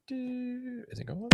Is it going?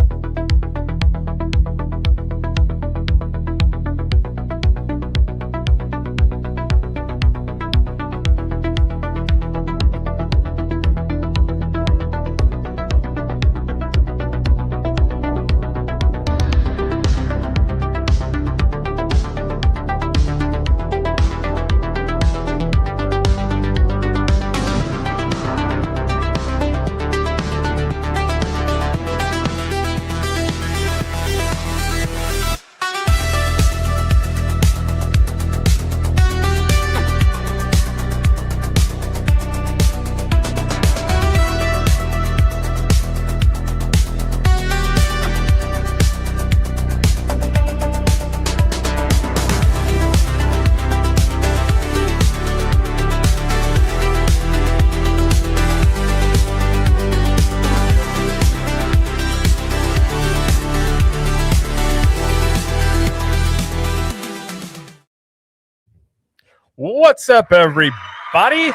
What's up, everybody?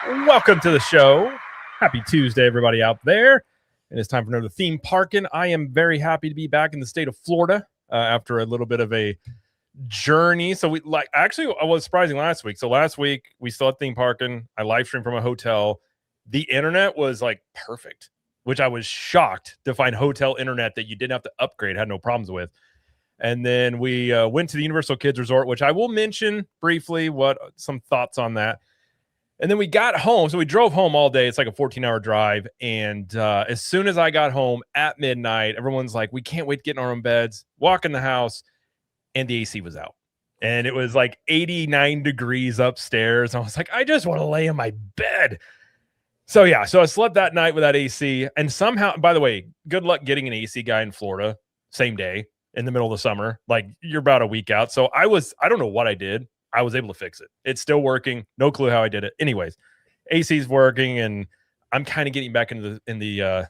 Welcome to the show. Happy Tuesday, everybody out there. And it's time for another theme parking. I am very happy to be back in the state of Florida after a little bit of a journey. So I was surprising last week. So last week we still had theme parking. I live streamed from a hotel. The internet was like perfect, which I was shocked to find hotel internet that you didn't have to upgrade, had no problems with. And then we went to the Universal Kids Resort, which I will mention briefly some thoughts on that. And then we got home. So we drove home all day. It's like a 14-hour drive. And as soon as I got home at midnight, everyone's like, we can't wait to get in our own beds, walk in the house. And the AC was out. And it was like 89 degrees upstairs. I was like, I just want to lay in my bed. So yeah, so I slept that night without AC. And somehow, by the way, good luck getting an AC guy in Florida same day. In the middle of the summer, like you're about a week out. So I don't know what I did. I was able to fix it. It's still working. No clue how I did it. Anyways, AC's working and I'm kind of getting back into the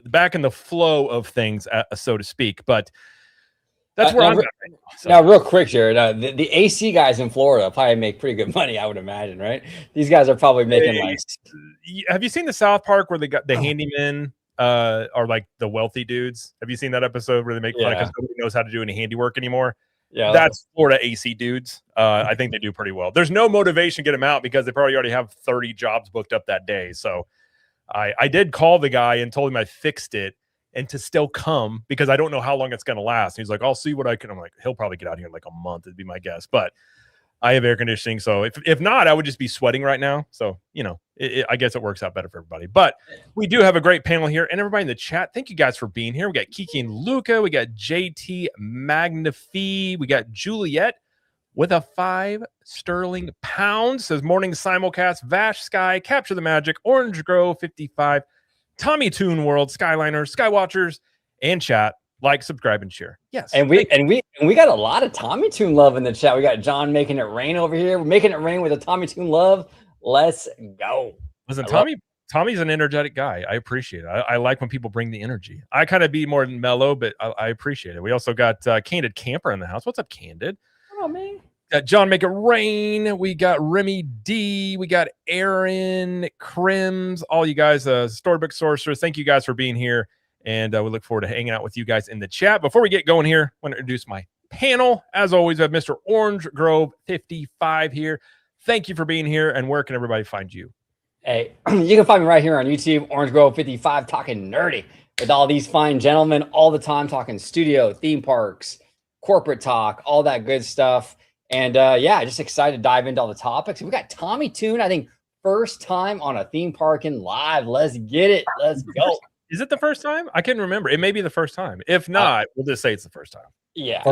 back in the flow of things, so to speak. But that's where I'm at right now. So. Now, real quick, Jared, the AC guys in Florida probably make pretty good money, I would imagine, right? These guys are probably making Have you seen the South Park where they got the handymen? Are like the wealthy dudes. Have you seen that episode where they make fun because nobody knows how to do any handiwork anymore? Yeah, that's Florida AC dudes. I think they do pretty well. There's no motivation to get them out because they probably already have 30 jobs booked up that day. So I did call the guy and told him I fixed it and to still come because I don't know how long it's going to last. And he's like, I'll see what I can. I'm like, he'll probably get out here in like a month. It'd be my guess, but I have air conditioning. So if not, I would just be sweating right now. So, I guess it works out better for everybody. But we do have a great panel here. And everybody in the chat, thank you guys for being here. We got Kiki and Luca. We got JT Magnifi. We got Juliet with a 5 sterling pound. Says morning simulcast, Vash Sky, Capture the Magic, Orange Grove 55, Tommy Toon World, Skyliners, Skywatchers, and chat. Like, subscribe, and share. Yes. And we got a lot of Tommy Toon love in the chat. We got John making it rain over here. We're making it rain with a Tommy Toon love. Let's go. Listen, Tommy's an energetic guy. I appreciate it. I like when people bring the energy. I kind of be more mellow, but I appreciate it. We also got Candid Camper in the house. What's up, Candid? Oh, man. Got John Make It Rain. We got Remy D. We got Aaron Crims. All you guys, Storybook Sorcerers. Thank you guys for being here. And we look forward to hanging out with you guys in the chat. Before we get going here, I want to introduce my panel. As always, we have Mr. Orange Grove 55 here. Thank you for being here. And where can everybody find you? Hey, you can find me right here on YouTube, Orange Grove 55, talking nerdy with all these fine gentlemen all the time, talking studio, theme parks, corporate talk, all that good stuff. And just excited to dive into all the topics. We got Tommy Toon, I think, first time on a theme parking live. Let's get it. Let's go. Is it the first time? I can't remember. It may be the first time. If not, we'll just say it's the first time. Yeah.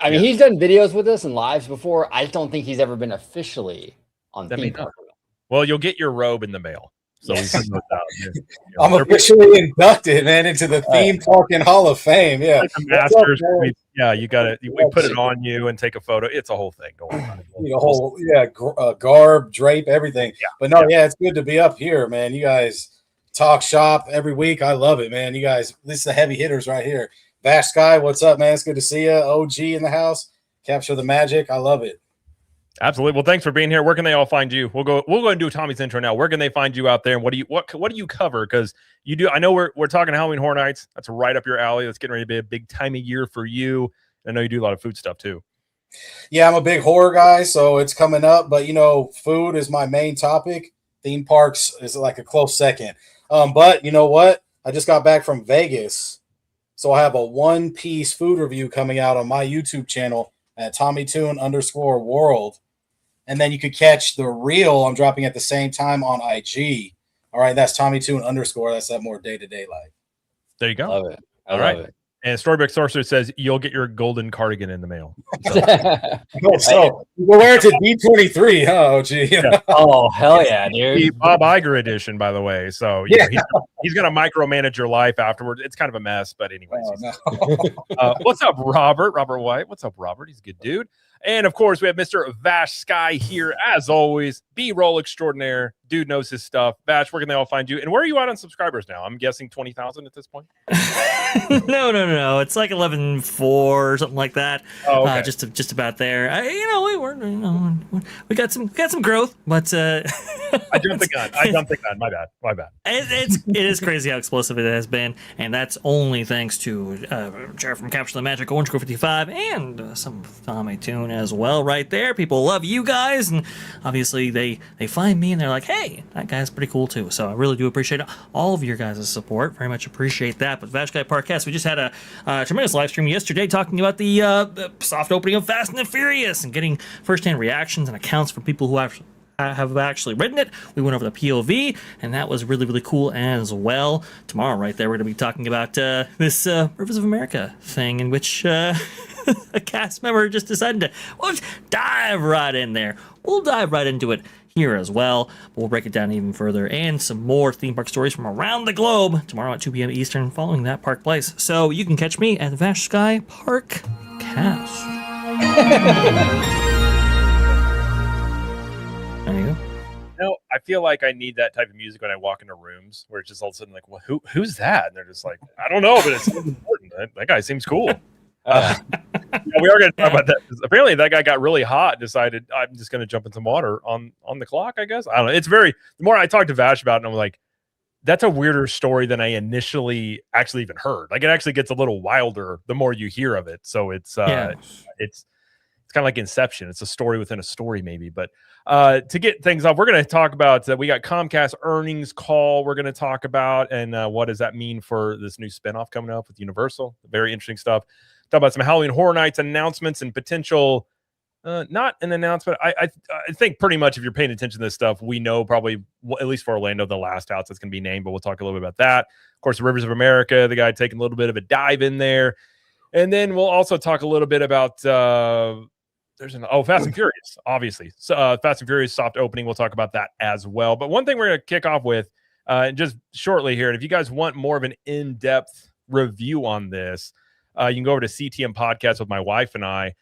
I mean, he's done videos with us and lives before. I just don't think he's ever been officially on theme park. Well, you'll get your robe in the mail. So yes. I'm officially inducted, man, into the theme parking Hall of Fame. Yeah. Like the Masters. You got it. We put it on you and take a photo. It's a whole thing. Don't worry about it. Garb, drape, everything. Yeah. But it's good to be up here, man. You guys talk shop every week. I love it, man. You guys, this is the heavy hitters right here. Vash Sky, what's up, man? It's good to see you. OG in the house. Capture the Magic. I love it. Absolutely. Well, thanks for being here. Where can they all find you? We'll go and do Tommy's intro now. Where can they find you out there, and what do you cover? Because you do. I know we're talking Halloween Horror Nights. That's right up your alley. That's getting ready to be a big time of year for you. I know you do a lot of food stuff too. Yeah, I'm a big horror guy, so it's coming up. But food is my main topic. Theme parks is like a close second. But you know what? I just got back from Vegas, so I have a one-piece food review coming out on my YouTube channel at TommyToon_world. And then you could catch the reel I'm dropping at the same time on IG. All right, that's TommyToon_. That's that more day-to-day life. There you go. Love it. I All love right. it. And Storybook Sorcerer says you'll get your golden cardigan in the mail. So we'll wear it to D23. Oh, gee. Yeah. Oh, hell yeah, dude. The Bob Iger edition, by the way. So Yeah. he's going to micromanage your life afterwards. It's kind of a mess, but anyways. Oh, no. What's up, Robert? Robert White. What's up, Robert? He's a good dude. And of course, we have Mr. Vash Sky here, as always. B-roll extraordinaire. Dude knows his stuff. Vash, where can they all find you? And where are you at on subscribers now? I'm guessing 20,000 at this point. No. It's like 11.4 or something like that. Oh, okay. Just about there. We got some growth, but I jumped the gun. My bad. it is crazy how explosive it has been, and that's only thanks to Jared from Capture the Magic, Orange Girl 55, and some of Tommy Toon as well. Right there, people love you guys, and obviously they find me and they're like, "Hey, that guy's pretty cool too." So I really do appreciate all of your guys' support. Very much appreciate that. But Vash Sky ParkCast, we just had a tremendous live stream yesterday talking about the soft opening of Fast and Furious and getting firsthand reactions and accounts from people who have actually written it. We went over the POV, and that was really, really cool as well. Tomorrow, right there, we're going to be talking about this Rivers of America thing in which a cast member just decided to just dive right in there. We'll dive right into it here as well. We'll break it down even further and some more theme park stories from around the globe tomorrow at 2 p.m. Eastern following that Park Place. So you can catch me at Vash Sky ParkCast. There you go. No, I feel like I need that type of music when I walk into rooms where it's just all of a sudden like, well, who's that? And they're just like, I don't know, but it's important. That guy seems cool. We are going to talk about that. Apparently, that guy got really hot and decided I'm just going to jump in some water on the clock, I guess. I don't know. The more I talked to Vash about it, and I'm like, that's a weirder story than I initially actually even heard. Like, it actually gets a little wilder the more you hear of it. So it's kind of like Inception. It's a story within a story, maybe. But to get things up, we're going to talk about we got Comcast earnings call. We're going to talk about and what does that mean for this new spinoff coming up with Universal? Very interesting stuff. Talk about some Halloween Horror Nights announcements and potential. Not an announcement. I think pretty much if you're paying attention to this stuff, we know probably at least for Orlando the last house that's going to be named. But we'll talk a little bit about that. Of course, the Rivers of America. The guy taking a little bit of a dive in there, and then we'll also talk a little bit about. Fast and Furious, obviously. So Fast and Furious soft opening. We'll talk about that as well. But one thing we're going to kick off with just shortly here, and if you guys want more of an in-depth review on this, you can go over to CTM Podcast with my wife and I.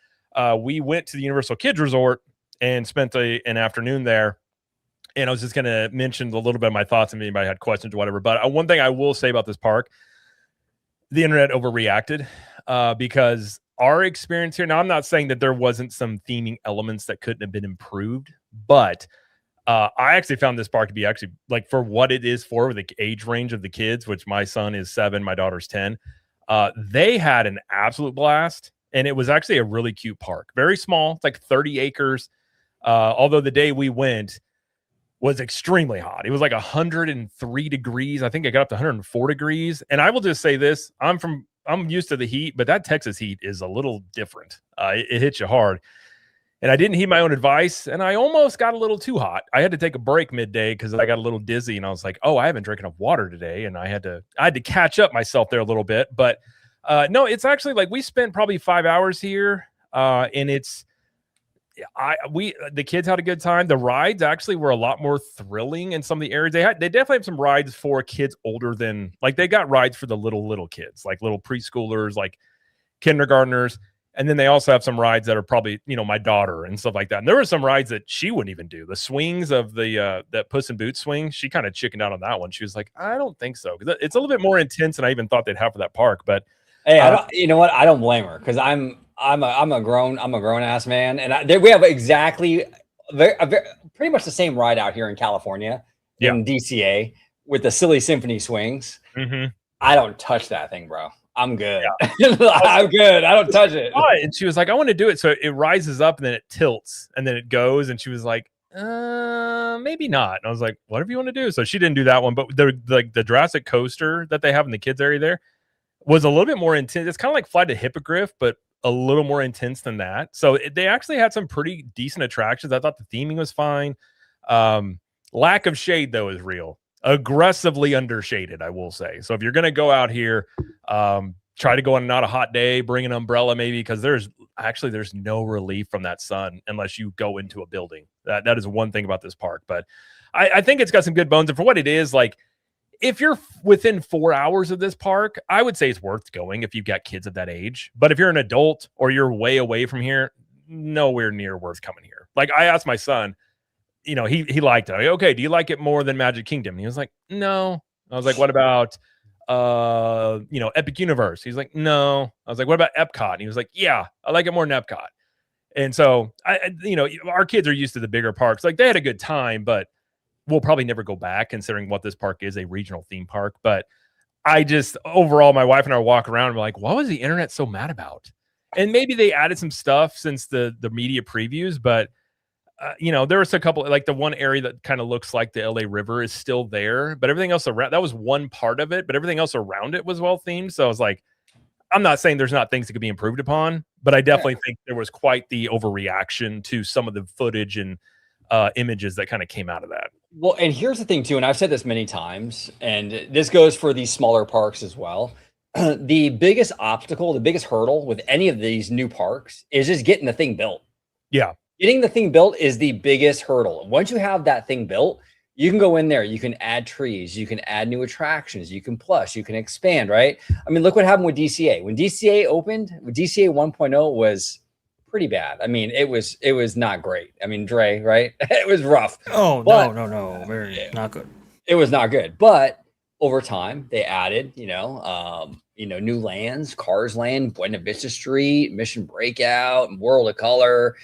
We went to the Universal Kids Resort and spent an afternoon there. And I was just going to mention a little bit of my thoughts and if anybody had questions or whatever. But one thing I will say about this park, the internet overreacted because our experience here, now I'm not saying that there wasn't some theming elements that couldn't have been improved, but I actually found this park to be actually like for what it is for the age range of the kids, which my son is 7, my daughter's 10. They had an absolute blast, and it was actually a really cute park. Very small. It's like 30 acres. Although the day we went was extremely hot. It was like 103 degrees. I think it got up to 104 degrees. And I will just say this, I'm used to the heat, but that Texas heat is a little different. It hits you hard. And I didn't heed my own advice, and I almost got a little too hot. I had to take a break midday because I got a little dizzy, and I was like, "Oh, I haven't drank enough water today," and I had to catch up myself there a little bit. But no, it's actually like we spent probably 5 hours here, and the kids had a good time. The rides actually were a lot more thrilling in some of the areas. They definitely have some rides for kids older than like they got rides for the little kids, like little preschoolers, like kindergartners. And then they also have some rides that are probably, my daughter and stuff like that. And there were some rides that she wouldn't even do. The swings of that Puss in Boots swing, she kind of chickened out on that one. She was like, I don't think so. Because it's a little bit more intense than I even thought they'd have for that park. But hey, you know what? I don't blame her because I'm I'm a grown ass man, and we have exactly pretty much the same ride out here in California in DCA with the silly symphony swings. Mm-hmm. I don't touch that thing, bro. I'm good. I'm good. I don't touch it. And she was like, I want to do it. So it rises up and then it tilts and then it goes. And she was like, maybe not. And I was like, whatever you want to do. So she didn't do that one. But the Jurassic coaster that they have in the kids area there was a little bit more intense. It's kind of like Flight of Hippogriff, but a little more intense than that. So they actually had some pretty decent attractions. I thought the theming was fine. Lack of shade, though, is real. Aggressively undershaded, I will say. So if you're going to go out here, try to go on not a hot day, bring an umbrella maybe, because there's no relief from that sun unless you go into a building. That is one thing about this park. But I think it's got some good bones. And for what it is, like, if you're within 4 hours of this park, I would say it's worth going if you've got kids of that age. But if you're an adult or you're way away from here, nowhere near worth coming here. Like, I asked my son, he liked it. Okay, do you like it more than Magic Kingdom? And he was like, no. I was like, what about Epic Universe? He's like, no. I was like, what about Epcot? And he was like, yeah, I like it more than Epcot. And so our kids are used to the bigger parks. Like, they had a good time, but we'll probably never go back considering what this park is, a regional theme park. But overall, my wife and I walk around and we're like, what was the internet so mad about? And maybe they added some stuff since the media previews, but there was a couple, like the one area that kind of looks like the LA River is still there, but everything else around, that was one part of it, but everything else around it was well themed. So I was like, I'm not saying there's not things that could be improved upon, but I definitely think there was quite the overreaction to some of the footage and images that kind of came out of that. Well, and here's the thing too, and I've said this many times, and this goes for these smaller parks as well. The biggest obstacle, the biggest hurdle with any of these new parks is just getting the thing built. Yeah. Getting the thing built is the biggest hurdle. Once you have that thing built, you can go in there, you can add trees, you can add new attractions, you can plush, you can expand, right? I mean, look what happened with DCA. When DCA opened, DCA 1.0 was pretty bad. I mean, it was not great. I mean, Dre, right? It was rough. Oh, but, no. Very not good. It was not good. But over time, they added, new lands, Cars Land, Buena Vista Street, Mission Breakout, World of Color.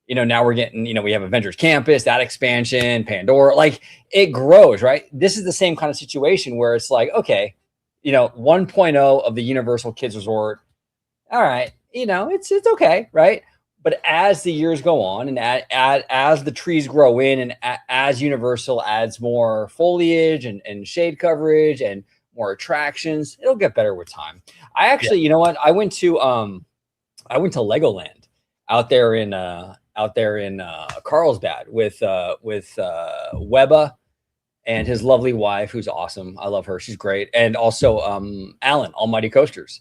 Now we're getting, we have Avengers Campus, that expansion, Pandora, like it grows, right? This is the same kind of situation where it's like, okay, 1.0 of the Universal Kids Resort. All right. It's okay. Right. But as the years go on and as the trees grow in and as Universal adds more foliage and shade coverage and more attractions, it'll get better with time. I actually, you know what? I went to Legoland out there in Carlsbad with Webba and his lovely wife, who's awesome. I love her. She's great. And also Alan, Almighty Coasters.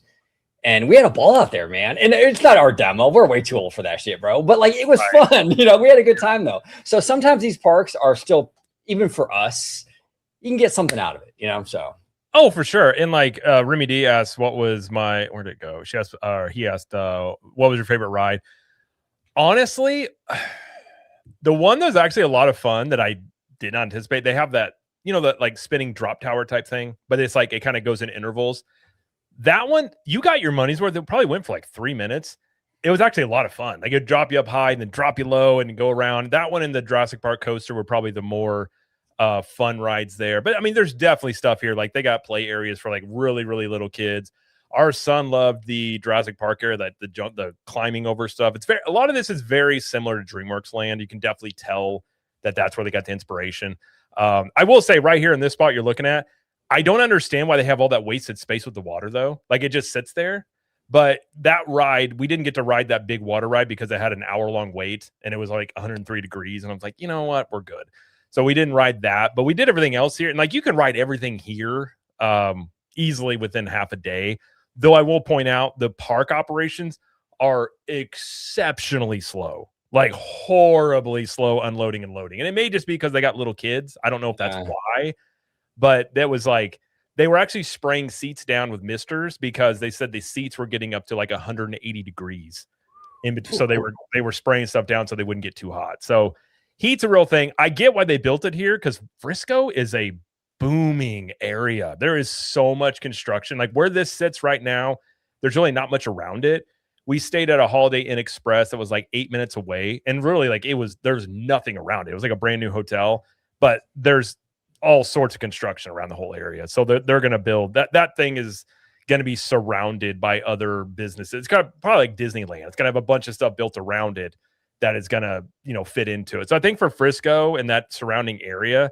And we had a ball out there, man. And it's not our demo. We're way too old for that shit, bro. But like, it was fun. We had a good time though. So sometimes these parks are still, even for us, you can get something out of it, so. Oh, for sure. And like Remy D asked, where'd it go? He asked, what was your favorite ride? Honestly, the one that was actually a lot of fun that I did not anticipate, they have that, that like spinning drop tower type thing, but it's like, it kind of goes in intervals. That one, you got your money's worth. It probably went for like 3 minutes. It was actually a lot of fun. Like, it'd drop you up high and then drop you low and go around. That one and the Jurassic Park coaster were probably the more fun rides there. But I mean, there's definitely stuff here. Like, they got play areas for like really, really little kids. Our son loved the Jurassic Park area, the climbing over stuff. A lot of this is very similar to DreamWorks Land. You can definitely tell that that's where they got the inspiration. I will say right here in this spot you're looking at, I don't understand why they have all that wasted space with the water though. Like, it just sits there. But that ride, we didn't get to ride that big water ride because it had an hour-long wait and it was like 103 degrees. And I was like, you know what? We're good. So we didn't ride that, but we did everything else here. And like, you can ride everything here easily within half a day. Though I will point out the park operations are exceptionally slow, like horribly slow unloading and loading. And it may just be because they got little kids. I don't know if that's why, but that was like, they were actually spraying seats down with misters because they said the seats were getting up to like 180 degrees in between. So they were spraying stuff down so they wouldn't get too hot. So heat's a real thing. I get why they built it here because Frisco is a booming area. There is so much construction. Like where this sits right now, there's really not much around it. we stayed at a Holiday Inn Express that was like 8 minutes away, and really like there's nothing around it. It was like a brand new hotel, but there's all sorts of construction around the whole area. So they're going to build that thing is going to be surrounded by other businesses. It's got probably like Disneyland. It's going to have a bunch of stuff built around it that is going to, fit into it. So I think for Frisco and that surrounding area,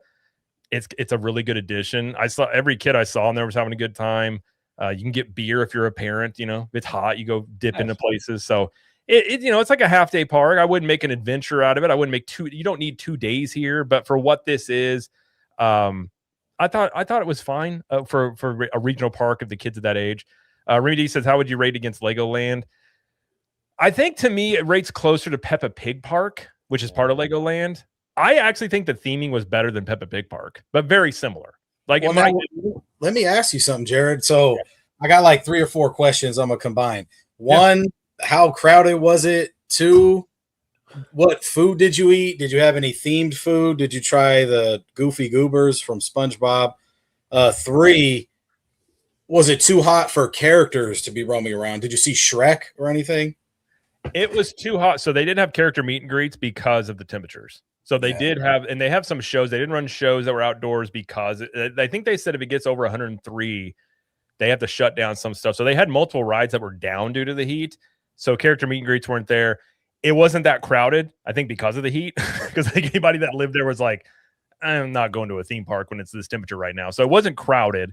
it's a really good addition. I saw every kid I saw in there was having a good time. You can get beer if you're a parent, it's hot, you go dip into places. So it's like a half day park. I wouldn't make an adventure out of it. I wouldn't make you don't need 2 days here, but for what this is, I thought it was fine for a regional park of the kids of that age. Remy says, how would you rate against Legoland? I think to me, it rates closer to Peppa Pig Park, which is part of Legoland. I actually think the theming was better than Peppa Pig Park, but very similar. Like, let me ask you something, Jared. So I got like 3 or 4 questions I'm going to combine. 1, how crowded was it? 2, what food did you eat? Did you have any themed food? Did you try the Goofy Goobers from SpongeBob? 3, was it too hot for characters to be roaming around? Did you see Shrek or anything? It was too hot. So they didn't have character meet and greets because of the temperatures. So they did have, and they have some shows. They didn't run shows that were outdoors because I think they said if it gets over 103, they have to shut down some stuff. So they had multiple rides that were down due to the heat. So character meet and greets weren't there. It wasn't that crowded, I think, because of the heat. Because I think anybody that lived there was like, I'm not going to a theme park when it's this temperature right now. So it wasn't crowded,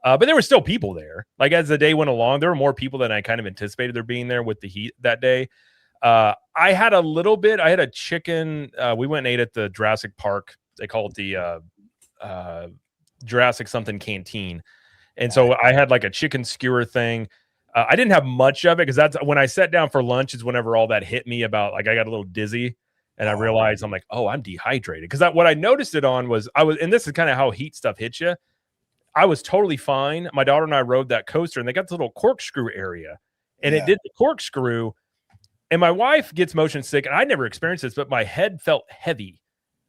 but there were still people there. Like as the day went along, there were more people than I kind of anticipated there being there with the heat that day. I had a chicken. We went and ate at the Jurassic Park. They call it the Jurassic something canteen. And so I had like a chicken skewer thing. I didn't have much of it because that's when I sat down for lunch is whenever all that hit me about like I got a little dizzy and I realized I'm like, oh, I'm dehydrated. Because what I noticed it on was and this is kind of how heat stuff hits you. I was totally fine. My daughter and I rode that coaster and they got this little corkscrew area and it did the corkscrew. And my wife gets motion sick and I never experienced this, but my head felt heavy.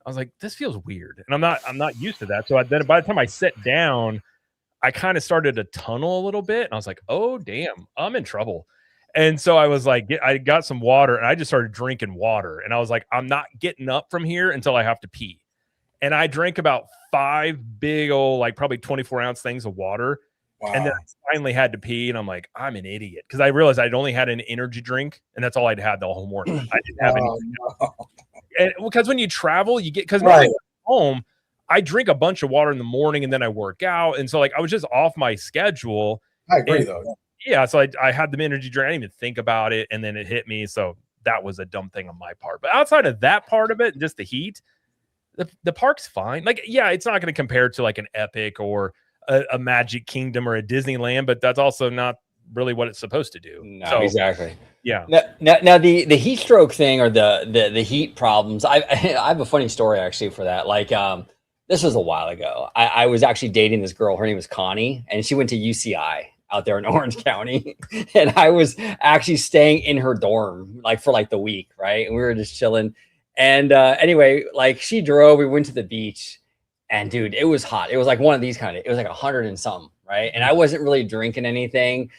I was like, this feels weird. And I'm not used to that. So then by the time I sat down, I kind of started to tunnel a little bit. And I was like, oh, damn, I'm in trouble. And so I was like, I got some water and I just started drinking water. And I was like, I'm not getting up from here until I have to pee. And I drank about 5 big old, like probably 24-ounce things of water. Wow. And then I finally had to pee. And I'm like, I'm an idiot. Because I realized I'd only had an energy drink. And that's all I'd had the whole morning. I didn't have anything else. And because when you travel, you get, because when I get home, I drink a bunch of water in the morning and then I work out. And so like I was just off my schedule. I agree though. Yeah. So I had the energy drink. I didn't even think about it. And then it hit me. So that was a dumb thing on my part. But outside of that part of it, just the heat, the park's fine. Like, yeah, it's not going to compare to like an Epic or a Magic Kingdom or a Disneyland, but that's also not really what it's supposed to do. No, so, exactly. Yeah. Now the heat stroke thing or the heat problems. I have a funny story actually for that. Like, this was a while ago. I was actually dating this girl. Her name was Connie, and she went to UCI out there in Orange County. And I was actually staying in her dorm like for like the week, right? And we were just chilling. And anyway, like she drove. We went to the beach, and dude, it was hot. It was like one of these kind of. It was like 100 and something, right? And I wasn't really drinking anything,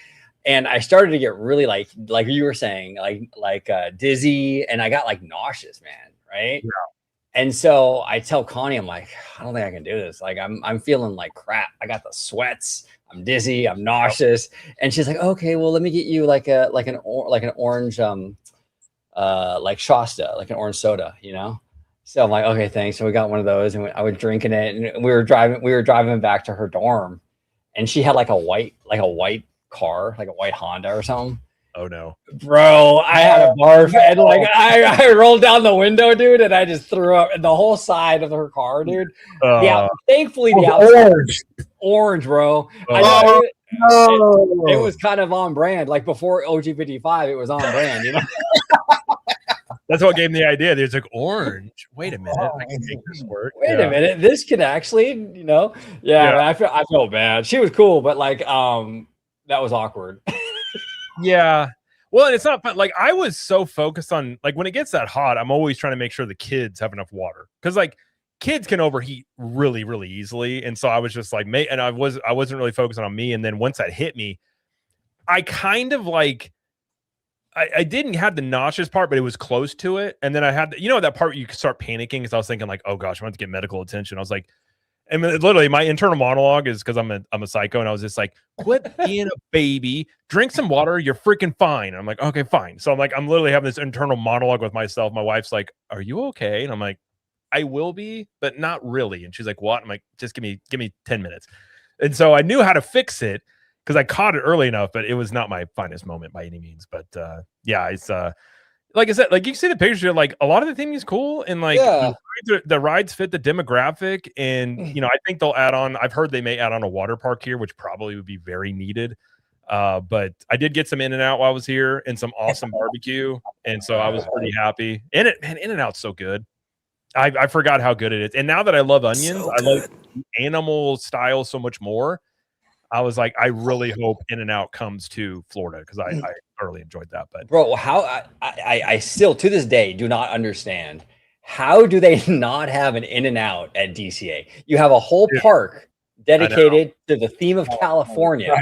and I started to get really like you were saying, like dizzy, and I got like nauseous, man, right? Yeah. And so I tell Connie, I'm like, I don't think I can do this. Like, I'm feeling like crap. I got the sweats. I'm dizzy. I'm nauseous. And she's like, okay, well, let me get you like an orange, like Shasta, like an orange soda, you know? So I'm like, okay, thanks. So we got one of those, and I was drinking it, and we were driving back to her dorm, and she had like a white car, like a white Honda or something. Oh no, bro! I had a barf, and like I rolled down the window, dude, and I just threw up in the whole side of her car, dude. Thankfully, the outside orange, bro. It was kind of on brand. Like before OG55, it was on brand, you know. That's what gave me the idea. There's like orange. Wait a minute, I can make this work. Wait a minute, this could actually, you know. Yeah. I felt bad. She was cool, but like, that was awkward. Yeah. Well, and it's not fun. Like I was so focused on like when it gets that hot, I'm always trying to make sure the kids have enough water because like kids can overheat really, really easily. And so I was just like, and I wasn't really focusing on me. And then once that hit me, I kind of like I didn't have the nauseous part, but it was close to it. And then I had, that part where you start panicking because I was thinking like, oh gosh, I'm going to get medical attention. I was like, and literally my internal monologue is because I'm a psycho. And I was just like, quit being a baby, drink some water. You're freaking fine. And I'm like, okay, fine. So I'm literally having this internal monologue with myself. My wife's like, are you okay? And I'm like, I will be, but not really. And she's like, what? I'm like, just give me 10 minutes. And so I knew how to fix it because I caught it early enough, but it was not my finest moment by any means. But yeah, it's like I said, like you can see the picture, like a lot of the theming is cool, and like the rides fit the demographic. And I think they'll add on. I've heard they may add on a water park here, which probably would be very needed. But I did get some In-N-Out while I was here and some awesome barbecue, and so I was pretty happy. And In-N-Out's so good. I forgot how good it is. And now that I love onions, I love animal style so much more. I was like, I really hope In-N-Out comes to Florida because I thoroughly enjoyed that. But bro, how I still to this day do not understand, how do they not have an In-N-Out at DCA? You have a whole park dedicated to the theme of California,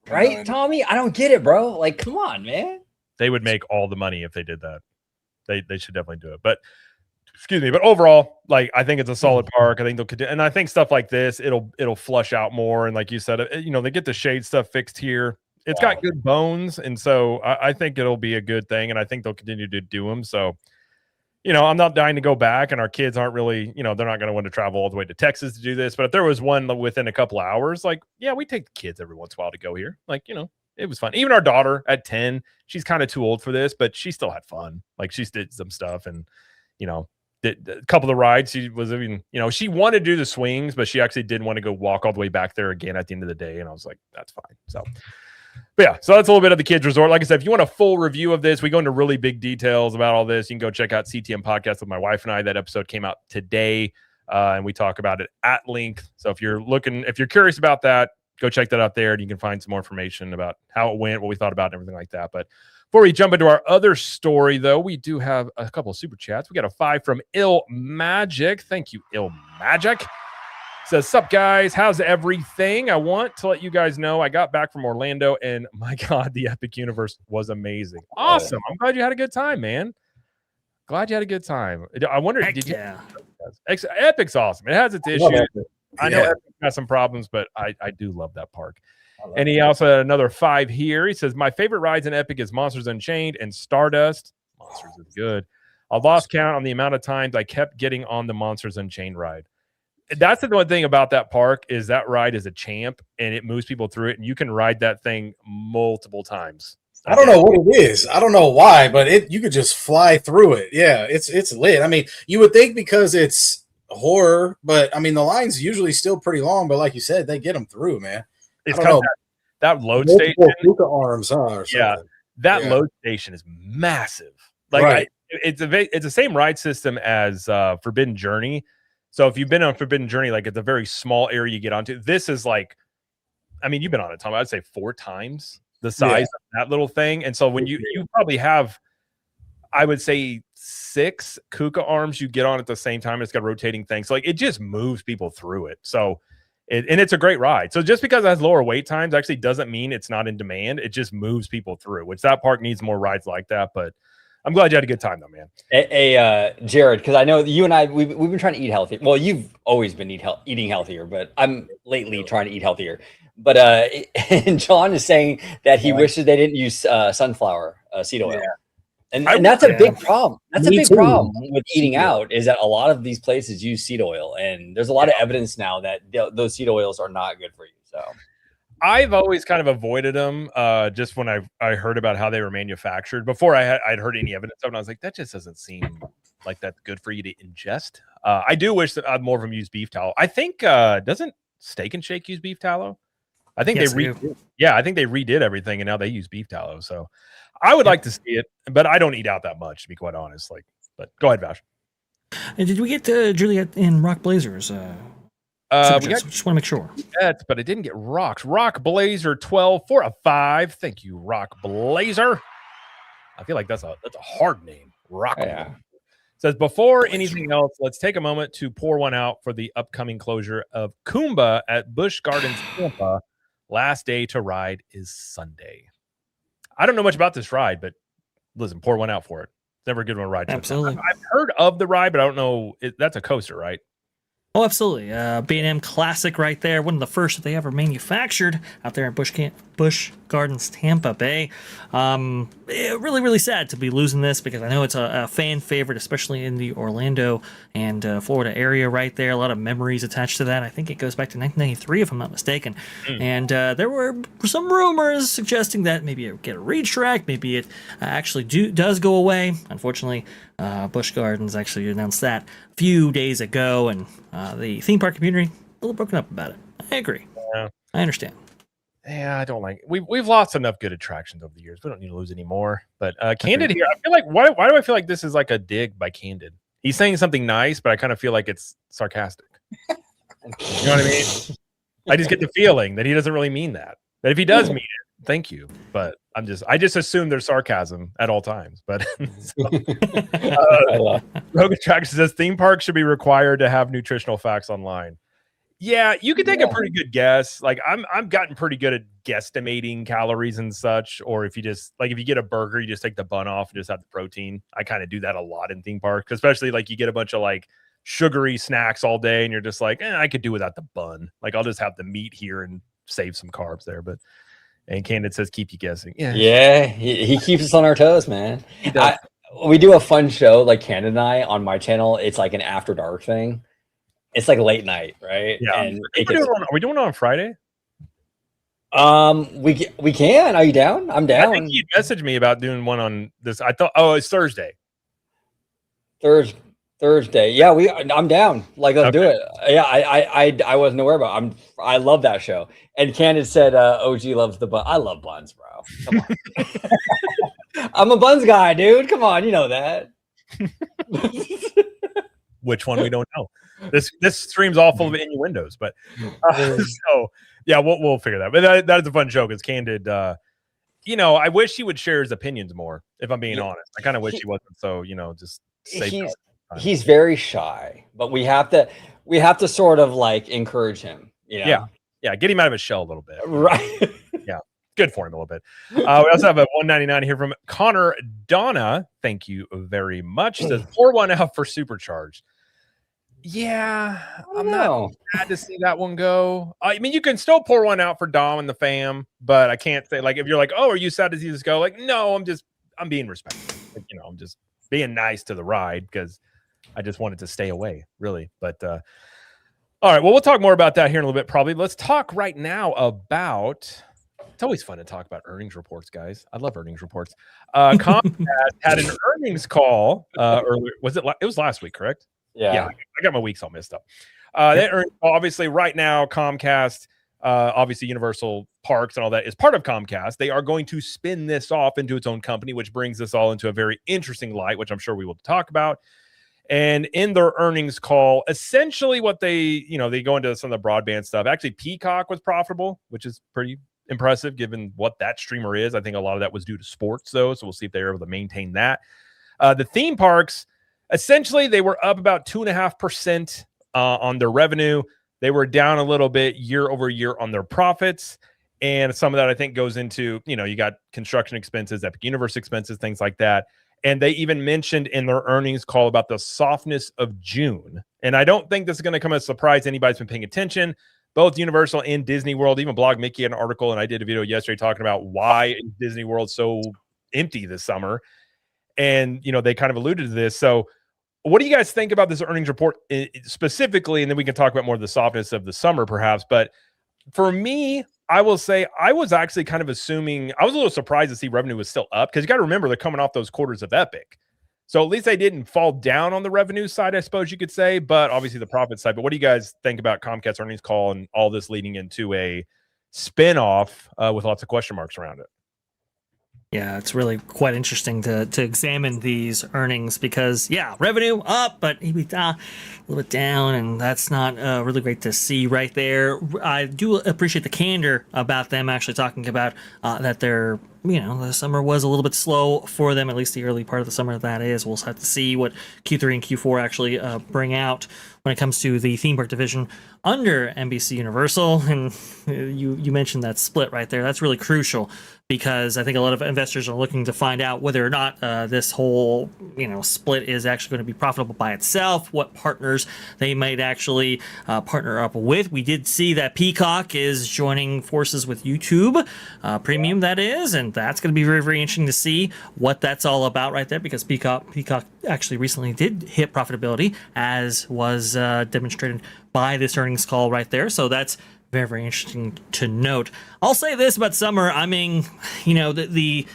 right, Tommy? I don't get it, bro. Like, come on, man. They would make all the money if they did that. They should definitely do it. But excuse me, but overall, like I think it's a solid park. I think they'll continue, and I think stuff like this, it'll flush out more. And like you said, they get the shade stuff fixed here. It's got good bones, and so I think it'll be a good thing. And I think they'll continue to do them. So, I'm not dying to go back, and our kids aren't really, they're not going to want to travel all the way to Texas to do this. But if there was one within a couple hours, like, yeah, we take the kids every once in a while to go here. Like, it was fun. Even our daughter at 10, she's kind of too old for this, but she still had fun. Like she did some stuff, and a couple of the rides, she was even, she wanted to do the swings, but she actually didn't want to go walk all the way back there again at the end of the day. And I was like, that's fine. So, but yeah, so that's a little bit of the kids resort. Like I said, if you want a full review of this, we go into really big details about all this. You can go check out CTM podcast with my wife and I. That episode came out today, and we talk about it at length. So if you're curious about that, go check that out there, and you can find some more information about how it went, what we thought about, and everything like that. But before we jump into our other story, though, we do have a couple of super chats. We got a 5 from Ill Magic. Thank you, Ill Magic. Says, sup, guys? How's everything? I want to let you guys know I got back from Orlando, and my God, the Epic Universe was amazing. Awesome. I'm glad you had a good time, man. Glad you had a good time. I wonder, Epic's awesome. It has its issues. I know Epic has some problems, but I do love that park. And he also had another 5 here. He says, my favorite rides in Epic is Monsters Unchained and Stardust. Monsters is good. I lost count on the amount of times I kept getting on the Monsters Unchained ride. That's the one thing about that park is that ride is a champ, and it moves people through it, and you can ride that thing multiple times. I don't know what it is. I don't know why, but you could just fly through it. Yeah, it's lit. I mean, you would think because it's horror, but I mean, the line's usually still pretty long, but like you said, they get them through, man. It's kind of that load station. Arms, huh? Yeah, that load station is massive. Like it's the same ride system as Forbidden Journey. So if you've been on Forbidden Journey, like it's a very small area you get onto. This is like, I mean, you've been on it, Tom. I'd say 4 times the size of that little thing. And so when you probably have, I would say 6 Kuka arms you get on at the same time. It's got rotating things. So like it just moves people through it. So. And it's a great ride. So just because it has lower wait times actually doesn't mean it's not in demand. It just moves people through, which that park needs more rides like that. But I'm glad you had a good time, though, man. Hey, Jared, because I know you and I, we've been trying to eat healthy. Well, you've always been eating healthier, but I'm lately trying to eat healthier. But and John is saying that he wishes they didn't use sunflower seed oil. Yeah. And that's a big problem. That's a big problem with eating out is that a lot of these places use seed oil. And there's a lot of evidence now that those seed oils are not good for you. So I've always kind of avoided them just when I heard about how they were manufactured. Before I'd heard any evidence of it, and I was like, that just doesn't seem like that's good for you to ingest. I do wish that more of them use beef tallow. I think, doesn't Steak and Shake use beef tallow? I think I think they redid everything, and now they use beef tallow. So I would like to see it, but I don't eat out that much, to be quite honest. Like, but go ahead, Vash. And did we get Juliet in Rock Blazers? We got, just want to make sure. But I didn't get Rocks. Rock Blazer 12 for a 5. Thank you, Rock Blazer. I feel like that's a hard name. Rock. Yeah. Says, before anything else, let's take a moment to pour one out for the upcoming closure of Kumba at Busch Gardens, Tampa. Last day to ride is Sunday. I don't know much about this ride, but listen, pour one out for it. It's never a good one to ride. Absolutely. I've heard of the ride, but I don't know. That's a coaster, right? Oh, absolutely. B&M Classic right there. One of the first that they ever manufactured out there in Busch Gardens, Tampa Bay. Really, really sad to be losing this because I know it's a fan favorite, especially in the Orlando and Florida area right there. A lot of memories attached to that. I think it goes back to 1993, if I'm not mistaken. And there were some rumors suggesting that maybe it would get a retract, maybe it actually does go away. Unfortunately, Busch Gardens actually announced that a few days ago, and the theme park community a little broken up about it. I agree. Yeah. I understand. Yeah, I don't like it. We've lost enough good attractions over the years. We don't need to lose any more. But Candid here, I feel like why do I feel like this is like a dig by Candid? He's saying something nice, but I kind of feel like it's sarcastic. You know what I mean? I just get the feeling that he doesn't really mean that. That if he does mean it, thank you. But I just assume there's sarcasm at all times. But Rogue Attraction says theme parks should be required to have nutritional facts online. Yeah, you can take a pretty good guess. Like I'm gotten pretty good at guesstimating calories and such. Or if you just if you get a burger, you just take the bun off and just have the protein. I kind of do that a lot in theme parks, especially like you get a bunch of like sugary snacks all day and you're just like, I could do without the bun. Like I'll just have the meat here and save some carbs there. But and Candid says keep you guessing. Yeah, he keeps us on our toes, man. He does. We do a fun show like Candid and I on my channel. It's like an after dark thing. It's like late night, right? Yeah. And Are we doing it on Friday? We can. Are you down? I'm down. I think you messaged me about doing one on this. I thought, it's Thursday. Thursday. Yeah, I'm down. Like, let's do it. Yeah, I wasn't aware about it. I love that show. And Candid said OG loves the bun. I love buns, bro. Come on. I'm a buns guy, dude. Come on, you know that. Which one we don't know. This stream's all full of innuendos, but so yeah, we'll figure that. But that is a fun show because Candid, I wish he would share his opinions more. If I'm being honest, I kind of wish he wasn't so just say. He's very shy, but we have to sort of like encourage him. Yeah, get him out of his shell a little bit. Right. Yeah, good for him a little bit. We also have a 199 here from Connor Donna. Thank you very much. Says pour one out for Supercharged. Yeah, I'm not sad to see that one go. I mean, you can still pour one out for Dom and the fam, but I can't say like if you're like, are you sad to see this go? Like, no, I'm being respectful. Like, I'm just being nice to the ride because I just wanted to stay away, really. But all right, well, we'll talk more about that here in a little bit, probably. Let's talk right now about. It's always fun to talk about earnings reports, guys. I love earnings reports. Comcast had an earnings call earlier. It was last week, correct? Yeah, I got my weeks all messed up. That earnings call, obviously, right now, Comcast, obviously Universal Parks and all that is part of Comcast. They are going to spin this off into its own company, which brings us all into a very interesting light, which I'm sure we will talk about. And in their earnings call, essentially what they go into some of the broadband stuff. Actually, Peacock was profitable, which is pretty impressive given what that streamer is. I think a lot of that was due to sports, though. So we'll see if they're able to maintain that. The theme parks, essentially, they were up about 2.5% on their revenue. They were down a little bit year over year on their profits. And some of that, I think, goes into, you got construction expenses, Epic Universe expenses, things like that. And they even mentioned in their earnings call about the softness of June. And I don't think this is going to come as a surprise to anybody who's been paying attention. Both Universal and Disney World, even Blog Mickey had an article, and I did a video yesterday talking about why is Disney World so empty this summer. And, they kind of alluded to this. So what do you guys think about this earnings report specifically? And then we can talk about more of the softness of the summer, perhaps. But for me, I will say I was actually kind of assuming, I was a little surprised to see revenue was still up because you got to remember they're coming off those quarters of Epic. So at least they didn't fall down on the revenue side, I suppose you could say, but obviously the profit side. But what do you guys think about Comcast earnings call and all this leading into a spin-off with lots of question marks around it? Yeah, it's really quite interesting to examine these earnings because, revenue up, but EBITDA a little bit down, and that's not really great to see right there. I do appreciate the candor about them actually talking about that they're, the summer was a little bit slow for them, at least the early part of the summer that is. We'll have to see what Q3 and Q4 actually bring out when it comes to the theme park division under NBC Universal. And you mentioned that split right there. That's really crucial because I think a lot of investors are looking to find out whether or not this whole split is actually going to be profitable by itself, what partners they might actually partner up with. We did see that Peacock is joining forces with YouTube Premium, that is, and that's going to be very, very interesting to see what that's all about right there, because Peacock actually recently did hit profitability, as was demonstrated by this earnings call right there. So that's very, very interesting to note. I'll say this about summer. I mean, the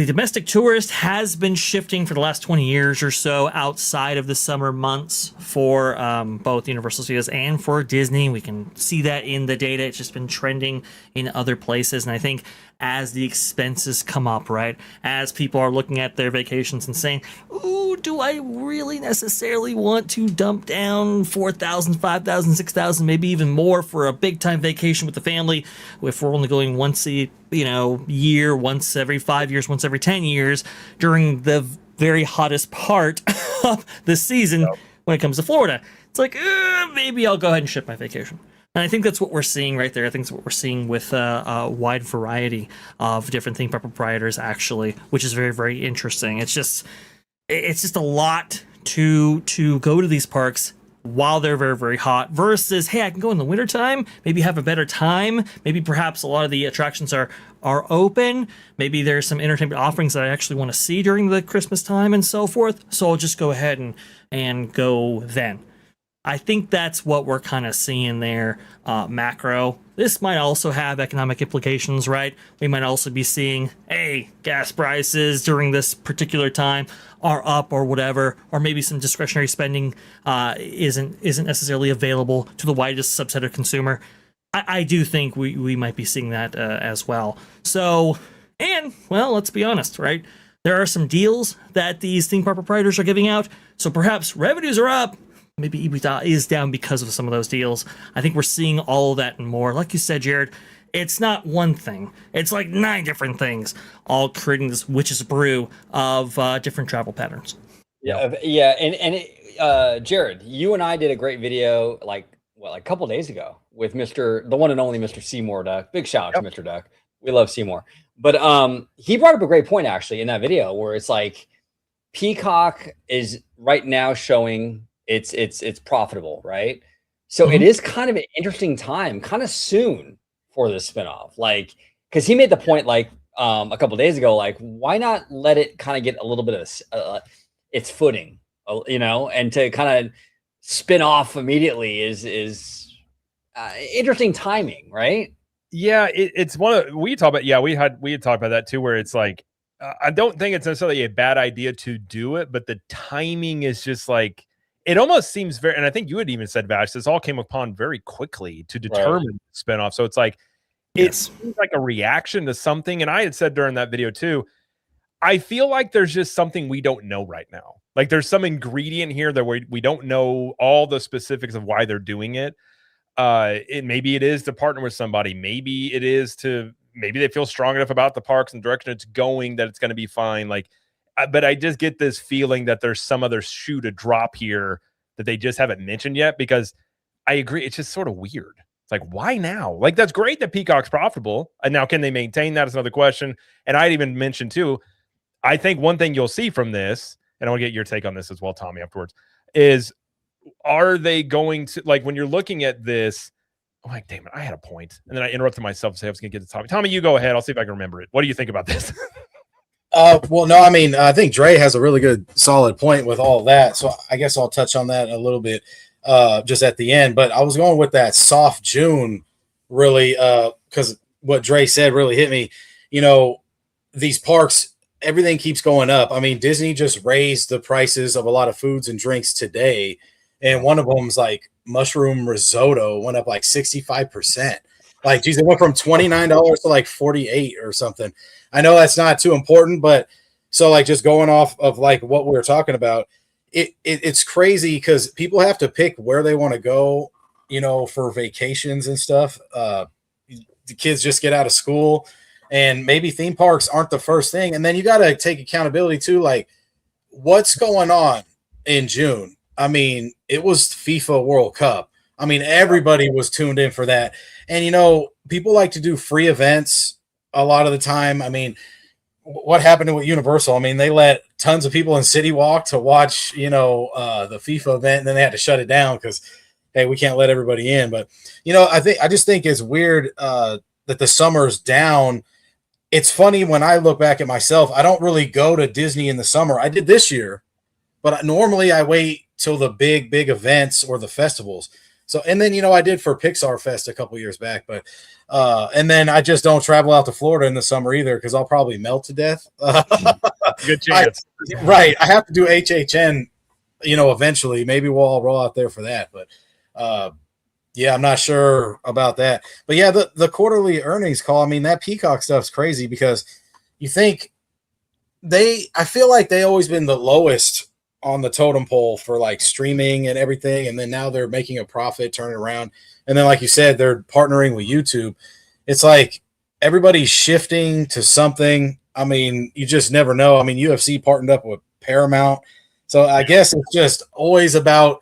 domestic tourist has been shifting for the last 20 years or so outside of the summer months for both Universal Studios and for Disney. We can see that in the data. It's just been trending in other places. And I think as the expenses come up, right, as people are looking at their vacations and saying, ooh, do I really necessarily want to dump down $4,000, $5,000, $6,000, maybe even more for a big time vacation with the family if we're only going once a year, once every 5 years, once every 10 years during the very hottest part of the season when it comes to Florida? It's like, maybe I'll go ahead and ship my vacation. And I think that's what we're seeing right there. I think that's what we're seeing with a wide variety of different theme park proprietors, actually, which is very, very interesting. It's just a lot to go to these parks while they're very, very hot versus, hey, I can go in the wintertime, maybe have a better time. Maybe perhaps a lot of the attractions are open. Maybe there's some entertainment offerings that I actually want to see during the Christmas time and so forth. So I'll just go ahead and go then. I think that's what we're kind of seeing there, macro. This might also have economic implications, right? We might also be seeing, hey, gas prices during this particular time are up or whatever, or maybe some discretionary spending isn't necessarily available to the widest subset of consumer. I do think we might be seeing that as well. So, and, well, let's be honest, right? There are some deals that these theme park proprietors are giving out, so perhaps revenues are up, maybe EBITDA is down because of some of those deals. I think we're seeing all of that and more. Like you said, Jared, it's not one thing. It's like 9 different things, all creating this witch's brew of different travel patterns. Yeah. And Jared, you and I did a great video like a couple days ago with the one and only Mr. Seymour Duck. Big shout out to Mr. Duck. We love Seymour. But he brought up a great point actually in that video where it's like Peacock is right now showing it's profitable, right? So it is kind of an interesting time, kind of soon for this spinoff. Like, because he made the point like a couple of days ago, like, why not let it kind of get a little bit of its footing, and to kind of spin off immediately is interesting timing, right? Yeah, it's one of we talked about. Yeah, we had talked about that too, where it's like I don't think it's necessarily a bad idea to do it, but the timing is just like. It almost seems very, and I think you had even said, Vash, this all came upon very quickly to determine the spinoff. So it's like, it seems like a reaction to something. And I had said during that video too, I feel like there's just something we don't know right now. Like there's some ingredient here that we don't know all the specifics of why they're doing it. Maybe it is to partner with somebody. Maybe it is maybe they feel strong enough about the parks and direction it's going that it's going to be fine. Like, but I just get this feeling that there's some other shoe to drop here that they just haven't mentioned yet, because I agree. It's just sort of weird. It's like, why now? Like, that's great that Peacock's profitable. And now can they maintain that is another question. And I'd even mentioned too, I think one thing you'll see from this, and I want to get your take on this as well, Tommy, afterwards, is are they going to, like, when you're looking at this, I'm like, damn it, I had a point. And then I interrupted myself to say I was going to get to Tommy. Tommy, you go ahead. I'll see if I can remember it. What do you think about this? Well, no, I mean, I think Dre has a really good, solid point with all that. So I guess I'll touch on that a little bit just at the end. But I was going with that soft June, really, because what Dre said really hit me. These parks, everything keeps going up. I mean, Disney just raised the prices of a lot of foods and drinks today. And one of them's like mushroom risotto went up like 65%. Like, geez, it went from $29 to like $48 or something. I know that's not too important, but so like just going off of like what we were talking about, it's crazy because people have to pick where they want to go, for vacations and stuff. The kids just get out of school, and maybe theme parks aren't the first thing. And then you got to take accountability too, like what's going on in June. I mean, it was FIFA World Cup. I mean, everybody was tuned in for that. And, you know, people like to do free events a lot of the time. I mean, what happened with Universal? I mean, they let tons of people in City Walk to watch, you know, the FIFA event, and then they had to shut it down because, hey, we can't let everybody in. But, you know, I just think it's weird that the summer's down. It's funny when I look back at myself, I don't really go to Disney in the summer. I did this year, but normally I wait till the big events or the festivals. So, and then, you know, I did for Pixar Fest a couple years back, but, and then I just don't travel out to Florida in the summer either, because I'll probably melt to death. Good chance. Right. I have to do HHN, you know, eventually. Maybe we'll all roll out there for that. But, yeah, I'm not sure about that. But yeah, the quarterly earnings call, I mean, that Peacock stuff's crazy because you think I feel like they always been the lowest on the totem pole for like streaming and everything. And then now they're making a profit, turning around. And then, like you said, they're partnering with YouTube. It's like everybody's shifting to something. I mean, you just never know. I mean, UFC partnered up with Paramount. So I guess it's just always about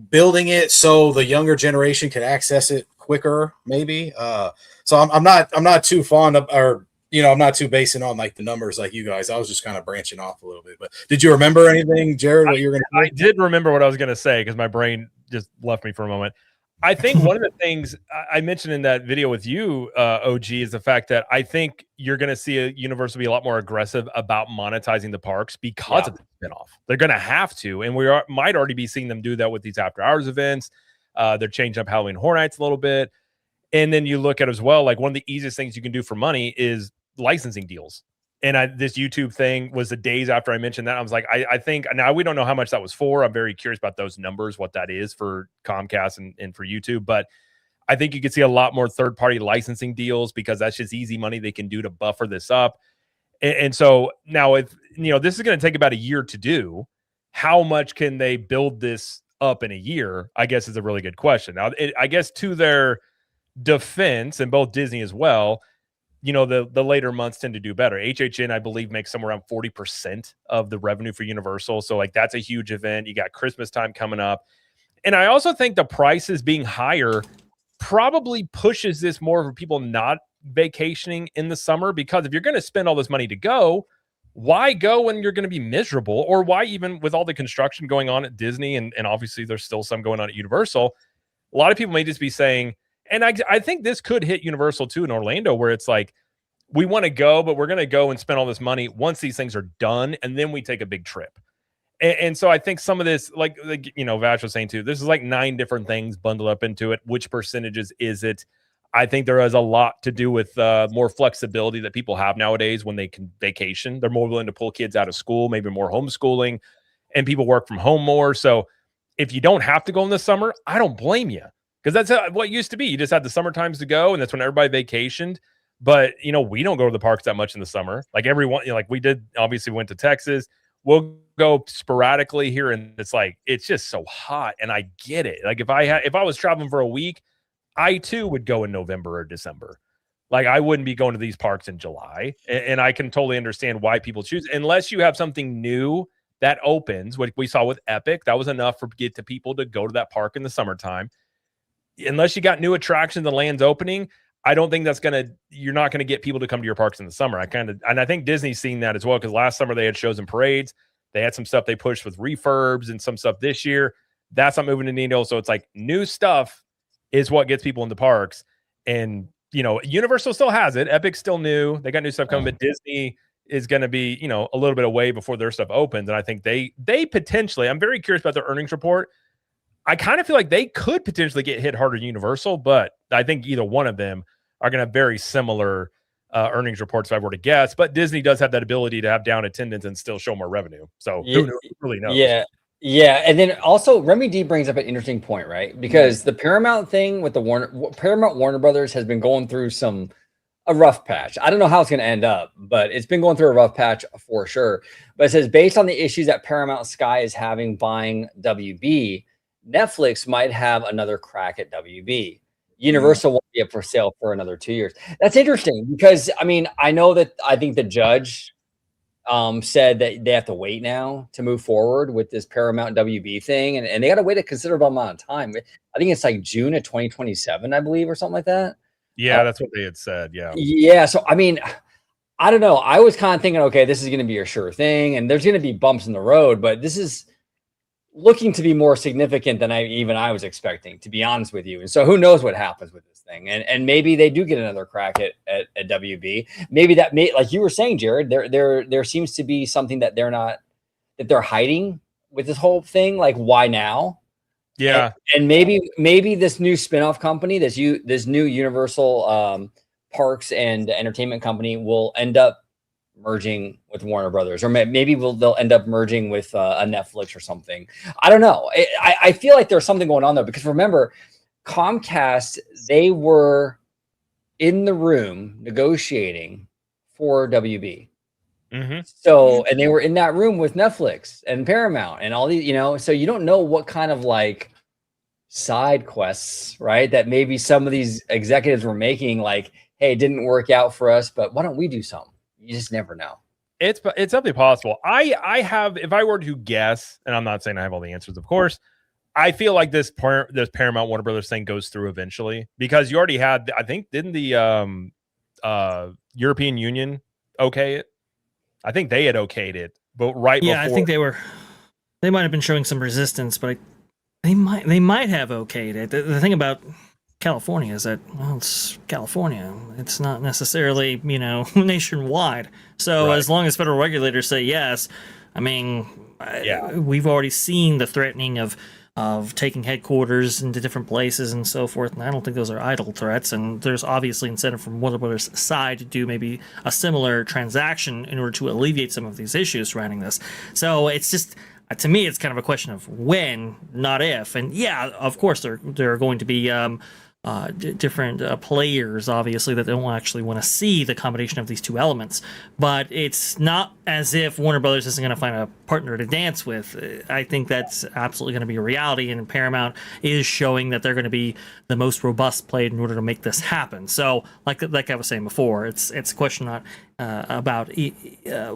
building it so the younger generation can access it quicker, maybe. So I'm not too fond of, or, you know, I'm not too basing on like the numbers like you guys. I was just kind of branching off a little bit. But did you remember anything, Jared, what you were going to say? I did remember what I was going to say because my brain just left me for a moment. I think one of the things I mentioned in that video with you, OG, is the fact that I think you're going to see a Universal be a lot more aggressive about monetizing the parks because of the spinoff. They're going to have to, and might already be seeing them do that with these after hours events. They're changing up Halloween Horror Nights a little bit. And then you look at as well, like one of the easiest things you can do for money is licensing deals. And this YouTube thing was the days after I mentioned that. I was like, I think now we don't know how much that was for. I'm very curious about those numbers, what that is for Comcast and for YouTube. But I think you could see a lot more third-party licensing deals because that's just easy money they can do to buffer this up. And so now, if you know, this is going to take about a year to do. How much can they build this up in a year? I guess is a really good question. Now, I guess to their defense, and both Disney as well, you know, the later months tend to do better. HHN, I believe, makes somewhere around 40% of the revenue for Universal. So, like, that's a huge event. You got Christmas time coming up. And I also think the prices being higher probably pushes this more for people not vacationing in the summer, because if you're going to spend all this money to go, why go when you're going to be miserable? Or why, even with all the construction going on at Disney, and obviously there's still some going on at Universal, a lot of people may just be saying, and I think this could hit Universal too in Orlando, where it's like, we want to go, but we're going to go and spend all this money once these things are done, and then we take a big trip. And so I think some of this, like you know, Vash was saying too, this is like 9 different things bundled up into it. Which percentages is it? I think there is a lot to do with more flexibility that people have nowadays when they can vacation. They're more willing to pull kids out of school, maybe more homeschooling, and people work from home more. So if you don't have to go in the summer, I don't blame you. Because that's what used to be. You just had the summer times to go, and that's when everybody vacationed. But, you know, we don't go to the parks that much in the summer. Like everyone, you know, like we did, obviously went to Texas. We'll go sporadically here, and it's like, it's just so hot, and I get it. Like if I was traveling for a week, I too would go in November or December. Like I wouldn't be going to these parks in July. And I can totally understand why people choose, unless you have something new that opens. What we saw with Epic, that was enough for get to people to go to that park in the summertime. Unless you got new attractions, the land's opening, I don't think you're not going to get people to come to your parks in the summer. And I think Disney's seen that as well, because last summer they had shows and parades. They had some stuff they pushed with refurbs and some stuff this year. That's not moving the needle. So it's like new stuff is what gets people in the parks. And, you know, Universal still has it. Epic's still new. They got new stuff coming, but Disney is going to be, you know, a little bit away before their stuff opens. And I think they potentially, I'm very curious about their earnings report. I kind of feel like they could potentially get hit harder than Universal, but I think either one of them are going to have very similar earnings reports if I were to guess. But Disney does have that ability to have down attendance and still show more revenue. So who really knows? Yeah. And then also Remy D brings up an interesting point, right? Because the Paramount thing with the Paramount Warner Brothers has been going through a rough patch. I don't know how it's going to end up, but it's been going through a rough patch for sure. But it says, based on the issues that Paramount Sky is having buying WB, Netflix might have another crack at WB. Universal won't be up for sale for another 2 years. That's interesting because, I mean, I know that I think the judge said that they have to wait now to move forward with this Paramount WB thing, and they got to wait a considerable amount of time. I think it's like June of 2027, I believe, or something like that. Yeah, that's what they had said. Yeah. Yeah. So I mean, I don't know. I was kind of thinking, okay, this is going to be a sure thing, and there's going to be bumps in the road, but this is looking to be more significant than I was expecting, to be honest with you. And so who knows what happens with this thing? And maybe they do get another crack at WB. Maybe that may, like you were saying, Jared, there seems to be something that they're hiding with this whole thing. Like, why now? Yeah. And maybe this new spinoff company, this new Universal Parks and Entertainment company will end up merging with Warner Brothers, or maybe they'll end up merging with a Netflix or something. I don't know. I feel like there's something going on though, because remember, Comcast, they were in the room negotiating for WB. Mm-hmm. So, and they were in that room with Netflix and Paramount and all these, so you don't know what kind of like side quests, right? That maybe some of these executives were making, like, hey, it didn't work out for us, but why don't we do something? You just never know. It's definitely possible. I have, if I were to guess, and I'm not saying I have all the answers, of course, I feel like this Paramount Warner Brothers thing goes through eventually, because you already had, I think, didn't the European Union okay it? I think they had okayed it, but before. I think they might have been showing some resistance, but they might have okayed it. The thing about California is that, well, it's California. It's not necessarily, nationwide. So as long as federal regulators say yes, I mean, we've already seen the threatening of taking headquarters into different places and so forth, and I don't think those are idle threats. And there's obviously incentive from Warner Brothers' side to do maybe a similar transaction in order to alleviate some of these issues surrounding this. So it's just, to me, it's kind of a question of when, not if. And yeah, of course, there are going to be different players, obviously, that don't actually want to see the combination of these two elements. But it's not as if Warner Brothers isn't going to find a partner to dance with. I think that's absolutely going to be a reality, and Paramount is showing that they're going to be the most robust play in order to make this happen. So, like I was saying before, it's a question not about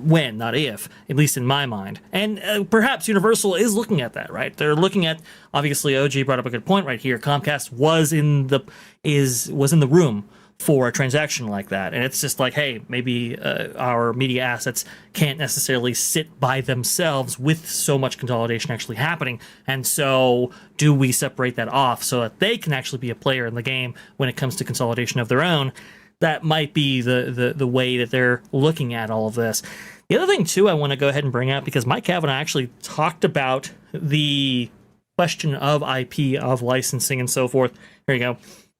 when, not if, at least in my mind. And perhaps Universal is looking at that, right? They're looking at, obviously, OG brought up a good point right here. Comcast was in the room for a transaction like that, and it's just like, hey, maybe our media assets can't necessarily sit by themselves with so much consolidation actually happening, and so do we separate that off so that they can actually be a player in the game when it comes to consolidation of their own? That might be the way that they're looking at all of this. The other thing, too, I want to go ahead and bring up, because Mike Kavanaugh actually talked about the question of IP, of licensing, and so forth. Here you go.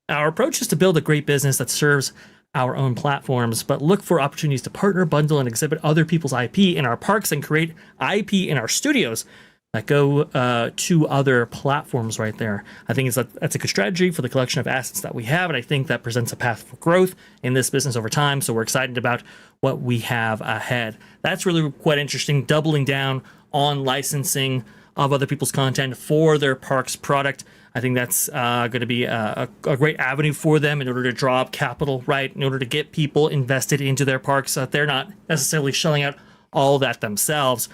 Our approach is to build a great business that serves our own platforms, but look for opportunities to partner, bundle, and exhibit other people's IP in our parks and create IP in our studios that go to other platforms right there. I think that's a good strategy for the collection of assets that we have, and I think that presents a path for growth in this business over time, so we're excited about what we have ahead. That's really quite interesting, doubling down on licensing of other people's content for their parks product. I think that's going to be a great avenue for them in order to draw up capital, right? In order to get people invested into their parks, so that they're not necessarily shelling out all that themselves.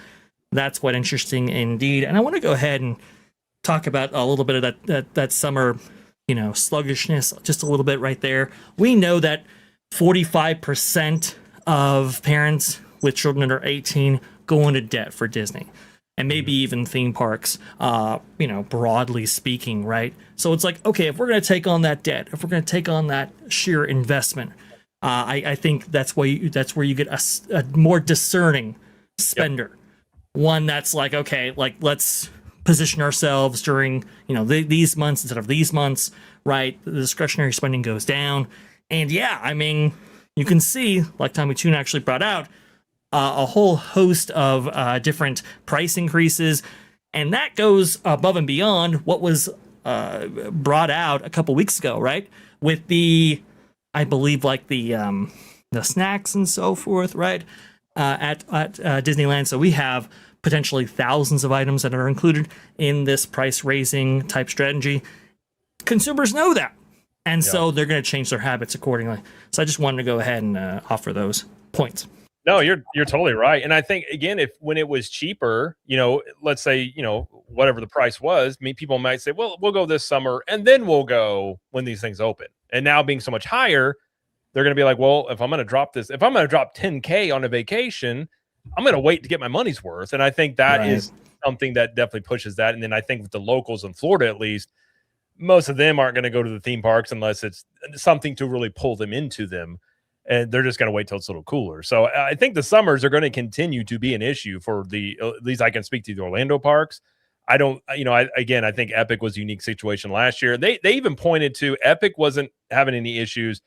That's quite interesting indeed. And I want to go ahead and talk about a little bit of that summer, sluggishness, just a little bit right there. We know that 45% of parents with children under 18 go into debt for Disney, and maybe even theme parks, broadly speaking, right? So it's like, okay, if we're going to take on that debt, if we're going to take on that sheer investment, I think that's where you get a more discerning spender. Yep. One that's like, okay, like, let's position ourselves during, these months instead of these months, right? The discretionary spending goes down. And yeah, I mean, you can see, like Tommy Toon actually brought out, a whole host of different price increases, and that goes above and beyond what was brought out a couple weeks ago, right? With the, I believe, like the snacks and so forth, right? At Disneyland. So we have potentially thousands of items that are included in this price raising type strategy. Consumers know that, and so they're going to change their habits accordingly. So I just wanted to go ahead and offer those points. No, you're totally right. And I think again, if when it was cheaper, let's say, whatever the price was, people might say, well, we'll go this summer and then we'll go when these things open. And now being so much higher, they're going to be like, well, if I'm going to drop 10K on a vacation, I'm going to wait to get my money's worth. And I think that is something that definitely pushes that. And then I think with the locals in Florida, at least, most of them aren't going to go to the theme parks unless it's something to really pull them into them. And they're just going to wait till it's a little cooler. So I think the summers are going to continue to be an issue for at least I can speak to the Orlando parks. I think Epic was a unique situation last year. They even pointed to Epic wasn't having any issues.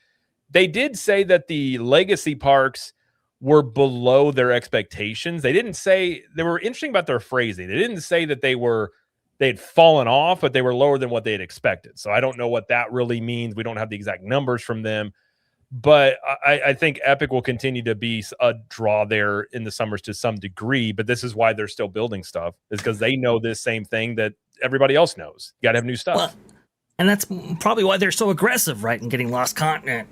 They did say that the legacy parks were below their expectations. They didn't say, they were interesting about their phrasing. They didn't say that they'd fallen off, but they were lower than what they had expected. So I don't know what that really means. We don't have the exact numbers from them. But I think Epic will continue to be a draw there in the summers to some degree. But this is why they're still building stuff, is because they know this same thing that everybody else knows. You got to have new stuff. Well, and that's probably why they're so aggressive, right, in getting Lost Continent,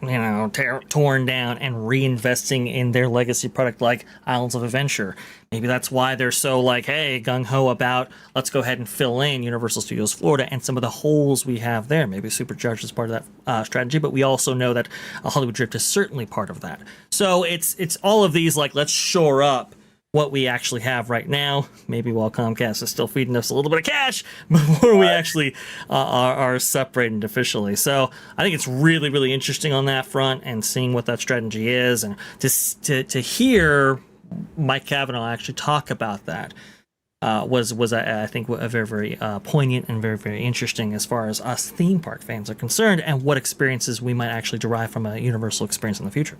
torn down and reinvesting in their legacy product like Islands of Adventure. Maybe that's why they're so hey, gung-ho about let's go ahead and fill in Universal Studios Florida and some of the holes we have there. Maybe Supercharged is part of that strategy, but we also know that Hollywood Drift is certainly part of that. So it's all of these let's shore up what we actually have right now, maybe while Comcast is still feeding us a little bit of cash before we actually are separated officially. So I think it's really, really interesting on that front and seeing what that strategy is, and to hear Mike Cavanaugh actually talk about that was I think a very, very poignant and very, very interesting as far as us theme park fans are concerned, and what experiences we might actually derive from a Universal experience in the future.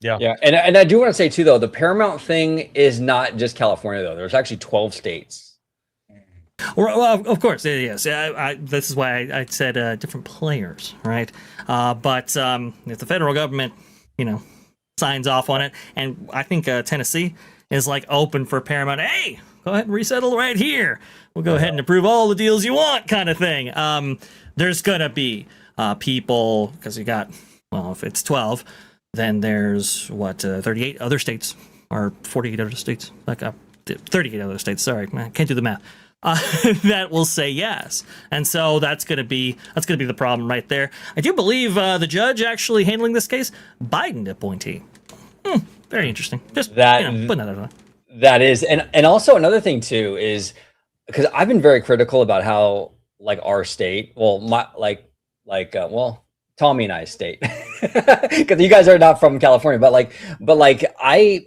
Yeah. And I do want to say too, though, the Paramount thing is not just California, though. There's actually 12 states. Well, of course, yes. This is why I said different players, right? But if the federal government, signs off on it, and I think Tennessee is open for Paramount. Hey, go ahead and resettle right here. We'll go ahead and approve all the deals you want, kind of thing. There's gonna be people, because you got, if it's 12. Then there's 38 other states, or 48 other states, 38 other states. Sorry, I can't do the math. That will say yes, and so that's going to be the problem right there. I do believe the judge actually handling this case, Biden appointee. Very interesting. Just putting that out there. That is, and also another thing too is because I've been very critical about how our state, Tommy and I's state, because you guys are not from California, but I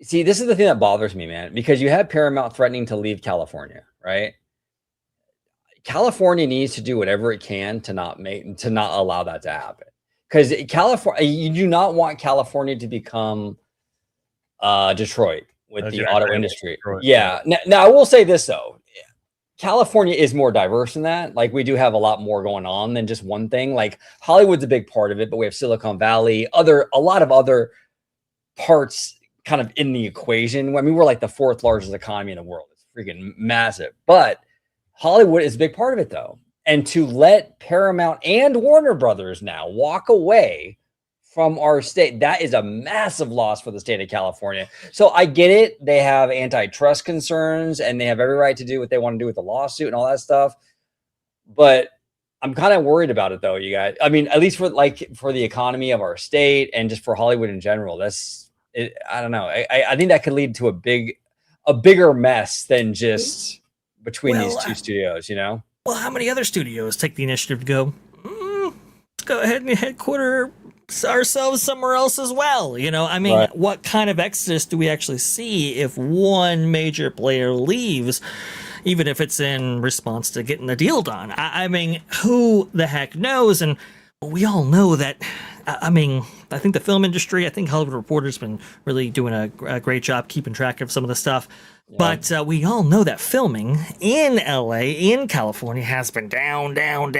see, this is the thing that bothers me, man, because you have Paramount threatening to leave California, right? California needs to do whatever it can to not allow that to happen, because California, you do not want California to become Detroit with the auto industry. Detroit. Yeah. Now I will say this though. California is more diverse than that. We do have a lot more going on than just one thing. Hollywood's a big part of it, but we have Silicon Valley, a lot of other parts kind of in the equation. I mean, we're the fourth largest economy in the world. It's freaking massive. But Hollywood is a big part of it, though. And to let Paramount and Warner Brothers now walk away from our state, that is a massive loss for the state of California. So I get it. They have antitrust concerns and they have every right to do what they want to do with the lawsuit and all that stuff. But I'm kind of worried about it though, you guys. I mean, at least for the economy of our state and just for Hollywood in general, I don't know. I think that could lead to a bigger mess than just between these two studios, Well, how many other studios take the initiative to go, let's go ahead and headquarter ourselves somewhere else as well? I mean, right. What kind of exodus do we actually see if one major player leaves, even if it's in response to getting the deal done? I mean, who the heck knows? And we all know that, I mean, I think the film industry, I think Hollywood Reporter's been really doing a great job keeping track of some of the stuff. Yeah. But we all know that filming in LA, in California, has been down, going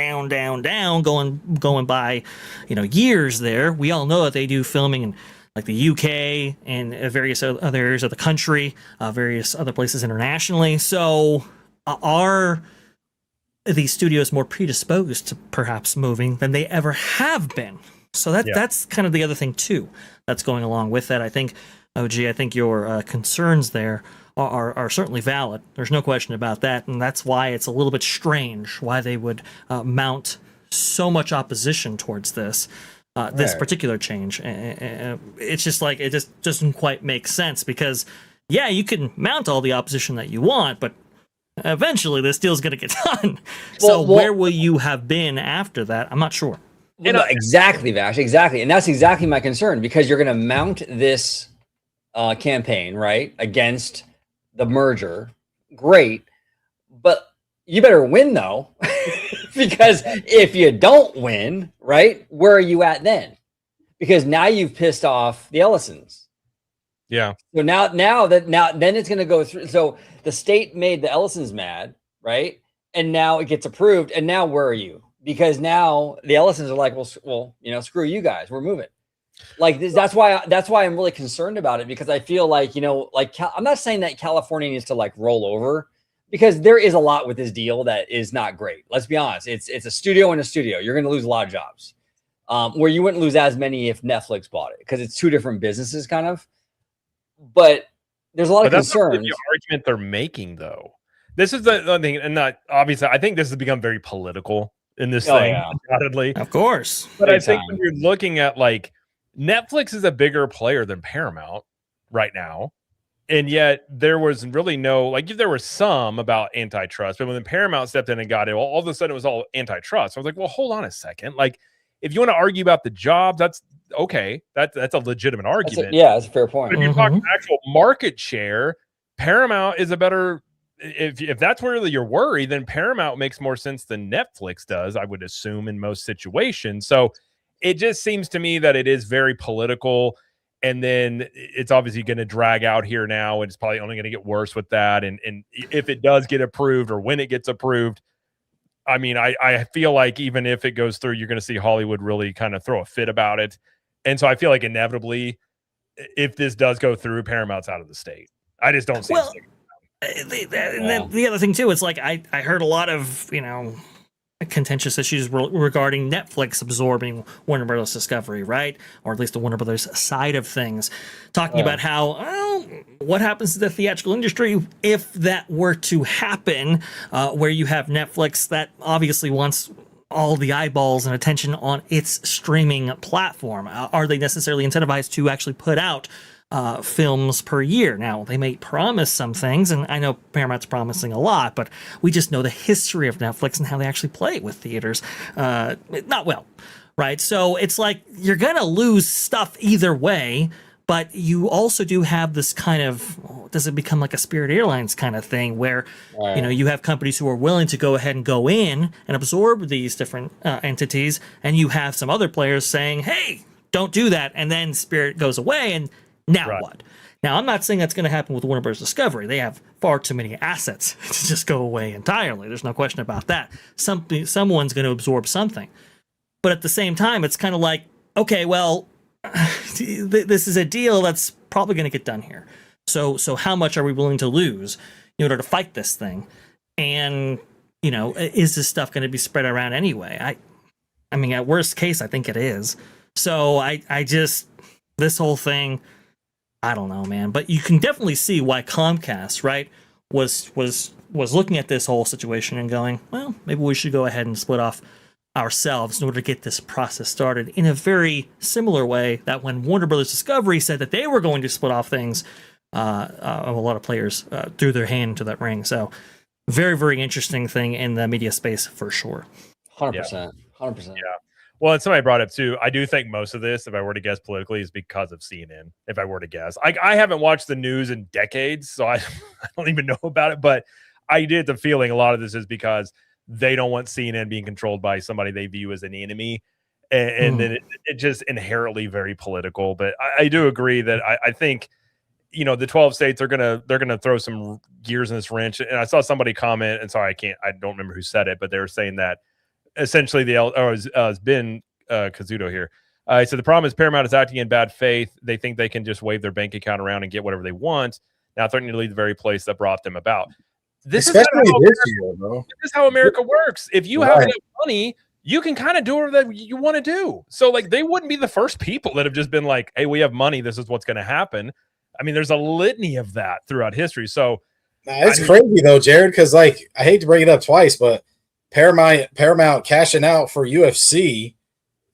by, years there. We all know that they do filming in the UK and various other areas of the country, various other places internationally. So are these studios more predisposed to perhaps moving than they ever have been? So that's kind of the other thing too that's going along with that. I think, OG, I think your concerns there are certainly valid. There's no question about that, and that's why it's a little bit strange why they would mount so much opposition towards this particular change. It's just like it just doesn't quite make sense because you can mount all the opposition that you want, but eventually this deal's going to get done. So where will you have been after that? I'm not sure. No, exactly, Vash, exactly, and that's exactly my concern because you're going to mount this campaign right against the merger. Great, but you better win though. Because if you don't win, right, where are you at then? Because now you've pissed off the Ellisons. Yeah. So now then it's going to go through. So the state made the Ellisons mad, right? And now it gets approved. And now where are you? Because now the Ellisons are like, well, screw you guys. We're moving. Like this, that's why I'm really concerned about it because I feel like I'm not saying that California needs to like roll over. Because there is a lot with this deal that is not great. Let's be honest. It's a studio and a studio. You're going to lose a lot of jobs where you wouldn't lose as many if Netflix bought it because it's two different businesses kind of. But there's a lot of concerns. That's the argument they're making, though. This is the thing. And not obviously, I think this has become very political in this thing, undoubtedly. Of course. But I think when you're looking at like Netflix is a bigger player than Paramount right now. And yet there was really no, like there was some about antitrust, but when Paramount stepped in and got it, all of a sudden it was all antitrust. I was like, well, hold on a second. Like if you want to argue about the jobs, that's okay. That's a legitimate argument. That's a fair point. But if you're talking actual market share, Paramount is a better, if that's really your worry, then Paramount makes more sense than Netflix does, I would assume in most situations. So it just seems to me that it is very political. And then it's obviously going to drag out here now, and it's probably only going to get worse with that. And if it does get approved or when it gets approved, I mean, I feel like even if it goes through, you're going to see Hollywood really kind of throw a fit about it. And so I feel like inevitably, if this does go through, Paramount's out of the state. I just don't see it. And then the other thing, too, it's like I heard a lot of, contentious issues regarding Netflix absorbing Warner Brothers Discovery, right? Or at least the Warner Brothers side of things, talking about how, what happens to the theatrical industry if that were to happen, where you have Netflix that obviously wants all the eyeballs and attention on its streaming platform. Are they necessarily incentivized to actually put out films per year? Now, they may promise some things, and I know Paramount's promising a lot, but we just know the history of Netflix and how they actually play with theaters. Not well, right? So it's like you're going to lose stuff either way, but you also do have this kind of, does it become like a Spirit Airlines kind of thing where, you have companies who are willing to go ahead and go in and absorb these different entities, and you have some other players saying, hey, don't do that, and then Spirit goes away, and now what? Now, I'm not saying that's going to happen with Warner Bros. Discovery. They have far too many assets to just go away entirely. There's no question about that. Someone's going to absorb something. But at the same time, it's kind of like, okay, well, this is a deal that's probably going to get done here. So how much are we willing to lose in order to fight this thing? And, is this stuff going to be spread around anyway? I mean, at worst case, I think it is. So I just, this whole thing, I don't know, man, but you can definitely see why Comcast, right, was looking at this whole situation and going, well, maybe we should go ahead and split off ourselves in order to get this process started in a very similar way that when Warner Brothers Discovery said that they were going to split off things, a lot of players threw their hand into that ring. So very, very interesting thing in the media space for sure. 100%. 100%. Yeah. Well, and somebody brought up too, I do think most of this, if I were to guess politically, is because of CNN. If I were to guess, I haven't watched the news in decades, so I don't even know about it. But I did the feeling a lot of this is because they don't want CNN being controlled by somebody they view as an enemy, and then it just inherently very political. But I do agree that I think the 12 states they're gonna throw some gears in this wrench. And I saw somebody comment, and sorry, I don't remember who said it, but they were saying that. Essentially, it's been Kazuto here. He said the problem is Paramount is acting in bad faith. They think they can just wave their bank account around and get whatever they want. Now threatening to leave the very place that brought them about. This is how America works. If you have enough money, you can kind of do whatever you want to do. So like they wouldn't be the first people that have just been like, hey, we have money. This is what's going to happen. I mean, there's a litany of that throughout history. So it's crazy though, Jared, because like I hate to bring it up twice, but Paramount cashing out for UFC,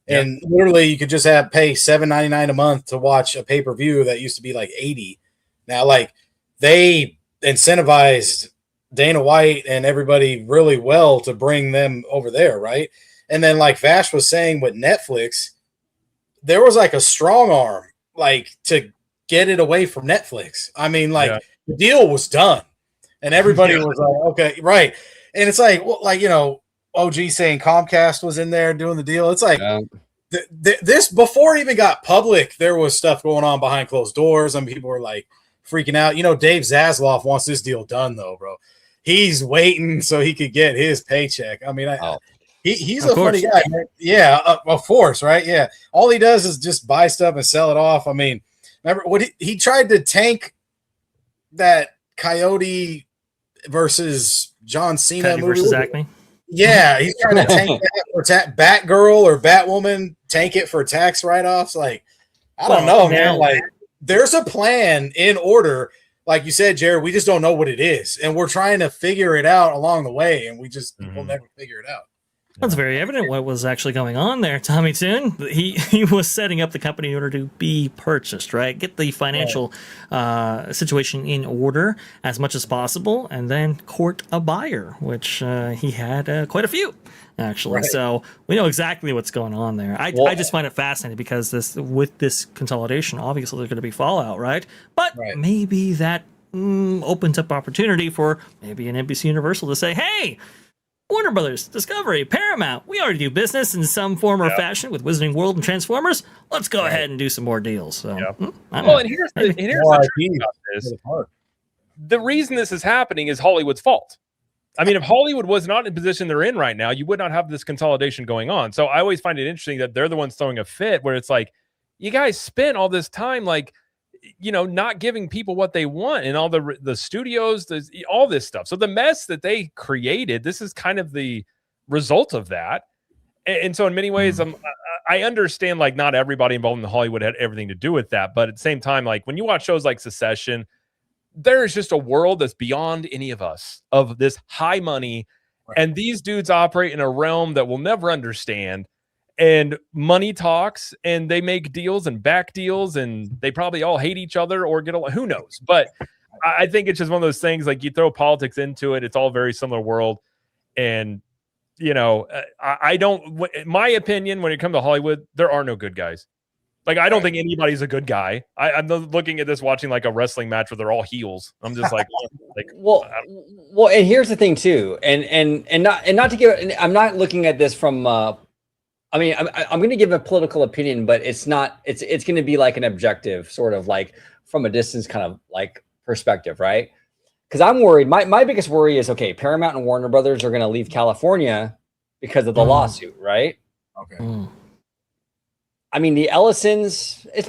and literally you could just pay $7.99 a month to watch a pay-per-view that used to be like $80. Now, like they incentivized Dana White and everybody really well to bring them over there, right? And then like Vash was saying with Netflix, there was like a strong arm like to get it away from Netflix. I mean, like the deal was done. And everybody was like, okay, right. And it's like, well, like, you know, OG saying Comcast was in there doing the deal. It's like this before it even got public, there was stuff going on behind closed doors. And people were like freaking out. You know, Dave Zasloff wants this deal done, though, bro. He's waiting so he could get his paycheck. I mean, he's a funny guy. Man. Yeah, of course, right? Yeah. All he does is just buy stuff and sell it off. I mean, remember what he tried to tank that Coyote versus John Cena movie versus Acme. Yeah, he's trying to tank that for Batgirl or Batwoman, tank it for tax write-offs. Like, I don't know, man. Like, there's a plan in order. Like you said, Jared, we just don't know what it is, and we're trying to figure it out along the way, and we'll never figure it out. That's very evident what was actually going on there, Tommy Toon. He was setting up the company in order to be purchased, right? Get the financial situation in order as much as possible, and then court a buyer, which he had quite a few, actually. Right. So we know exactly what's going on there. I just find it fascinating because with this consolidation, obviously there's going to be fallout, right? But maybe that opens up opportunity for maybe an NBC Universal to say, hey, Warner Brothers, Discovery, Paramount, we already do business in some form or fashion with Wizarding World and Transformers. Let's go ahead and do some more deals. So, and here's the truth about this. The reason this is happening is Hollywood's fault. I mean, if Hollywood was not in the position they're in right now, you would not have this consolidation going on. So I always find it interesting that they're the ones throwing a fit where it's like, you guys spent all this time, like, you know, not giving people what they want and all the studios, all this stuff. So the mess that they created, this is kind of the result of that. And so in many ways, I understand like not everybody involved in Hollywood had everything to do with that. But at the same time, like when you watch shows like Succession, there is just a world that's beyond any of us of this high money. Right. And these dudes operate in a realm that we'll never understand. And money talks, and they make deals and back deals, and they probably all hate each other or get along. Who knows? But I think it's just one of those things. Like you throw politics into it, it's all very similar world. And you know, I don't. In my opinion, when it comes to Hollywood, there are no good guys. Like I don't think anybody's a good guy. I'm looking at this, watching like a wrestling match where they're all heels. I'm just like, well, and here's the thing too, and not to give. I'm not looking at this from. I mean, I'm going to give a political opinion, but it's not. It's going to be like an objective, sort of like from a distance, kind of like perspective, right? Because I'm worried. My biggest worry is Paramount and Warner Brothers are going to leave California because of the lawsuit, right? Okay. I mean, the Ellisons. It's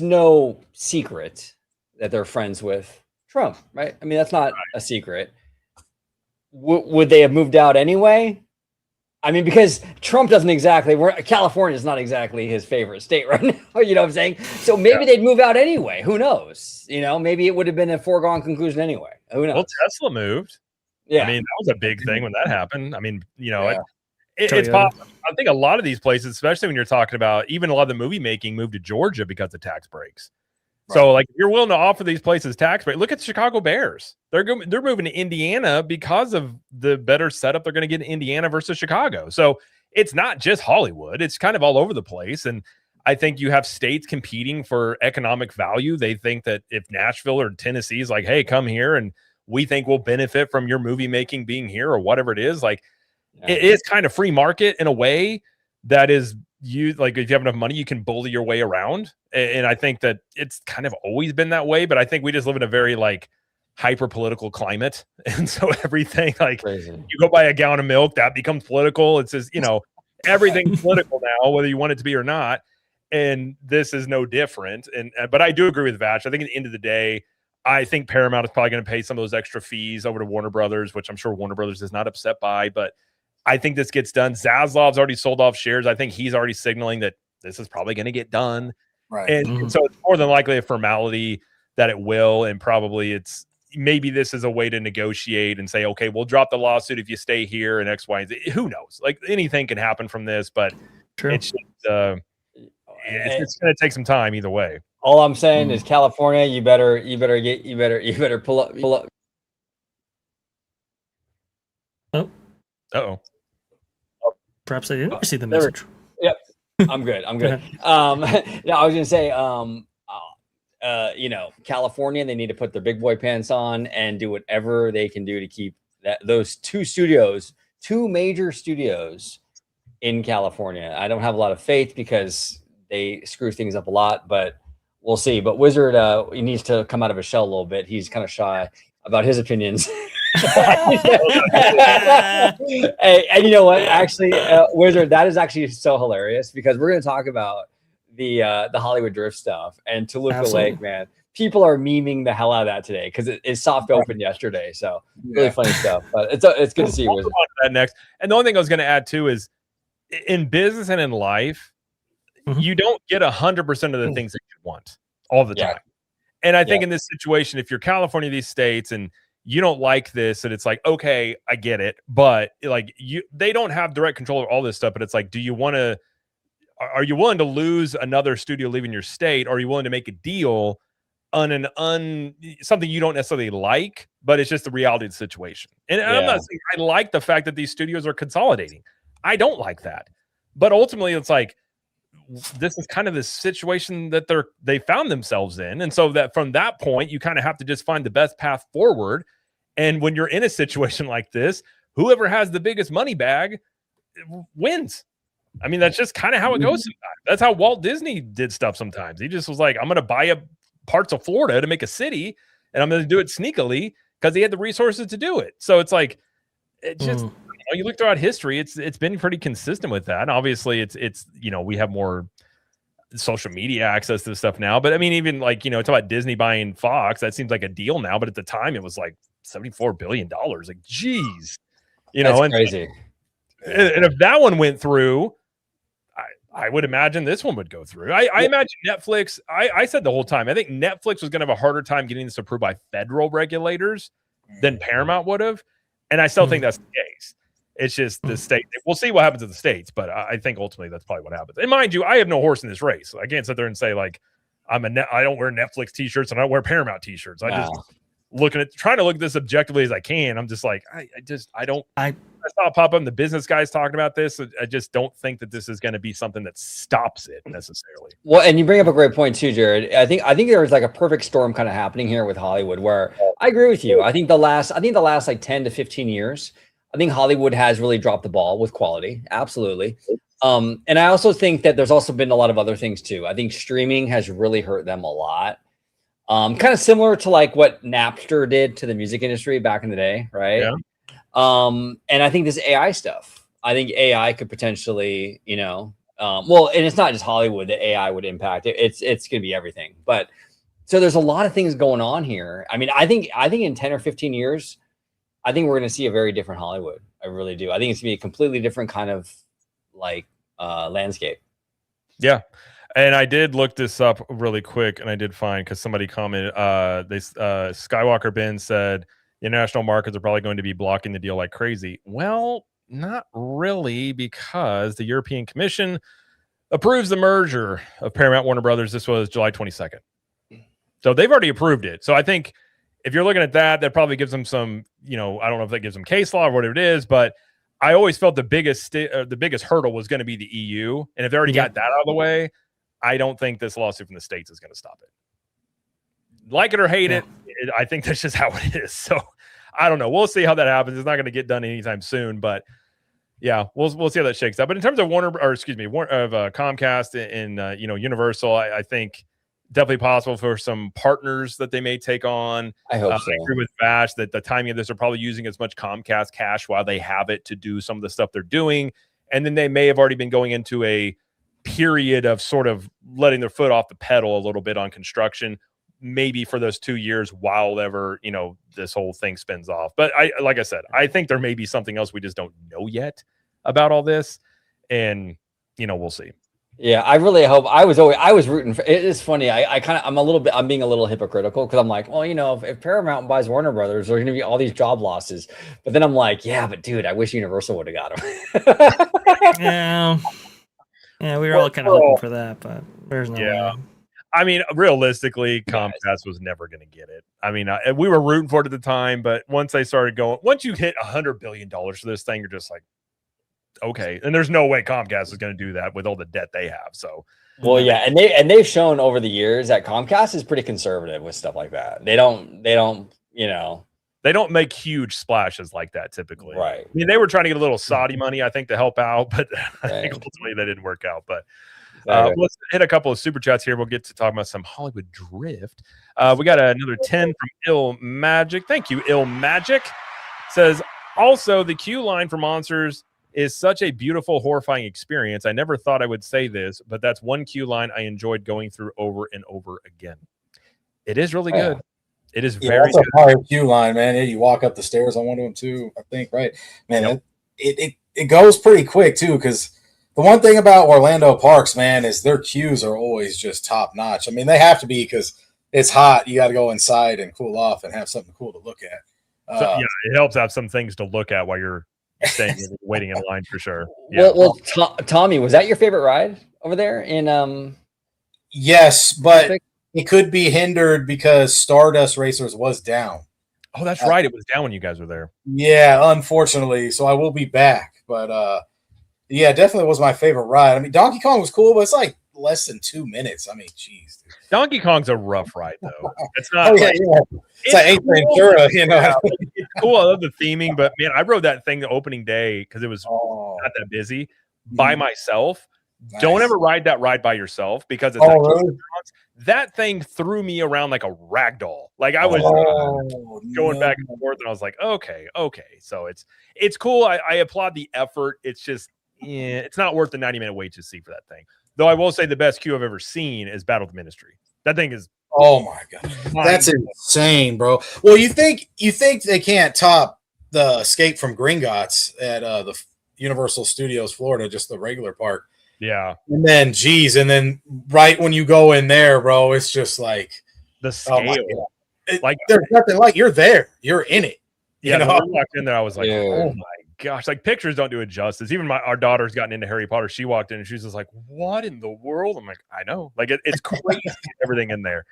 no secret that they're friends with Trump, right? I mean, that's not a secret. Would they have moved out anyway? I mean, because Trump doesn't exactly, California is not exactly his favorite state right now. You know what I'm saying? So maybe they'd move out anyway. Who knows? You know, maybe it would have been a foregone conclusion anyway. Who knows? Well, Tesla moved. Yeah. I mean, that was a big thing when that happened. I mean, you know, it's possible. I think a lot of these places, especially when you're talking about even a lot of the movie making, moved to Georgia because of tax breaks. Right. So, like, if you're willing to offer these places tax breaks, look at the Chicago Bears. They're moving to Indiana because of the better setup they're going to get in Indiana versus Chicago. So it's not just Hollywood; it's kind of all over the place. And I think you have states competing for economic value. They think that if Nashville or Tennessee is like, "Hey, come here," and we think we'll benefit from your movie making being here or whatever it is, like it is kind of free market in a way that is. Like if you have enough money, you can bully your way around. And I think that it's kind of always been that way, but I think we just live in a very like hyper political climate. And so everything like you go buy a gallon of milk, that becomes political. It's just, you know, everything's political now, whether you want it to be or not. And this is no different. But I do agree with Vash. I think at the end of the day, I think Paramount is probably going to pay some of those extra fees over to Warner Brothers, which I'm sure Warner Brothers is not upset by, but I think this gets done. Zaslav's already sold off shares. I think he's already signaling that this is probably going to get done. Right. And so it's more than likely a formality that it will. And probably maybe this is a way to negotiate and say, okay, we'll drop the lawsuit if you stay here and X, Y, and Z. Who knows? Like anything can happen from this, but it's just, it's going to take some time either way. All I'm saying is California, you better pull up. Oh. Uh-oh. Perhaps I didn't receive the message. Yep. I'm good. Yeah, I was gonna say, California, they need to put their big boy pants on and do whatever they can do to keep those two major studios in California. I don't have a lot of faith because they screw things up a lot, but we'll see. But Wizard, he needs to come out of his shell a little bit. He's kind of shy about his opinions. Hey, and you know what? Actually, Wizard, that is actually so hilarious because we're going to talk about the Hollywood Drift stuff and Toluca Lake, man. People are memeing the hell out of that today because it soft opened yesterday. So really funny stuff. But it's good to see you, Wizard. That next. And the only thing I was going to add too is in business and in life, you don't get 100% of the things that you want all the time. And I think in this situation, if you're California, these states, and you don't like this, and it's like, okay, I get it, but like they don't have direct control of all this stuff. But it's like, are you willing to lose another studio leaving your state? Or are you willing to make a deal on something you don't necessarily like, but it's just the reality of the situation? And I'm not saying I like the fact that these studios are consolidating. I don't like that, but ultimately it's like, this is kind of the situation that they found themselves in. And so that from that point, you kind of have to just find the best path forward. And when you're in a situation like this, whoever has the biggest money bag wins. I mean, that's just kind of how it goes sometimes. That's how Walt Disney did stuff sometimes. He just was like, I'm going to buy up parts of Florida to make a city, and I'm going to do it sneakily because he had the resources to do it. So it's like, it just, you look throughout history, it's been pretty consistent with that. And obviously it's we have more social media access to this stuff now, but I mean, even like, it's about Disney buying Fox, that seems like a deal now, but at the time it was like $74 billion. Like, geez, That's crazy. And if that one went through, I would imagine this one would go through. I imagine Netflix, I said the whole time, I think Netflix was going to have a harder time getting this approved by federal regulators than Paramount would have. And I still think that's the case. It's just the state. We'll see what happens in the states, but I think ultimately that's probably what happens. And mind you, I have no horse in this race. I can't sit there and say like I don't wear Netflix t-shirts and I don't wear Paramount t-shirts. I just trying to look at this objectively as I can. I'm just like, I saw it pop up and the business guys talking about this. I just don't think that this is going to be something that stops it necessarily. Well, and you bring up a great point too, Jared. I think there's like a perfect storm kind of happening here with Hollywood where I agree with you. I think the last like 10 to 15 years, I think Hollywood has really dropped the ball with quality. Absolutely. And I also think that there's also been a lot of other things too. I think streaming has really hurt them a lot. Kind of similar to like what Napster did to the music industry back in the day, right? Yeah. And I think this AI stuff, I think AI could potentially, well, and it's not just Hollywood that AI would impact it. It's going to be everything. But so there's a lot of things going on here. I mean, I think in 10 or 15 years, I think we're going to see a very different Hollywood. I really do. I think it's going to be a completely different kind of like landscape. Yeah. And I did look this up really quick, and I did find, because somebody commented, Skywalker Ben said, international markets are probably going to be blocking the deal like crazy. Well, not really, because the European Commission approves the merger of Paramount Warner Brothers. This was July 22nd. So they've already approved it. So I think if you're looking at that, that probably gives them some, I don't know if that gives them case law or whatever it is, but I always felt the biggest hurdle was going to be the EU. And if they already got that out of the way, I don't think this lawsuit from the States is going to stop it. Like it or hate it, I think that's just how it is. So I don't know. We'll see how that happens. It's not going to get done anytime soon, but yeah, we'll see how that shakes out. But in terms of Comcast and Universal, I think definitely possible for some partners that they may take on. I hope so. I agree with Vash that the timing of this are probably using as much Comcast cash while they have it to do some of the stuff they're doing. And then they may have already been going into a period of sort of letting their foot off the pedal a little bit on construction, maybe for those 2 years while ever, this whole thing spins off. But like I said, I think there may be something else we just don't know yet. about all this, and we'll see. Yeah, I really hope. I was rooting for. It is funny. I'm being a little hypocritical because I'm like, well, if Paramount buys Warner Brothers, there's going to be all these job losses. But then I'm like, yeah, but dude, I wish Universal would have got him. Yeah, we were all kind of hoping for that, but there's no way. I mean, realistically, Comcast was never going to get it. I mean, we were rooting for it at the time, but once they started going, once you hit $100 billion for this thing, you're just like, okay. And there's no way Comcast is going to do that with all the debt they have. So, well, yeah, and they've shown over the years that Comcast is pretty conservative with stuff like that. They don't, they don't make huge splashes like that typically. Right. I mean, they were trying to get a little Saudi money, I think, to help out, but I think ultimately that didn't work out. But let's hit a couple of super chats here. We'll get to talk about some Hollywood drift. We got another 10 from Ill Magic. Thank you, Ill Magic. Says, also, the queue line for monsters is such a beautiful, horrifying experience. I never thought I would say this, but that's one queue line I enjoyed going through over and over again. It is really good. It is very good. That's a queue line, man. You walk up the stairs on one of them too, I think, right? Man, it goes pretty quick too, because the one thing about Orlando parks, man, is their queues are always just top notch. I mean, they have to be because it's hot. You got to go inside and cool off and have something cool to look at. It helps have some things to look at while you're waiting in line for sure. Yeah. Well, Tommy, was that your favorite ride over there in? Yes, but it could be hindered because Stardust Racers was down. Oh, that's right. It was down when you guys were there. Yeah, unfortunately. So I will be back, but yeah, definitely was my favorite ride. I mean, Donkey Kong was cool, but it's like less than 2 minutes. I mean, geez, dude. Donkey Kong's a rough ride though. It's not. It's like Ace Ventura, It's cool. I love the theming, but man, I rode that thing the opening day because it was not that busy by myself. Nice. Don't ever ride that ride by yourself because it's really? That thing threw me around like a rag doll. Like I was going back and forth, and I was like, okay. So it's cool. I applaud the effort. It's just it's not worth the 90-minute wait to see for that thing. Though I will say the best queue I've ever seen is Battle of the Ministry. That thing is my god, that's insane, bro. Well, you think they can't top the Escape from Gringotts at the Universal Studios Florida, just the regular park. Yeah. And then right when you go in there, bro, it's just like the scale. Like there's nothing like you're there. You're in it. Yeah, when I walked in there, I was like, oh my gosh. Like pictures don't do it justice. Even our daughter's gotten into Harry Potter. She walked in and she was just like, what in the world? I'm like, I know. Like it's crazy everything in there.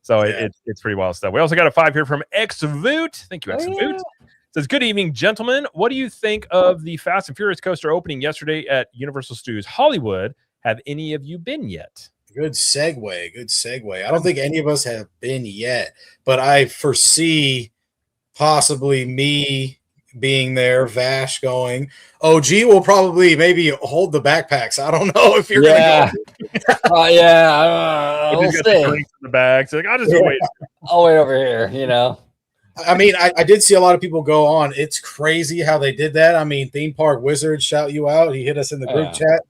So it's pretty wild stuff. We also got a 5 here from Xvoot. Thank you, Xvoot. Says, good evening, gentlemen. What do you think of the Fast and Furious coaster opening yesterday at Universal Studios Hollywood? Have any of you been yet? Good segue. I don't think any of us have been yet, but I foresee possibly me being there, Vash going. OG will probably maybe hold the backpacks. I don't know if you're going to go. We'll see. The drinks in the bags. Like, I'll just wait. I'll wait over here, I mean, I did see a lot of people go on. It's crazy how they did that. I mean, Theme Park Wizard, shout you out. He hit us in the group chat.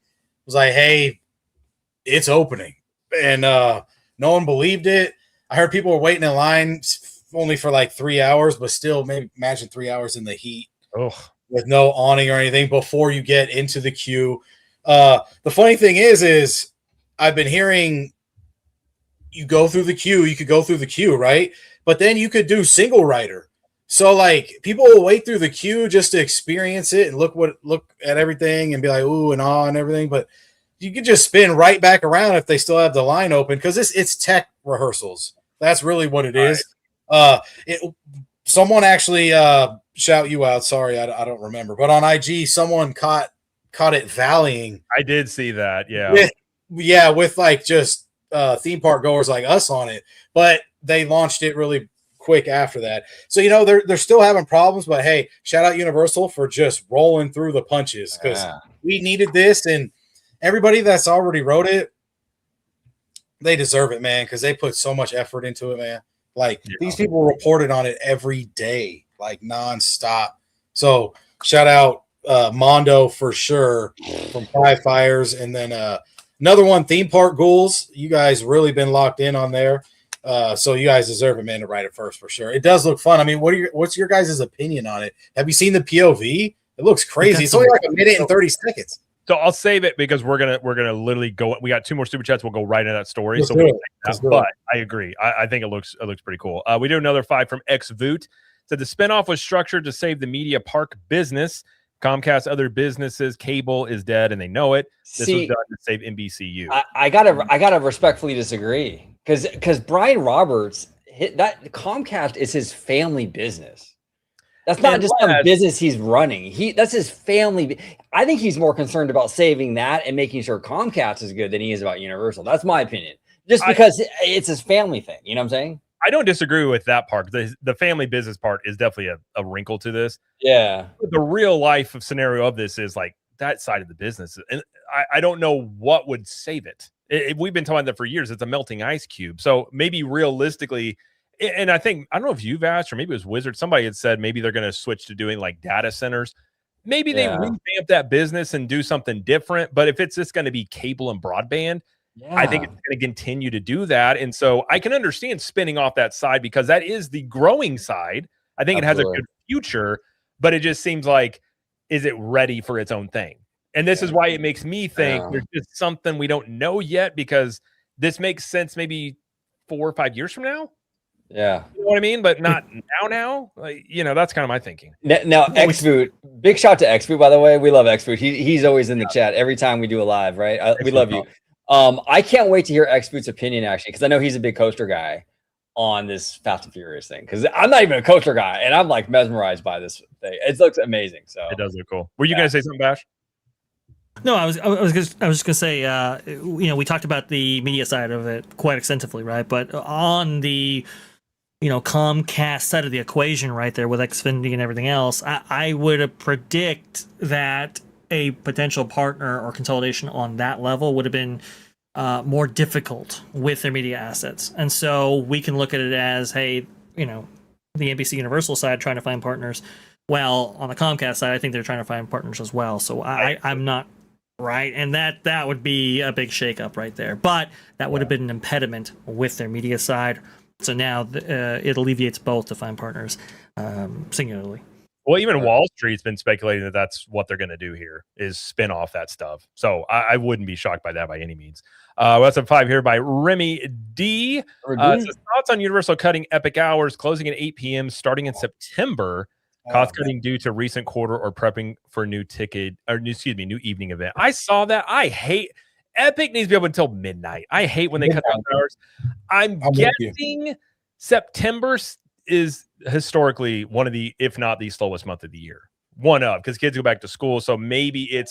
Was like, hey, it's opening. And no one believed it. I heard people were waiting in line only for like 3 hours, but still, maybe imagine 3 hours in the heat with no awning or anything before you get into the queue. The funny thing is I've been hearing you go through the queue. You could go through the queue, right? But then you could do single rider. So like people will wait through the queue just to experience it and look at everything and be like, ooh and ah and everything. But you could just spin right back around if they still have the line open because it's tech rehearsals. That's really what it is. Someone actually shout you out. Sorry, I don't remember. But on IG, someone caught it valleying. I did see that. Yeah. With like just theme park goers like us on it. But they launched it really quick after that. So, they're still having problems, but hey, shout out Universal for just rolling through the punches because we needed this, and everybody that's already wrote it, they deserve it, man, because they put so much effort into it, man. Like these people reported on it every day, like nonstop. So shout out Mondo for sure from Five Fires. And then another one, Theme Park Ghouls. You guys really been locked in on there. So you guys deserve it, man, to write it first for sure. It does look fun. I mean, what's your guys' opinion on it? Have you seen the POV? It looks crazy. It's only like a minute and 30 seconds. So I'll save it because we're gonna literally go. We got 2 more super chats. We'll go right into that story. Let's so do we it. can take Let's that. do But it. I agree. I think it looks pretty cool. We do another 5 from XVoot. Said the spinoff was structured to save the media park business. Comcast, other businesses, cable is dead, and they know it. This was done to save NBCU. I gotta respectfully disagree because Brian Roberts that Comcast is his family business. That's not just some business he's running. That's his family. I think he's more concerned about saving that and making sure Comcast is good than he is about Universal. That's my opinion. Just because it's his family thing. You know what I'm saying? I don't disagree with that part. The family business part is definitely a wrinkle to this. Yeah. The real life scenario of this is like that side of the business. And I don't know what would save it. We've been talking about that for years. It's a melting ice cube. So maybe realistically, and I think, I don't know if you've asked or maybe it was Wizard, somebody had said maybe they're going to switch to doing like data centers. Maybe they revamp that business and do something different. But if it's just going to be cable and broadband, I think it's going to continue to do that. And so I can understand spinning off that side because that is the growing side. I think it has a good future, but it just seems like, is it ready for its own thing? And this is why it makes me think there's just something we don't know yet, because this makes sense maybe 4 or 5 years from now. Yeah. You know what I mean? But not now. Like, that's kind of my thinking. Now, XVoot, big shout to XVoot, by the way. We love XVoot. He's always in the chat every time we do a live, right? We love you. I can't wait to hear XVoot's opinion, actually, because I know he's a big coaster guy on this Fast and Furious thing. Because I'm not even a coaster guy, and I'm like mesmerized by this thing. It looks amazing. So it does look cool. Were you going to say something, Bash? No, I was just gonna say, we talked about the media side of it quite extensively, right? But on the, Comcast side of the equation, right there with Xfinity and everything else, I would predict that a potential partner or consolidation on that level would have been more difficult with their media assets, and so we can look at it as, hey, the NBC Universal side trying to find partners. Well, on the Comcast side, I think they're trying to find partners as well. So I'm not. Right, and that would be a big shakeup right there. But that would have been an impediment with their media side. So now it alleviates both to find partners singularly. Well, even Wall Street's been speculating that that's what they're going to do here, is spin off that stuff. So I wouldn't be shocked by that by any means. That's a 5 here by Remy D. Says, thoughts on Universal cutting epic hours, closing at 8 p.m., starting in September. Cost cutting due to recent quarter or prepping for new evening event. I saw that. I hate Epic needs to be open until midnight. I hate when they cut those hours. I'm guessing September is historically one of the, if not the slowest month of the year. One of, because kids go back to school. So maybe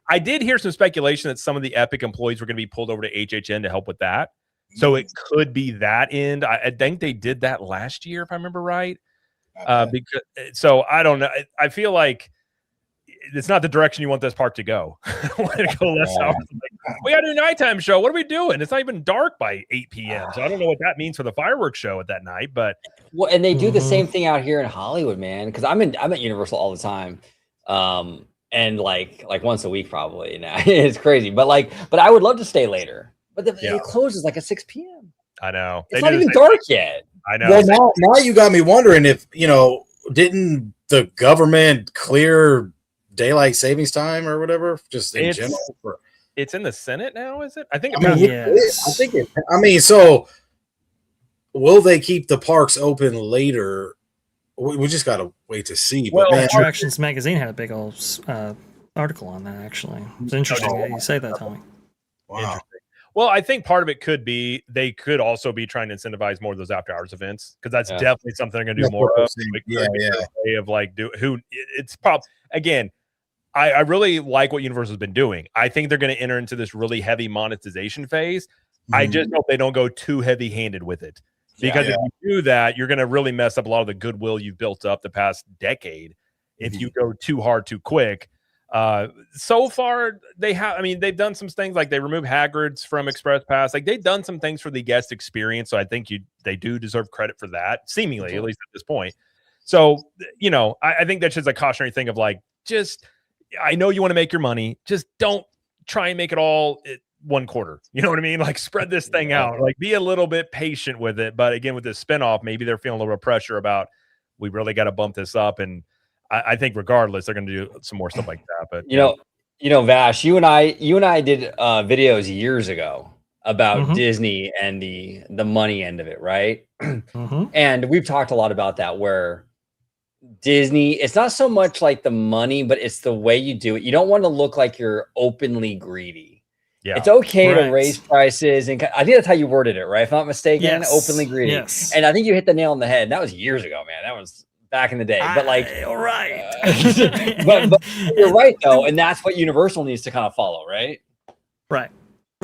I did hear some speculation that some of the Epic employees were going to be pulled over to HHN to help with that. So it could be that end. I think they did that last year, if I remember right. So I don't know. I feel like it's not the direction you want this park to go. I want to go less hours. We got to do a nighttime show. What are we doing? It's not even dark by 8 p.m. So I don't know what that means for the fireworks show at that night. But and they do the same thing out here in Hollywood, man. Because I'm at Universal all the time, and like once a week probably. Now it's crazy, but I would love to stay later. But it closes like at 6 p.m. I know it's not even dark yet. I know. Well, now you got me wondering if, didn't the government clear daylight savings time or whatever? Just in general. It's in the Senate now, is it? I think so will they keep the parks open later? We just got to wait to see. But well, Attractions Magazine had a big old article on that, actually. It's interesting that you say that, Tommy. Wow. Well, I think part of it could be they could also be trying to incentivize more of those after hours events, because that's definitely something they're going to do more of. Way of it's probably, again, I really like what Universal's been doing. I think they're going to enter into this really heavy monetization phase. I just hope they don't go too heavy handed with it, because if you do that, you're going to really mess up a lot of the goodwill you've built up the past decade. If you go too hard, too quick. So far they've done some things, like they removed Hagrid's from Express Pass. Like, they've done some things for the guest experience. So I think they do deserve credit for that, seemingly, at least at this point. So, I think that's just a cautionary thing of I know you want to make your money, just don't try and make it all one quarter. You know what I mean? Like, spread this thing out, be a little bit patient with it. But again, with this spinoff, maybe they're feeling a little pressure about, we really got to bump this up. And I think regardless, they're going to do some more stuff like that. But you know, Vash, you and I did videos years ago about Disney and the money end of it, right? And we've talked a lot about that, where Disney, it's not so much like the money, but it's the way you do it. You don't want to look like you're openly greedy. Yeah, it's okay to raise prices, and I think that's how you worded it, right? If I'm not mistaken, openly greedy. Yes. And I think you hit the nail on the head. And that was years ago, man. That was back in the day. But like, but you're right though, and that's what Universal needs to kind of follow, right? Right.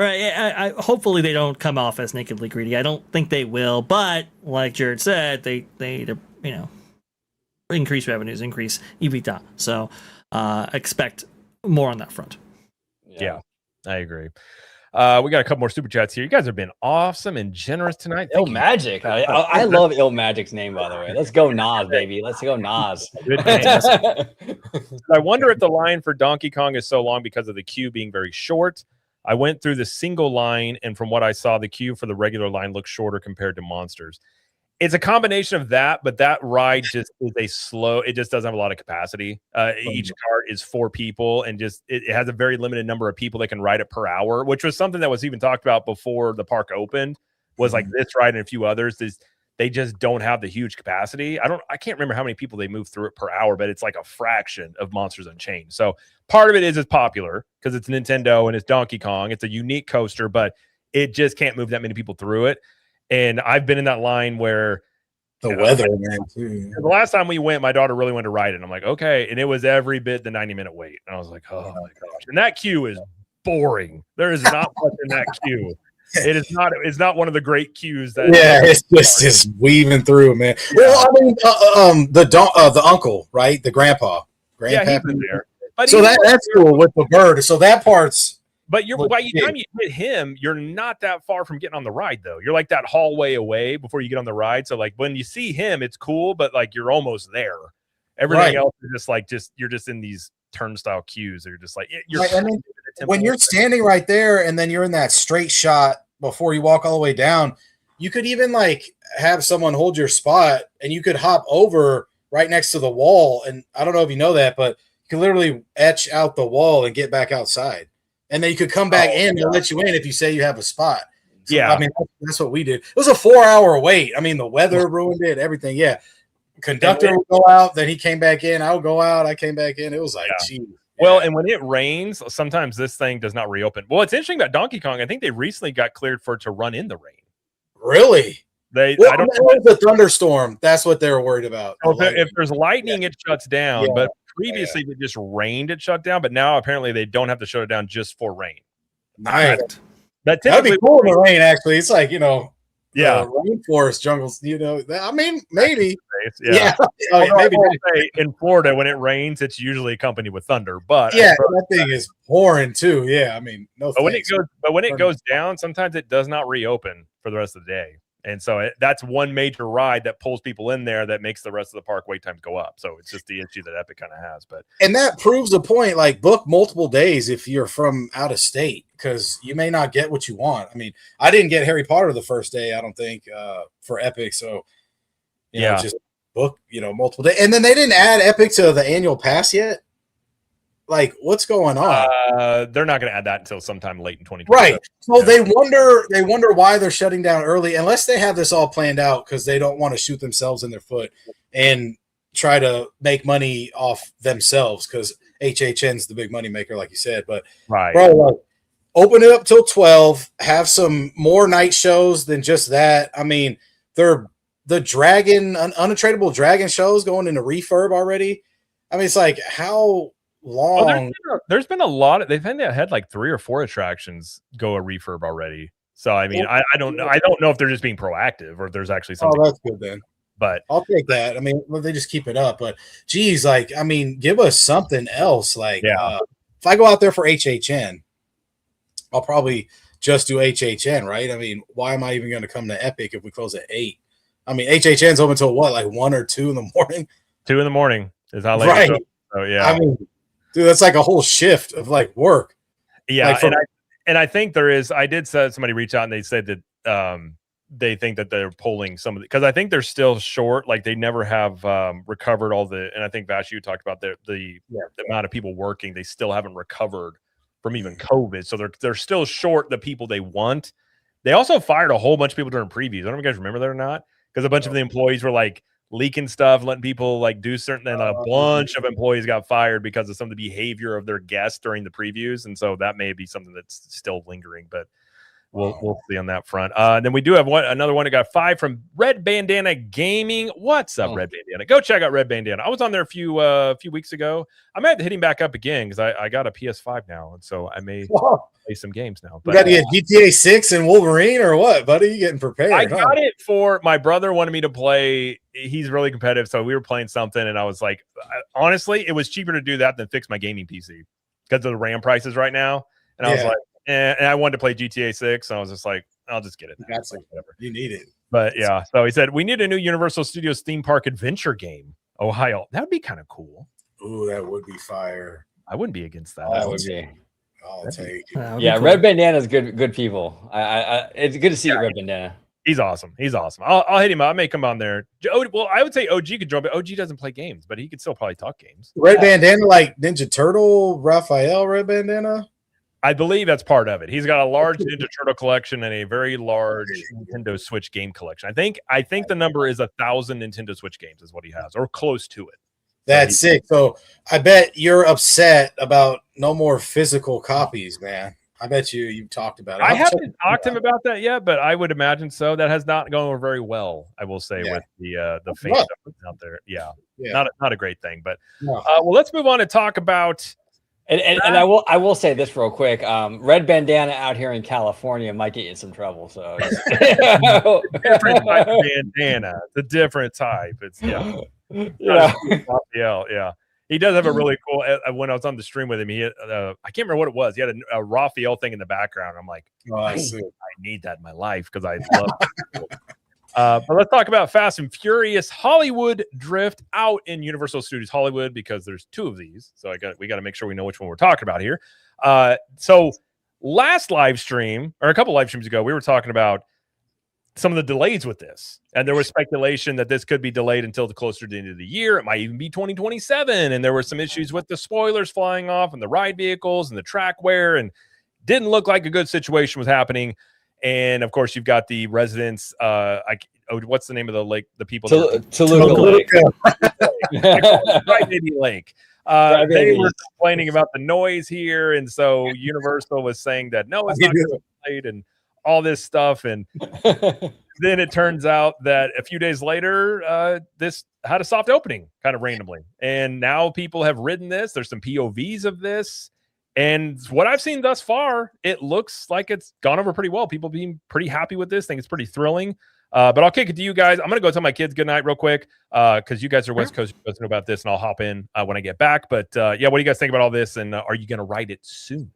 I hopefully they don't come off as nakedly greedy. I don't think they will, but like Jared said, they increase revenues, increase EBITDA. So expect more on that front. Yeah, I agree. We got a couple more super chats here. You guys have been awesome and generous tonight. Ill Magic. I love Ill Magic's name, by the way. Let's go Nas, baby. Let's go Nas. I wonder if the line for Donkey Kong is so long because of the queue being very short. I went through the single line, and from what I saw, the queue for the regular line looks shorter compared to Monsters. It's a combination of that, but that ride just is it just doesn't have a lot of capacity. Each cart is 4 people, and just it has a very limited number of people that can ride it per hour, which was something that was even talked about before the park opened, was like this ride and a few others. They just don't have the huge capacity. I can't remember how many people they move through it per hour, but it's like a fraction of Monsters Unchained. So part of it is it's popular because it's Nintendo and it's Donkey Kong. It's a unique coaster, but it just can't move that many people through it. And I've been in that line where the weather, man, too. The last time we went, my daughter really wanted to ride it. And I'm like, okay. And it was every bit the 90-minute wait. And I was like, oh my gosh. And that queue is boring. There is not much in that queue. It's not one of the great queues that. Yeah, it's just weaving through, man. Yeah. Well, I mean, the uncle, right? The grandpa. Yeah, he's been there. But so that's cool with the bird. So that part's. But by the time you hit him, you're not that far from getting on the ride, though. You're like that hallway away before you get on the ride. So like when you see him, it's cool, but like you're almost there. Everything else is you're just in these turnstile queues. You're just like when you're standing right there, and then you're in that straight shot before you walk all the way down. You could even like have someone hold your spot, and you could hop over right next to the wall. And I don't know if you know that, but you can literally etch out the wall and get back outside. And then you could come back in and let you in if you say you have a spot. So, yeah. I mean, that's what we did. It was a 4-hour wait. I mean, the weather ruined it, everything. Yeah. Conductor would go out, then he came back in. I would go out. I came back in. It was like, geez. Well, and when it rains, sometimes this thing does not reopen. Well, it's interesting about Donkey Kong. I think they recently got cleared for it to run in the rain. Really? I don't know. It was a thunderstorm. That's what they were worried about. If there's lightning, it shuts down. Yeah. But previously, it just rained, it shut down. But now apparently they don't have to shut it down just for rain. Nice. That'd be cool in the rain, actually. It's like, rainforest jungles, I mean, maybe. Yeah. Maybe. In Florida, when it rains, it's usually accompanied with thunder. But that thing is pouring too. Yeah, I mean, But when it goes down, sometimes it does not reopen for the rest of the day. And so that's one major ride that pulls people in there that makes the rest of the park wait times go up. So it's just the issue that Epic kind of has. And that proves the point, like book multiple days if you're from out of state, because you may not get what you want. I mean, I didn't get Harry Potter the first day, I don't think, for Epic. So, just book, multiple days. And then they didn't add Epic to the annual pass yet. Like, what's going on? They're not going to add that until sometime late in 2020. Right. So they wonder why they're shutting down early, unless they have this all planned out because they don't want to shoot themselves in their foot and try to make money off themselves, because HHN's the big money maker, like you said. But bro, open it up till 12. Have some more night shows than just that. I mean, the dragon, untradeable dragon shows going into refurb already. I mean, it's like how long there's been a lot of, they've had like 3 or 4 attractions go a refurb already. So I mean, I don't know if they're just being proactive or if there's actually something. Oh, that's good then. But I'll take that. I mean, they just keep it up. But geez, like, I mean, give us something else. Like, if I go out there for HHN, I'll probably just do HHN, right? I mean, why am I even going to come to Epic if we close at 8? I mean, HHN's open until what, like 1 or 2 in the morning? 2 in the morning is how late. Right. So yeah. I mean, dude, that's like a whole shift of like work. Yeah, like I think there is. I did somebody reach out and they said that they think that they're pulling some of the, because I think they're still short. Like they never have recovered all the, and I think Vash, you talked about the amount of people working. They still haven't recovered from even COVID, so they're still short the people they want. They also fired a whole bunch of people during previews. I don't know if you guys remember that or not, because a bunch of the employees were like leaking stuff, letting people like do certain, and a bunch of employees got fired because of some of the behavior of their guests during the previews, and so that may be something that's still lingering, but. We'll see on that front. Then we do have another one that got 5 from Red Bandana Gaming. What's up, Red Bandana? Go check out Red Bandana. I was on there a few weeks ago. I might have to hit him back up again because I got a PS5 now, and so I may play some games now. But you got to get GTA 6 and Wolverine or what, buddy? You getting prepared? I got it for my brother wanted me to play. He's really competitive, so we were playing something, and I was like, honestly, it was cheaper to do that than fix my gaming PC because of the RAM prices right now. And I was like. And I wanted to play GTA 6. So I was just like, I'll just get it. Whatever. You need it. But yeah. So he said, we need a new Universal Studios theme park adventure game. Ohio. That would be kind of cool. Ooh, that would be fire. I wouldn't be against that. That would be. I'll take it. Yeah, cool. Red Bandana's good people. It's good to see Red Bandana. He's awesome. I'll hit him up. I may come on there. Well, I would say OG could join, but OG doesn't play games, but he could still probably talk games. Red Bandana, like Ninja Turtle, Raphael Red Bandana? I believe that's part of it. He's got a large Ninja Turtle collection and a very large Nintendo Switch game collection. I think the number is 1,000 Nintendo Switch games is what he has, or close to it. That's sick. So I bet you're upset about no more physical copies, man. I bet you've talked about it. I haven't talked to him about that yet, but I would imagine so. That has not gone over very well, I will say, with the fake stuff out there. Yeah. Not a great thing. But well, let's move on to talk about. And I will say this real quick. Red Bandana out here in California might get you in some trouble. So different type of bandana. It's a different type. It's yeah. He does have a really cool. When I was on the stream with him, he had, I can't remember what it was. He had a Raphael thing in the background. I'm like, I need that in my life because I love it. But let's talk about Fast and Furious Hollywood Drift out in Universal Studios Hollywood, because there's 2 of these. So we got to make sure we know which one we're talking about here. So last live stream, or a couple live streams ago, we were talking about some of the delays with this. And there was speculation that this could be delayed until closer to the end of the year. It might even be 2027. And there were some issues with the spoilers flying off and the ride vehicles and the track wear, and didn't look like a good situation was happening. And of course, you've got the residents. What's the name of the lake? The people. Toluca Lake. Maybe Lake. They were complaining about the noise here, and so Universal was saying that no, it's not delayed and all this stuff. And then it turns out that a few days later, this had a soft opening, kind of randomly, and now people have ridden this. There's some POVs of this. And what I've seen thus far, it looks like it's gone over pretty well. People being pretty happy with this. Think it's pretty thrilling. But I'll kick it to you guys. I'm going to go tell my kids good night real quick because you guys are West Coast. You guys know about this, and I'll hop in when I get back. But what do you guys think about all this? And are you going to ride it soon?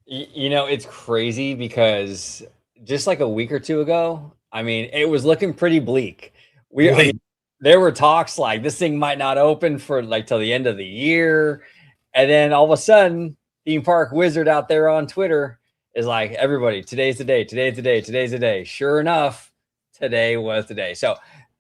It's crazy because just like a week or 2 ago, I mean, it was looking pretty bleak. There were talks like this thing might not open for like till the end of the year. And then all of a sudden, Theme Park Wizard out there on Twitter is like, everybody, today's the day, today's the day, today's the day. Sure enough, today was the day. So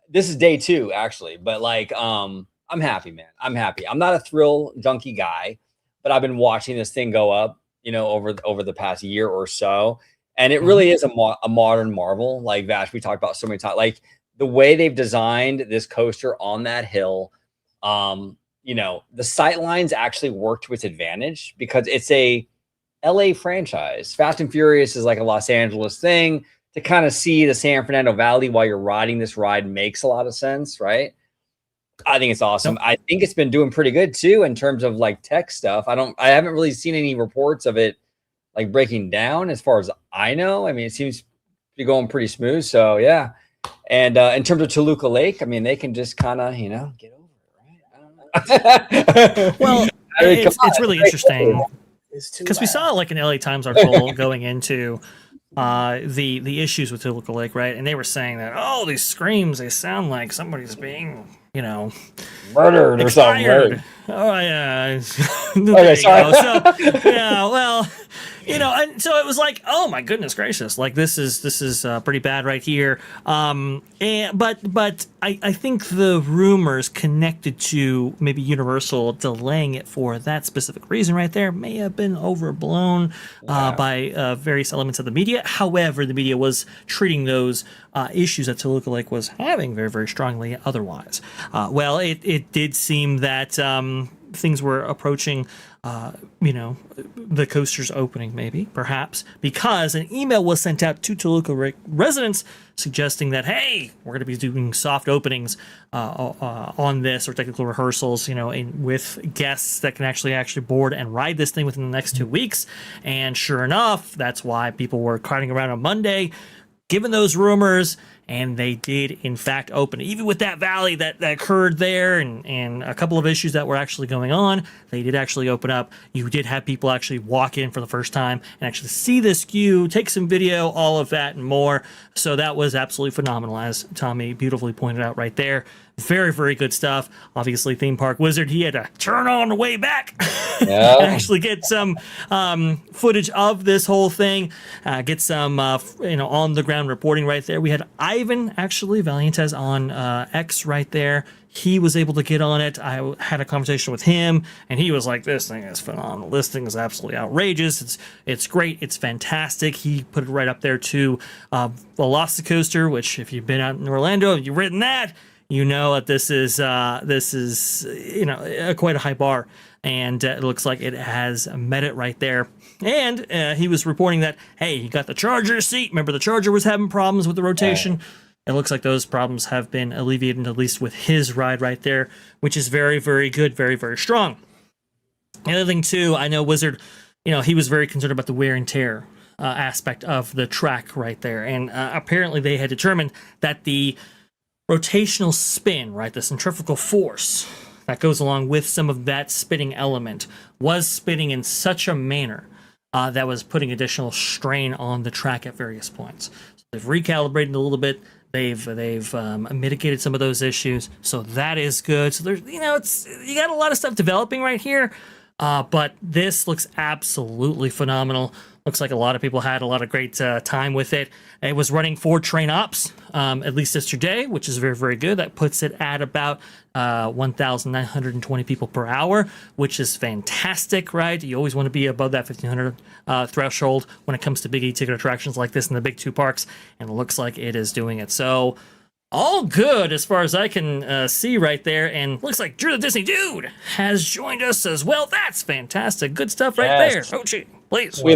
this is day 2, actually. But like, I'm happy, man. I'm happy. I'm not a thrill junkie guy, but I've been watching this thing go up, over the past year or so. And it really is a modern marvel. Like Vash, we talked about so many times, like the way they've designed this coaster on that hill. The sight lines actually work to its advantage because it's a LA franchise. Fast and Furious is like a Los Angeles thing. To kind of see the San Fernando Valley while you're riding this ride makes a lot of sense, right? I think it's awesome. I think it's been doing pretty good too in terms of like tech stuff. I haven't really seen any reports of it like breaking down as far as I know. I mean, it seems to be going pretty smooth. So yeah. And in terms of Toluca Lake, I mean, they can just kind of, get over it, right? Well, it's really interesting because we saw like an LA Times article going into the issues with Toluca Lake, right? And they were saying that these screams, they sound like somebody's being murdered or something. Right? Oh yeah, Okay, sorry. So yeah, well, and so it was like, oh my goodness gracious, like this is pretty bad right here. But I think the rumors connected to maybe Universal delaying it for that specific reason right there may have been overblown by various elements of the media. However, the media was treating those issues that Toluca Lake was having very, very strongly otherwise. Well, it did seem that things were approaching the coaster's opening, maybe, perhaps, because an email was sent out to Toluca residents suggesting that, hey, we're going to be doing soft openings on this, or technical rehearsals, with guests that can actually board and ride this thing within the next 2 weeks. And sure enough, that's why people were crowding around on Monday, given those rumors, and they did in fact open. Even with that valley that occurred there and a couple of issues that were actually going on, they did actually open up. You did have people actually walk in for the first time and actually see this queue, take some video, all of that and more. So that was absolutely phenomenal, as Tommy beautifully pointed out right there. Very, very good stuff. Obviously, Theme Park Wizard, he had to turn on the way back and actually get some footage of this whole thing, get some on the ground reporting right there. We had Ivan, actually, Valientes on X right there. He was able to get on it. I had a conversation with him, and he was like, this thing is phenomenal. This thing is absolutely outrageous. It's great. It's fantastic. He put it right up there to Velocicoaster, which if you've been out in Orlando, if you've ridden that, you know that this is quite a high bar, and it looks like it has met it right there. And he was reporting that, hey, he got the Charger seat. Remember, the Charger was having problems with the rotation. It looks like those problems have been alleviated, at least with his ride right there, which is very, very good, very, very strong. The other thing too, I know Wizard, he was very concerned about the wear and tear aspect of the track right there, and apparently they had determined that the rotational spin, right, the centrifugal force that goes along with some of that spinning element, was spinning in such a manner that was putting additional strain on the track at various points. So they've recalibrated a little bit. They've mitigated some of those issues, so that is good. So there's you got a lot of stuff developing right here, but this looks absolutely phenomenal. Looks like a lot of people had a lot of great time with it. It was running 4 train ops, at least yesterday, which is very, very good. That puts it at about 1,920 people per hour, which is fantastic, right? You always want to be above that 1,500 threshold when it comes to big E-ticket attractions like this in the big 2 parks, and it looks like it is doing it. So all good as far as I can see right there, and looks like Drew the Disney Dude has joined us as well. That's fantastic. Good stuff right there. Ochi, please. We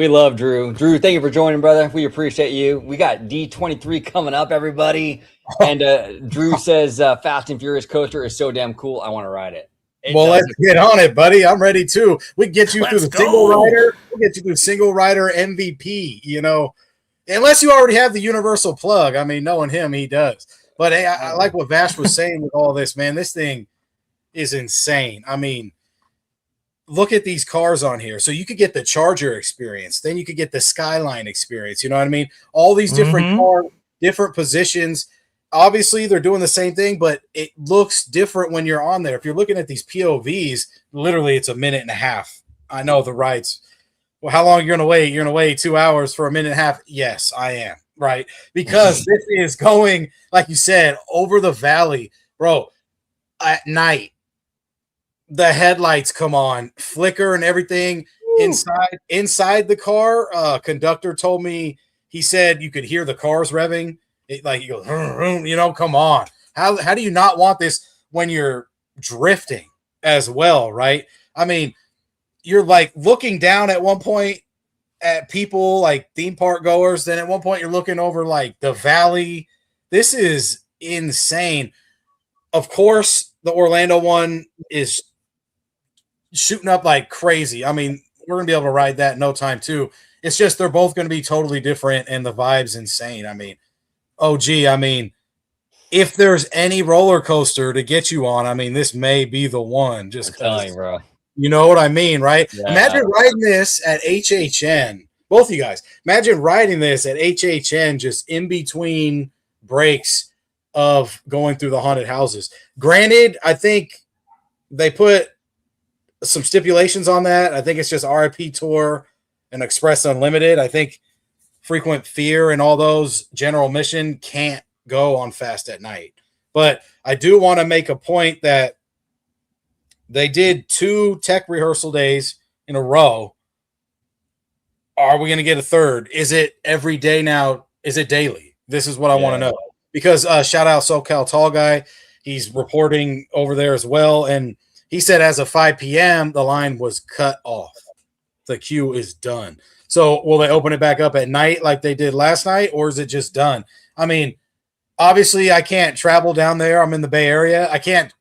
love Drew. Drew, thank you for joining, brother. We appreciate you. We got D23 coming up, everybody. And Drew says Fast and Furious coaster is so damn cool. I want to ride it. Let's get on it, buddy. I'm ready too. We can get you through the single rider. We'll get you through single rider MVP, unless you already have the universal plug. I mean, knowing him, he does. But hey, I like what Vash was saying with all this, man. This thing is insane. I mean, look at these cars on here. So you could get the Charger experience, then you could get the Skyline experience. You know what I mean? All these different cars, different positions. Obviously, they're doing the same thing, but it looks different when you're on there. If you're looking at these POVs, literally it's a minute and a half. I know the rides. Well, how long you're going to wait? You're going to wait 2 hours for a minute and a half? Yes, I am. Right? Because this is going, like you said, over the valley. Bro, at night, the headlights come on, flicker and everything. Inside the car. Conductor told me, he said you could hear the cars revving. He goes, come on. How do you not want this when you're drifting as well, right? I mean, you're like looking down at one point at people like theme park goers. Then at one point you're looking over like the valley. This is insane. Of course, the Orlando one is shooting up like crazy. I mean, we're going to be able to ride that in no time too. It's just they're both going to be totally different and the vibe's insane. I mean, if there's any roller coaster to get you on, I mean, this may be the one. Just telling you, bro. You know what I mean, right? Yeah. Imagine riding this at HHN. Both of you guys. Imagine riding this at HHN just in between breaks of going through the haunted houses. Granted, I think they put some stipulations on that. I think it's just RIP Tour and Express Unlimited. I think Frequent Fear and all those General Mission can't go on Fast at Night. But I do want to make a point that they did 2 tech rehearsal days in a row. Are we going to get a third? Is it every day now? Is it daily? This is what I want to know. Because shout out SoCal Tall Guy. He's reporting over there as well. And he said as of 5 p.m., the line was cut off. The queue is done. So will they open it back up at night like they did last night, or is it just done? I mean, obviously I can't travel down there. I'm in the Bay Area. I can't.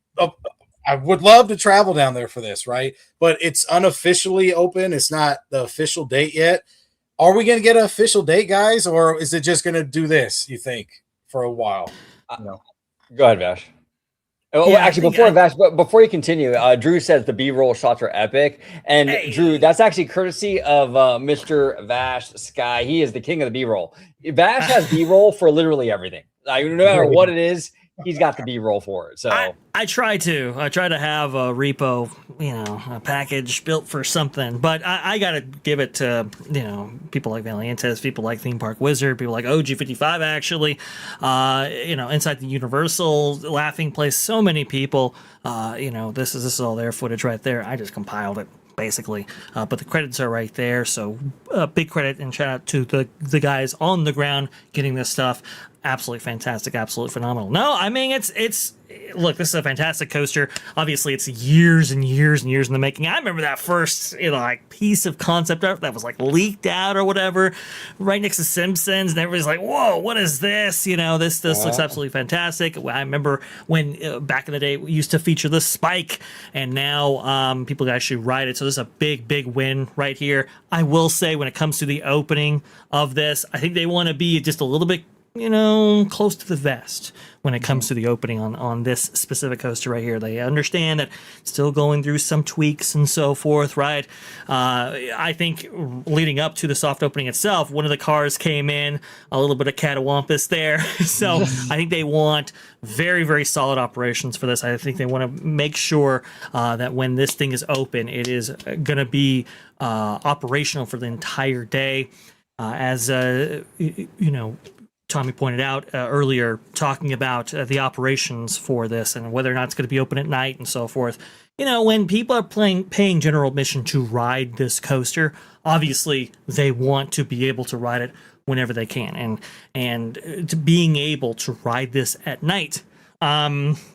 I would love to travel down there for this, right? But it's unofficially open. It's not the official date yet. Are we going to get an official date, guys, or is it just going to do this, you think, for a while? Go ahead, Vash. Actually, before you continue, Drew says the B-roll shots are epic. And Drew, that's actually courtesy of Mr. Vash Sky. He is the king of the B-roll. Vash has B-roll for literally everything. Like, no matter what it is, he's got the B-roll for it. So I try to have a repo, a package built for something, but I got to give it to, people like Valientes, people like Theme Park Wizard, people like OG55, actually, Inside the Universal, Laughing Place, so many people, this is all their footage right there. I just compiled it, basically, but the credits are right there. So big credit and shout out to the guys on the ground getting this stuff. Absolutely fantastic, absolutely phenomenal. No, I mean, it's look, this is a fantastic coaster. Obviously, it's years and years and years in the making. I remember that first, piece of concept art that was leaked out or whatever, right next to Simpsons, and everybody's like, "Whoa, what is this?" This looks absolutely fantastic. I remember when back in the day we used to feature the Spike, and now people can actually ride it. So this is a big, big win right here. I will say, when it comes to the opening of this, I think they want to be just a little bit, close to the vest when it comes to the opening on this specific coaster right here. They understand that still going through some tweaks and so forth, right? I think leading up to the soft opening itself, one of the cars came in, a little bit of catawampus there. So I think they want very, very solid operations for this. I think they want to make sure that when this thing is open, it is going to be operational for the entire day. As Tommy pointed out earlier, talking about the operations for this and whether or not it's going to be open at night and so forth. When people are paying general admission to ride this coaster, obviously they want to be able to ride it whenever they can. And to being able to ride this at night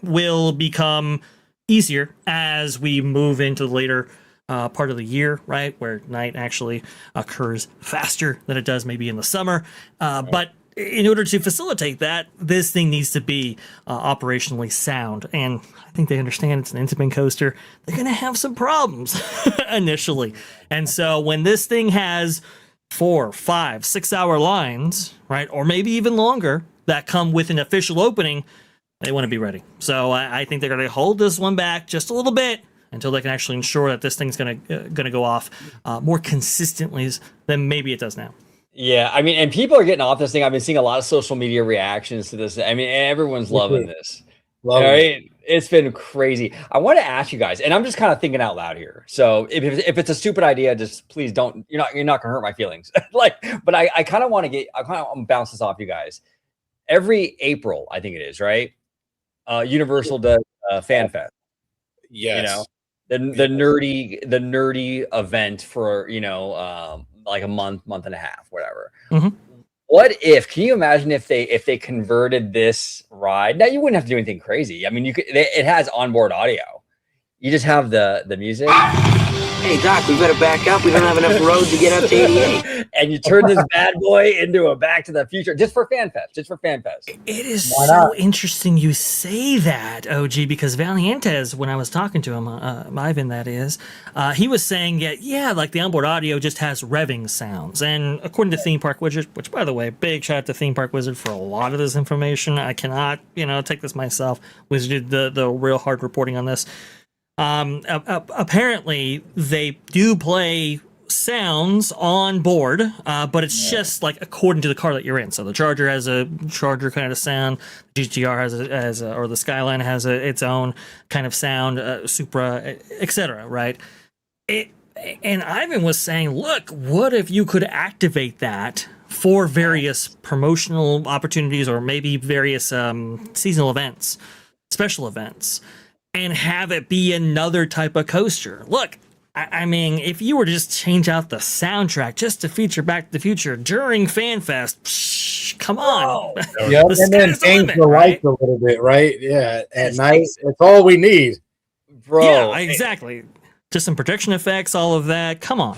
will become easier as we move into the later part of the year, right, where night actually occurs faster than it does maybe in the summer. But in order to facilitate that, this thing needs to be operationally sound. And I think they understand it's an Intamin coaster. They're going to have some problems initially. And so when this thing has 4, 5, 6 hour lines, right, or maybe even longer, that come with an official opening, they want to be ready. So I think they're going to hold this one back just a little bit until they can actually ensure that this thing's going to go off more consistently than maybe it does now. Yeah, I mean, and people are getting off this thing. I've been seeing a lot of social media reactions to this. I mean, everyone's loving this. Right? It's been crazy. I want to ask you guys, and I'm just kind of thinking out loud here. So if it's a stupid idea, just please don't. You're not gonna hurt my feelings. But I kind of want to bounce this off you guys. Every April, I think it is, right? Universal does Fan Fest. Yes. The nerdy event for like a month and a half, whatever. Mm-hmm. Can you imagine if they converted this ride? Now you wouldn't have to do anything crazy. I mean, it has onboard audio. You just have the music. Hey Doc, we better back up. We don't have enough road to get up to 88. And you turn this bad boy into a Back to the Future just for Fan Fest. It is so interesting you say that, OG, because Valientes, when I was talking to him, Ivan, that is, he was saying like the onboard audio just has revving sounds. And according to Theme Park Wizard, which by the way, big shout out to Theme Park Wizard for a lot of this information. I cannot, take this myself. Wizard did the real hard reporting on this. Apparently they do play sounds on board, but it's just like according to the car that you're in. So the Charger has a Charger kind of sound, GTR or the Skyline has its own kind of sound, Supra, etc. Right? And Ivan was saying, look, what if you could activate that for various promotional opportunities or maybe various seasonal events, special events, and have it be another type of coaster? Look, I mean, if you were to just change out the soundtrack just to feature Back to the Future during FanFest, come on. Yeah, The and then sky's the change limit, the right? lights a little bit, right? Yeah, at Just night, takes it. it's all we need. Bro. Yeah, exactly. Just some protection effects, all of that. Come on.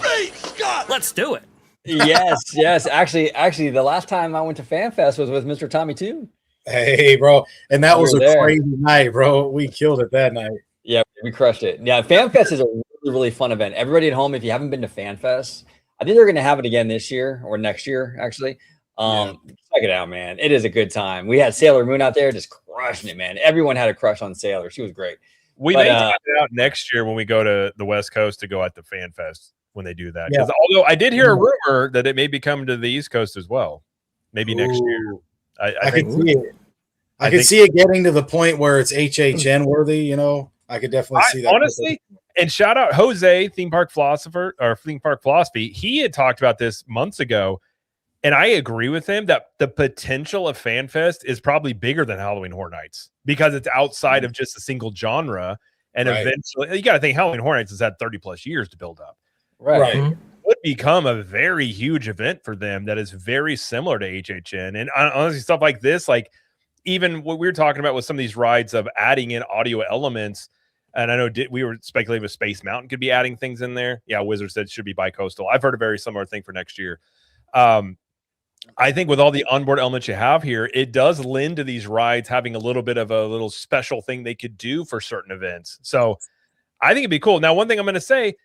Let's do it. yes. Actually, the last time I went to FanFest was with Mr. Tommy Toon. Hey, bro, and that We was were a there. crazy night, bro. We killed it that night. Yeah, we crushed it. Yeah, FanFest is a really fun event. Everybody at home, if you haven't been to FanFest, I think they're going to have it again this year or next year, actually. Check it out, man. It is a good time. We had Sailor Moon out there just crushing it, man. Everyone had a crush on Sailor. She was great. We But, may find it out next year when we go to the West Coast to go at the Fan Fest when they do that. Yeah. Because although I did hear a rumor that it may be coming to the East Coast as well, maybe next year. Ooh, I I think could see it. I could think- see it getting to the point where it's HHN worthy. You know, I could definitely see that. honestly, and shout out Jose, theme park philosopher or theme park philosophy. He had talked about this months ago, and I agree with him that the potential of FanFest is probably bigger than Halloween Horror Nights because it's outside of just a single genre. And Right. eventually, you got to think Halloween Horror Nights has had 30 plus years to build up. Right. Mhm. Would become a very huge event for them that is very similar to HHN. And honestly, stuff like this, like even what we were talking about with some of these rides of adding in audio elements. And I know we were speculating with Space Mountain could be adding things in there. Yeah, Wizard said it should be bi-coastal. I've heard a very similar thing for next year. I think with all the onboard elements you have here, it does lend to these rides having a little bit of a little special thing they could do for certain events. So I think it'd be cool. Now, one thing I'm going to say,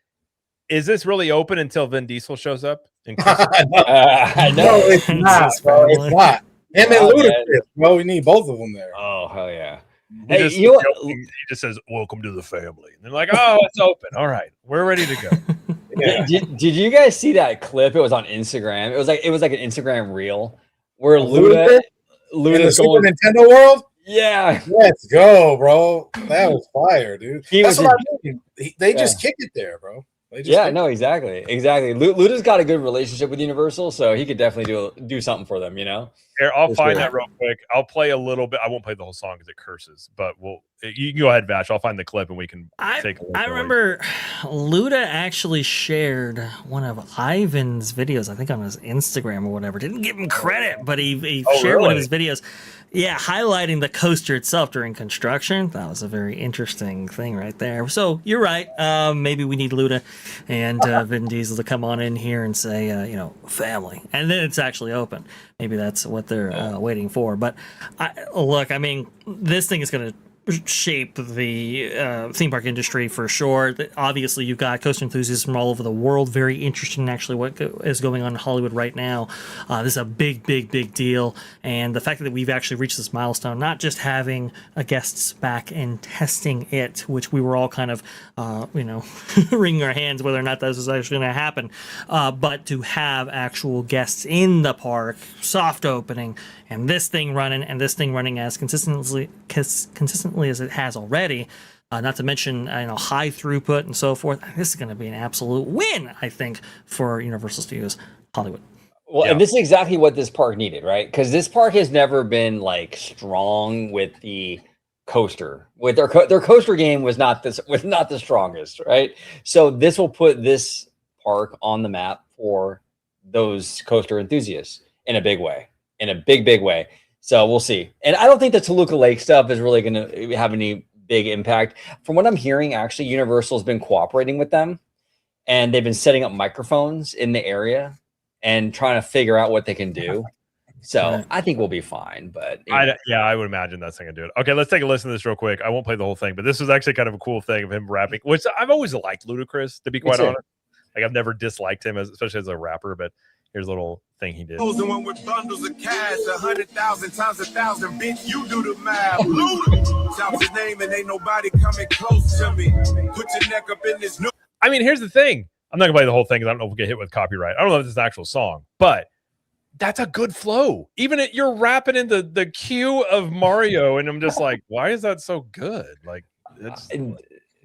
is this really open until Vin Diesel shows up? I No, know. it's not, It's bro. family. It's not. Him and Wow, Ludacris, bro. We need both of them there. Oh, hell yeah. He Hey, just, you know what? he just says, "Welcome to the family." And they're like, "Oh, it's open. All right, we're ready to go." Yeah. Did you guys see that clip? It was on Instagram. It was like an Instagram reel where Of Luda In the Luda's Super going. Nintendo world, Yeah, let's go, bro. That was fire, dude. He That's was what a- I mean. They just kick it there, bro. They just yeah, kick no, exactly. Luda's got a good relationship with Universal, so he could definitely do something for them. You know. Here, I'll For find sure. that real quick. I'll play a little bit. I won't play the whole song because it curses, but you can go ahead, Vash. I'll find the clip and we can take a look. I remember Luda actually shared one of Ivan's videos, I think on his Instagram or whatever. Didn't give him credit, but he Oh, shared one of really? his videos. Yeah, highlighting the coaster itself during construction. That was a very interesting thing right there. So you're right. Maybe we need Luda and Vin Diesel to come on in here and say, family. And then it's actually open. Maybe that's what they're waiting for. But look, I mean, this thing is going to shape the theme park industry for sure. Obviously, you've got coaster enthusiasts from all over the world very interested in actually what is going on in Hollywood right now. This is a big deal, and the fact that we've actually reached this milestone, not just having guests back and testing it, which we were all kind of wringing our hands whether or not this was actually going to happen, but to have actual guests in the park, soft opening, and this thing running as consistently as it has already, not to mention high throughput and so forth. This is going to be an absolute win, I think, for Universal Studios Hollywood. Well, and this is exactly what this park needed, right? Because this park has never been like strong with the coaster. With their coaster game was not the strongest, right? So this will put this park on the map for those coaster enthusiasts in a big way, in a big way. So we'll see. And I don't think the Toluca Lake stuff is really going to have any big impact. From what I'm hearing, actually, Universal has been cooperating with them, and they've been setting up microphones in the area and trying to figure out what they can do. So Right. I think we'll be fine. But I would imagine that's not gonna do it. Okay, let's take a listen to this real quick. I won't play the whole thing, but this was actually kind of a cool thing of him rapping, which I've always liked Ludacris, to be quite too. honest. Like I've never disliked him, especially as a rapper, but here's a little thing he did. The one with bundles of cash, 100,000 times 1,000, bitch, you do the math. Luda, shout his name and ain't nobody coming close to me. Put your neck up in this new. I mean, here's the thing. I'm not gonna play the whole thing because I don't know if we'll get hit with copyright. I don't know if it's an actual song, but that's a good flow. Even you're rapping in the queue of Mario, and I'm just like, why is that so good? Like, it's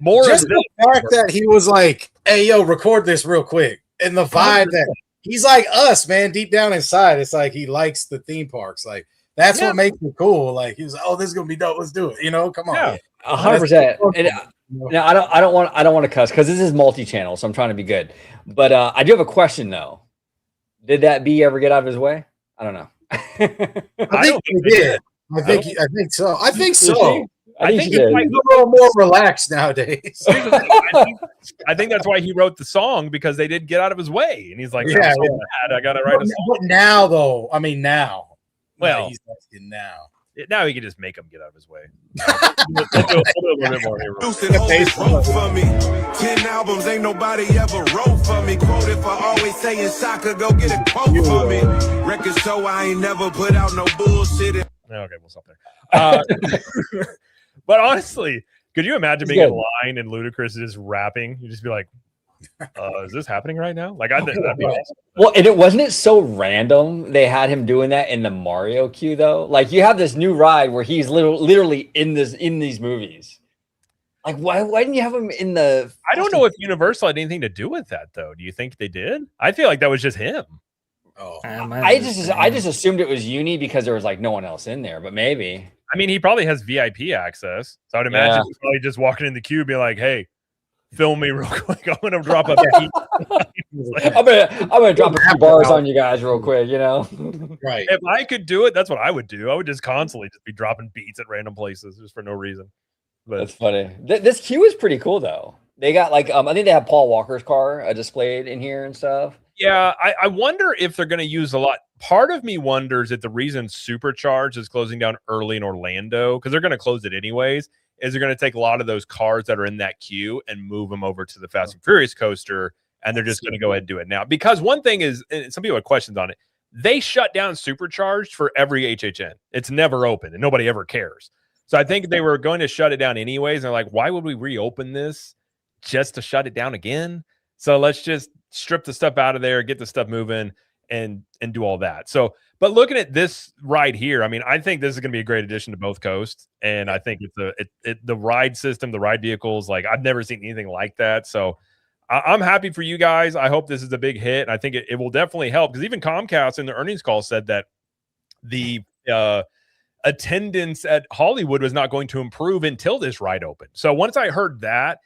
More Just of the fact that he was like, "Hey, yo, record this real quick," and the vibe that he's like us, man, deep down inside, it's like he likes the theme parks. Like that's what makes it cool. Like he was, "Oh, this is gonna be dope. Let's do it." You know, come on. Yeah. 100%. Now I don't want to cuss because this is multi-channel, so I'm trying to be good. But I do have a question though. Did that bee ever get out of his way? I don't know. I think he did. I think so. I think so. I think he's a little more relaxed nowadays. I think that's why he wrote the song, because they did get out of his way, and he's like, I gotta write a song. But now, though, I mean, now. Well, he's asking now. Now he can just make him get out of his way. We'll do a little bit more here. For me. 10 albums, ain't nobody ever wrote for me. Quoted for always saying Shaka, go get a quote for me. Record show, I ain't never put out no bullshit. Okay, we'll stop there. But honestly, could you imagine being in line and Ludacris is rapping? You'd just be like, is this happening right now? Like, I think that'd be awesome. Well, and wasn't it so random they had him doing that in the Mario queue though? Like you have this new ride where he's literally in these movies. Like why didn't you have him in the? I don't know if Universal had anything to do with that though. Do you think they did? I feel like that was just him. Oh, I just assumed it was Uni because there was like no one else in there, but maybe. I mean, he probably has VIP access, so I'd imagine he's probably just walking in the queue, being like, "Hey, film me real quick. I'm gonna drop a beat." I'm gonna drop a few bars on you guys real quick. You know, right? If I could do it, that's what I would do. I would just constantly just be dropping beats at random places just for no reason. But that's funny. This queue is pretty cool though. They got like I think they have Paul Walker's car displayed in here and stuff. Yeah, I wonder if they're going to use a lot. Part of me wonders if the reason Supercharged is closing down early in Orlando, because they're going to close it anyways, is they're going to take a lot of those cars that are in that queue and move them over to the Fast and Furious coaster, and they're just going to go ahead and do it now. Because one thing is, and some people have questions on it, they shut down Supercharged for every HHN. It's never open, and nobody ever cares. So I think they were going to shut it down anyways, and they're like, why would we reopen this just to shut it down again? So let's just strip the stuff out of there, get the stuff moving, and do all that. So, but looking at this ride here, I mean, I think this is going to be a great addition to both coasts, and I think it's the ride system, the ride vehicles. Like I've never seen anything like that. So I'm happy for you guys. I hope this is a big hit, and I think it will definitely help, because even Comcast in the earnings call said that the attendance at Hollywood was not going to improve until this ride opened. So once I heard that,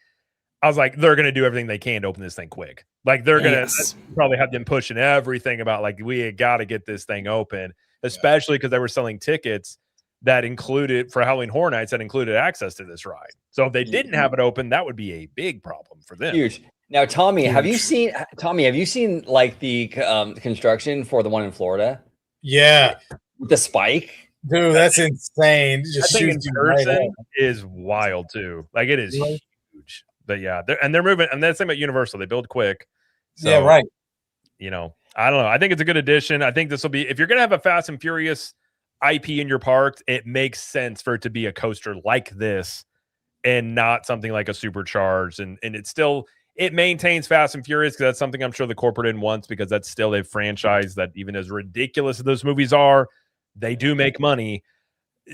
I was like, they're going to do everything they can to open this thing quick. Like they're going to probably have them pushing everything about like, we got to get this thing open, especially because they were selling tickets that included for Halloween Horror Nights that included access to this ride. So if they didn't have it open, that would be a big problem for them. Huge. Now, Tommy, have you seen like the construction for the one in Florida? Yeah. The spike? Dude, that's insane. Just shooting in person is wild too. Like it is huge. But yeah, they're moving, and that's the thing about Universal. They build quick. So, yeah, right. You know, I don't know. I think it's a good addition. I think this will be, if you're going to have a Fast and Furious IP in your park, it makes sense for it to be a coaster like this and not something like a Supercharged. And it maintains Fast and Furious, because that's something I'm sure the corporate end wants, because that's still a franchise that, even as ridiculous as those movies are, they do make money.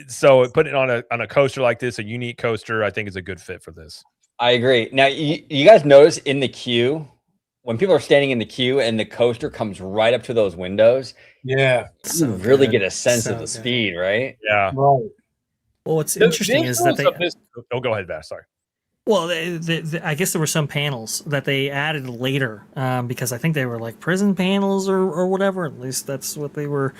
So putting it on a coaster like this, a unique coaster, I think is a good fit for this. I agree. Now, you guys notice in the queue, when people are standing in the queue and the coaster comes right up to those windows, yeah, you really get a sense of the speed, right? Yeah. Right. Well, what's interesting is that oh, go ahead, Vash. Sorry. Well, I guess there were some panels that they added later because I think they were like prison panels or whatever. At least that's what they were,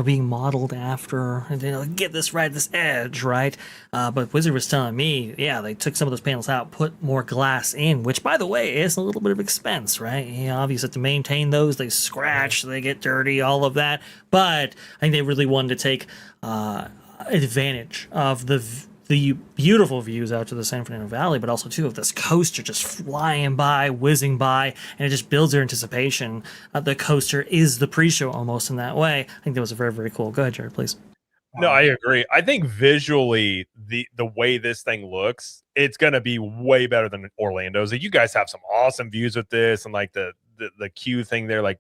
being modeled after. And get this right, this edge, right? But Wizard was telling me, yeah, they took some of those panels out, put more glass in, which, by the way, is a little bit of expense, right? Obviously, to maintain those, they scratch, they get dirty, all of that. But I think they really wanted to take advantage of the beautiful views out to the San Fernando Valley, but also too of this coaster just flying by, whizzing by, and it just builds their anticipation. The coaster is the pre-show almost in that way. I think that was a very, very cool. Go ahead, Jared, please. No, I agree. I think visually, the way this thing looks, it's going to be way better than Orlando's. You guys have some awesome views with this, and like the queue thing there. Like,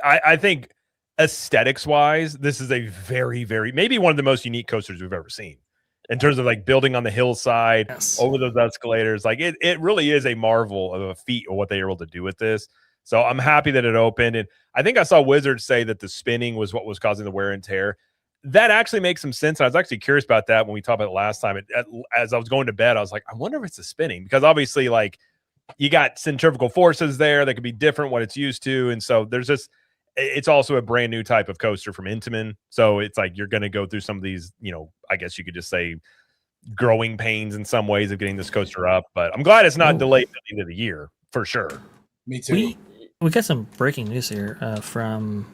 I think aesthetics wise, this is a very, very, maybe one of the most unique coasters we've ever seen. in terms of like building on the hillside Yes. over those escalators. Like it really is a marvel of a feat of what they were able to do with this. So I'm happy that it opened. And I think I saw Wizards say that the spinning was what was causing the wear and tear. That actually makes some sense. I was actually curious about that when we talked about it last time. As I was going to bed, I was like, I wonder if it's the spinning, because obviously, like, you got centrifugal forces there that could be different what it's used to. And so there's just, it's also a brand new type of coaster from Intamin. So it's like you're going to go through some of these, I guess you could just say growing pains in some ways of getting this coaster up. But I'm glad it's not delayed at the end of the year for sure. Me too. We got some breaking news here from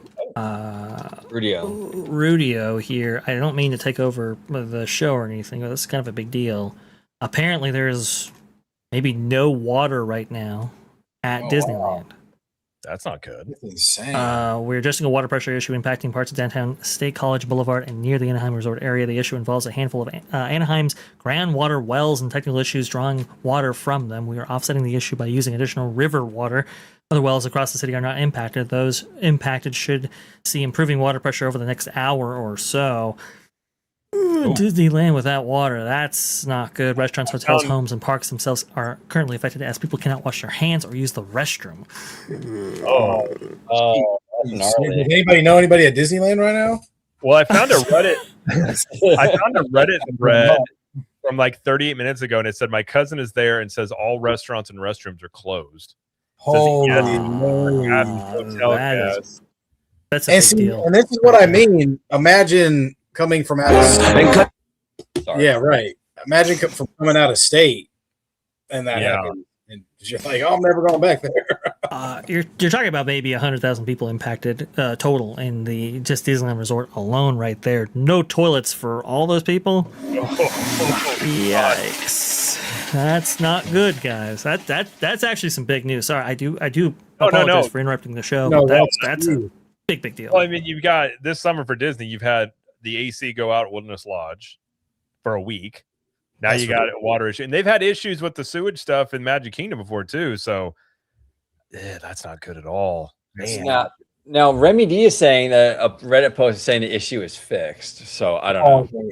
Rudio here. I don't mean to take over the show or anything, but it's kind of a big deal. Apparently, there's maybe no water right now at Disneyland. Wow. That's not good. That's insane. We're adjusting a water pressure issue impacting parts of downtown State College Boulevard and near the Anaheim Resort area. The issue involves a handful of Anaheim's groundwater wells and technical issues drawing water from them. We are offsetting the issue by using additional river water. Other wells across the city are not impacted. Those impacted should see improving water pressure over the next hour or so. Disneyland without water, that's not good. Restaurants, hotels, homes, and parks themselves are currently affected as people cannot wash their hands or use the restroom. That's gnarly. Does anybody know anybody at Disneyland right now? Well, I found a Reddit. I found a Reddit thread from like 38 minutes ago, and it said my cousin is there and says all restaurants and restrooms are closed. Holy That's a big deal. And this is what I mean. Imagine coming from out of state. Yeah, right. Imagine from coming out of state and that happened. And you're like, oh, I'm never going back there. You're talking about maybe 100,000 people impacted total in the just Disneyland Resort alone, right there. No toilets for all those people. Yikes! That's not good, guys. That's actually some big news. Sorry, I do apologize for interrupting the show. No, but that's a big deal. Well, I mean, you've got this summer for Disney. You've had the AC go out at Wilderness Lodge for a week. Now you got a water issue, and they've had issues with the sewage stuff in Magic Kingdom before too. So, that's not good at all. Man. Now Remy D is saying that a Reddit post is saying the issue is fixed. So I don't know.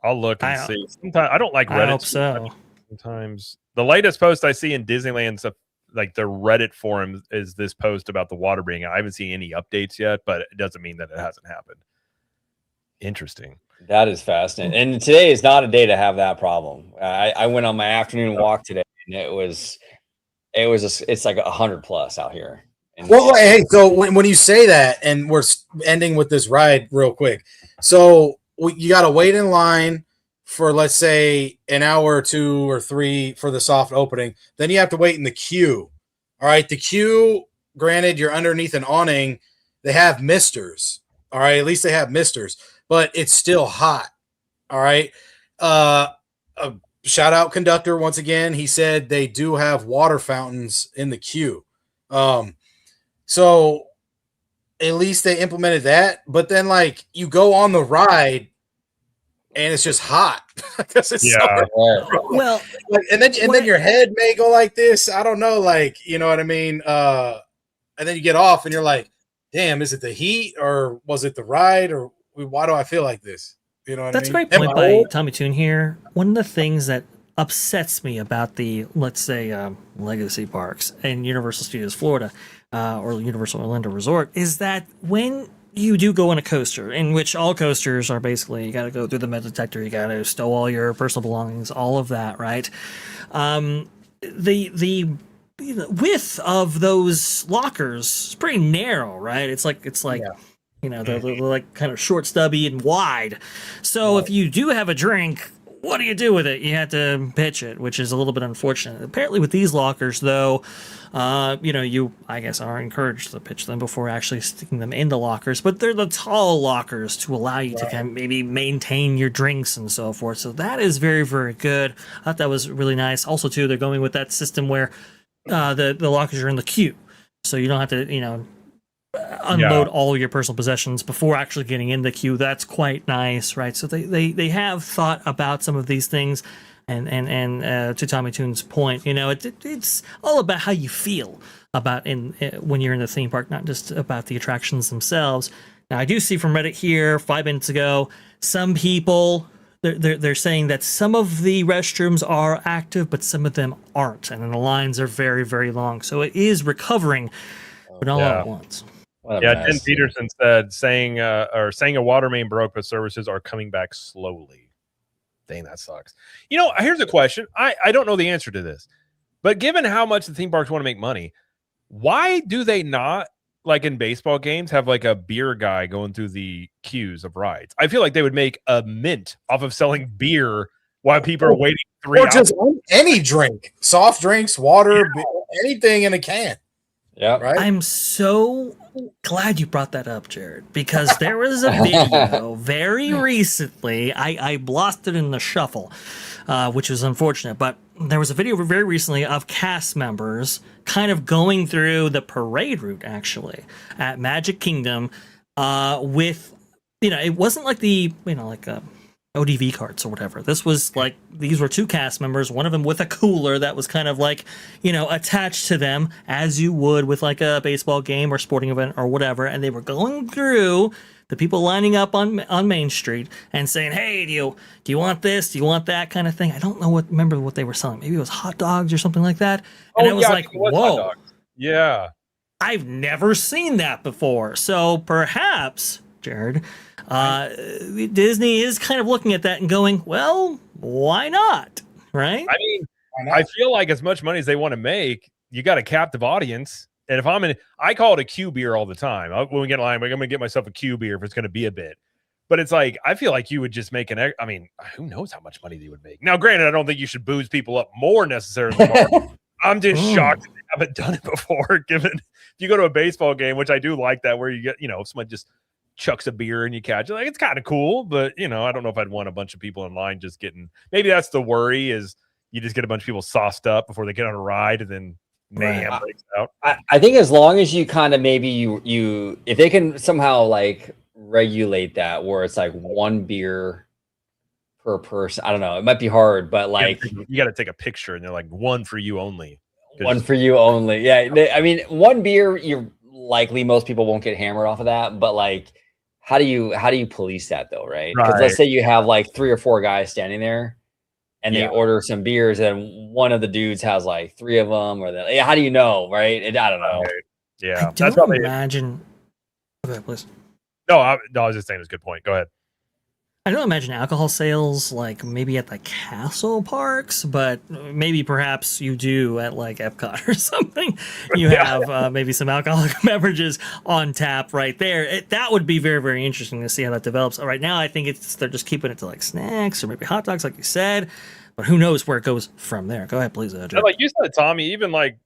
I'll look and see. Sometimes I don't like Reddit. I hope so. Sometimes the latest post I see in Disneyland stuff, like the Reddit forum, is this post about the water being out. I haven't seen any updates yet, but it doesn't mean that it hasn't happened. Interesting. That is fascinating. And today is not a day to have that problem. I went on my afternoon walk today, and it's like 100 plus out here. And well, hey, so when you say that, and we're ending with this ride real quick, so you got to wait in line for, let's say, an hour or 2 or 3 for the soft opening. Then you have to wait in the queue. All right, the queue. Granted, you're underneath an awning. They have misters. All right, at least they have misters. But it's still hot. All right. Shout out conductor once again. He said they do have water fountains in the queue. So at least they implemented that. But then, like, you go on the ride and it's just hot. Well, like, and then your head may go like this. I don't know, like, you know what I mean? And then you get off and you're like, damn, is it the heat or was it the ride or why do I feel like this? You know what That's I mean? a great point by Tommy Toon here. One of the things that upsets me about the, let's say, legacy parks and Universal Studios Florida or Universal Orlando Resort is that when you do go on a coaster, in which all coasters are basically, you got to go through the metal detector, you got to stow all your personal belongings, all of that, right? The width of those lockers is pretty narrow, right? It's like they're like kind of short, stubby, and wide. So if you do have a drink, what do you do with it? You have to pitch it, which is a little bit unfortunate. Apparently with these lockers, though, you, I guess, are encouraged to pitch them before actually sticking them in the lockers. But they're the tall lockers to allow you to kind of maybe maintain your drinks and so forth. So that is very, very good. I thought that was really nice. Also, too, they're going with that system where the lockers are in the queue. So you don't have to, unload all your personal possessions before actually getting in the queue. That's quite nice, right? So they have thought about some of these things, and to Tommy Toon's point, it's all about how you feel about when you're in the theme park, not just about the attractions themselves. Now, I do see from Reddit here 5 minutes ago, some people they're saying that some of the restrooms are active, but some of them aren't, and then the lines are very, very long. So it is recovering, but not all at once. What a Yeah, mess, Jen dude. Peterson said saying a water main broke, but services are coming back slowly. Dang, that sucks. You know, here's a question. I don't know the answer to this, but given how much the theme parks want to make money, why do they not, like in baseball games, have like a beer guy going through the queues of rides? I feel like they would make a mint off of selling beer while people are waiting 3 Or hours. just any drink, soft drinks, water, anything in a can. Yeah. Right. I'm so glad you brought that up, Jared, because there was a video very recently. I lost it in the shuffle, which was unfortunate, but there was a video very recently of cast members kind of going through the parade route, actually, at Magic Kingdom, with, it wasn't like the, like ODV carts or whatever. This was like, these were two cast members, one of them with a cooler that was kind of like, attached to them, as you would with like a baseball game or sporting event or whatever. And they were going through the people lining up on Main Street and saying, hey, do you want this? Do you want that kind of thing? I don't remember what they were selling. Maybe it was hot dogs or something like that. And I was like, whoa. Yeah. I've never seen that before. So perhaps, Jared, Disney is kind of looking at that and going, well, why not? Right? I mean, I feel like as much money as they want to make, you got a captive audience. And if I call it a Q beer all the time. When we get in line, I'm going to get myself a Q beer if it's going to be a bit. But it's like, I feel like you would just make who knows how much money they would make. Now, granted, I don't think you should booze people up more necessarily. I'm just shocked that they haven't done it before, given if you go to a baseball game, which I do like that, where you get, if someone just chucks a beer and you catch it, like, it's kind of cool, but I don't know if I'd want a bunch of people in line just getting, maybe that's the worry, is you just get a bunch of people sauced up before they get on a ride and then mayhem breaks out. I think as long as you kind of maybe you if they can somehow like regulate that where it's like one beer per person, I don't know, it might be hard, but like you got to take a picture and they're like, one for you only. One for you only. Yeah. I mean, one beer, you're likely most people won't get hammered off of that, but like, how do you police that though, right? Because let's say you have like 3 or 4 guys standing there and they order some beers and one of the dudes has like 3 of them, or how do you know, right? I don't know. Yeah. I don't imagine. Okay, please. No, I was just saying it's a good point. Go ahead. I don't imagine alcohol sales like maybe at the castle parks, but maybe perhaps you do at like Epcot or something. You have maybe some alcoholic beverages on tap right there. That would be very, very interesting to see how that develops. Right now, I think they're just keeping it to like snacks or maybe hot dogs, like you said. But who knows where it goes from there? Go ahead, please. Like you said, Tommy, even like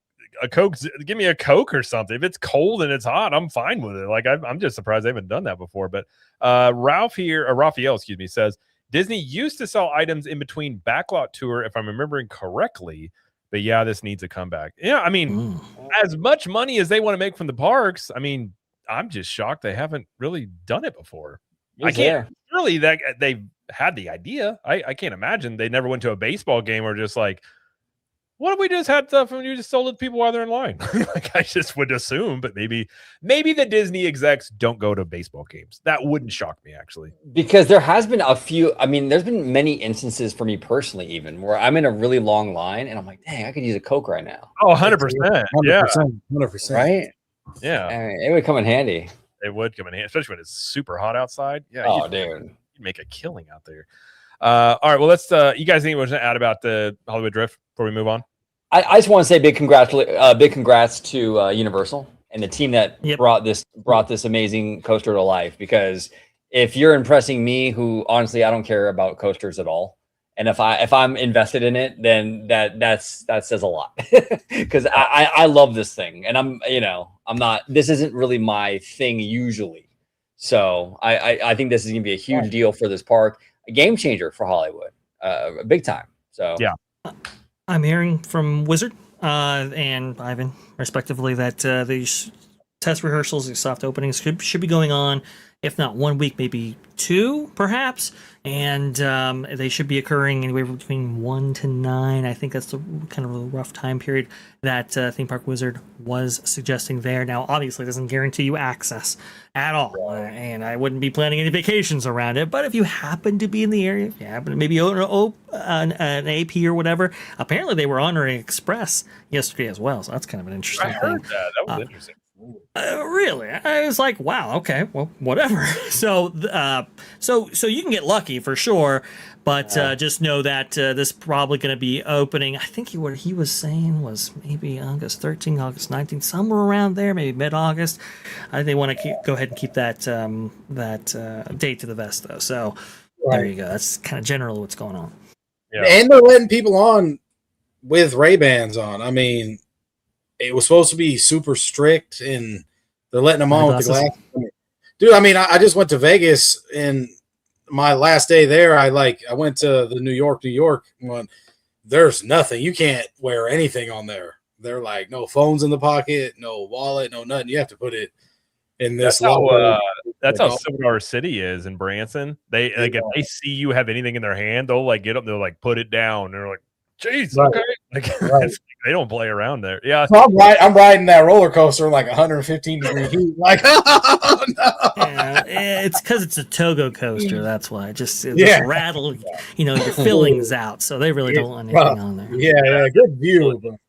a Coke, give me a Coke or something. If it's cold and it's hot, I'm fine with it. Like I'm just surprised they haven't done that before. But Raphael, says Disney used to sell items in between backlot tour, if I'm remembering correctly. But yeah, this needs a comeback. Yeah, I mean, as much money as they want to make from the parks, I mean, I'm just shocked they haven't really done it before. I can't really that they've had the idea. I can't imagine they never went to a baseball game or just like, what if we just had stuff and you just sold it to people while they're in line? Like, I just would assume, but maybe the Disney execs don't go to baseball games. That wouldn't shock me, actually. Because there has been a few, there's been many instances for me personally, even where I'm in a really long line and I'm like, dang, I could use a Coke right now. Oh, 100%. Yeah. 100%. Right? Yeah. It would come in handy. It would come in handy, especially when it's super hot outside. Yeah. Oh, dude. You'd make a killing out there. All right. Well, let's, you guys think what to add about the Hollywood Drift before we move on? I just want to say big congrats to Universal and the team that brought this amazing coaster to life. Because if you're impressing me, who honestly I don't care about coasters at all, and if I'm invested in it, then that says a lot. Because I love this thing, and I'm not. This isn't really my thing usually, so I think this is gonna be a huge deal for this park, a game changer for Hollywood, big time. So yeah. I'm hearing from Wizard and Ivan, respectively, that these test rehearsals, these soft openings should be going on, if not 1 week, maybe 2, perhaps. And they should be occurring anywhere between 1 to 9. I think that's the kind of a rough time period that Theme Park Wizard was suggesting there. Now, obviously, it doesn't guarantee you access at all, and I wouldn't be planning any vacations around it. But if you happen to be in the area, if you happen to maybe own an AP or whatever, apparently they were honoring Express yesterday as well. So that's kind of an interesting I thing. heard that. That was interesting. Really, I was like, wow, okay, well, whatever. So you can get lucky for sure, but just know that this is probably going to be opening. I think what he was saying was maybe August 13th, August 19th, somewhere around there, maybe mid-August. I think they want to go ahead and keep that date to the vest, though. So there you go. That's kind of generally what's going on. Yeah. And they're letting people on with Ray-Bans on. I mean, it was supposed to be super strict, and they're letting them on with the glasses. Dude, I mean, I just went to Vegas, and my last day there, I went to the New York one. There's nothing. You can't wear anything on there. They're like, no phones in the pocket, no wallet, no nothing. You have to put it in this. That's how Silver City is in Branson. They if they see you have anything in their hand, they'll get up, they'll put it down. They're like, "Jeez, okay." They don't play around there. Yeah, so I'm riding that roller coaster like 115 degree heat. Like, oh no! Yeah, it's because it's a Togo coaster. That's why. Just rattle, your fillings out. So they really don't want anything on there. Yeah, good view. But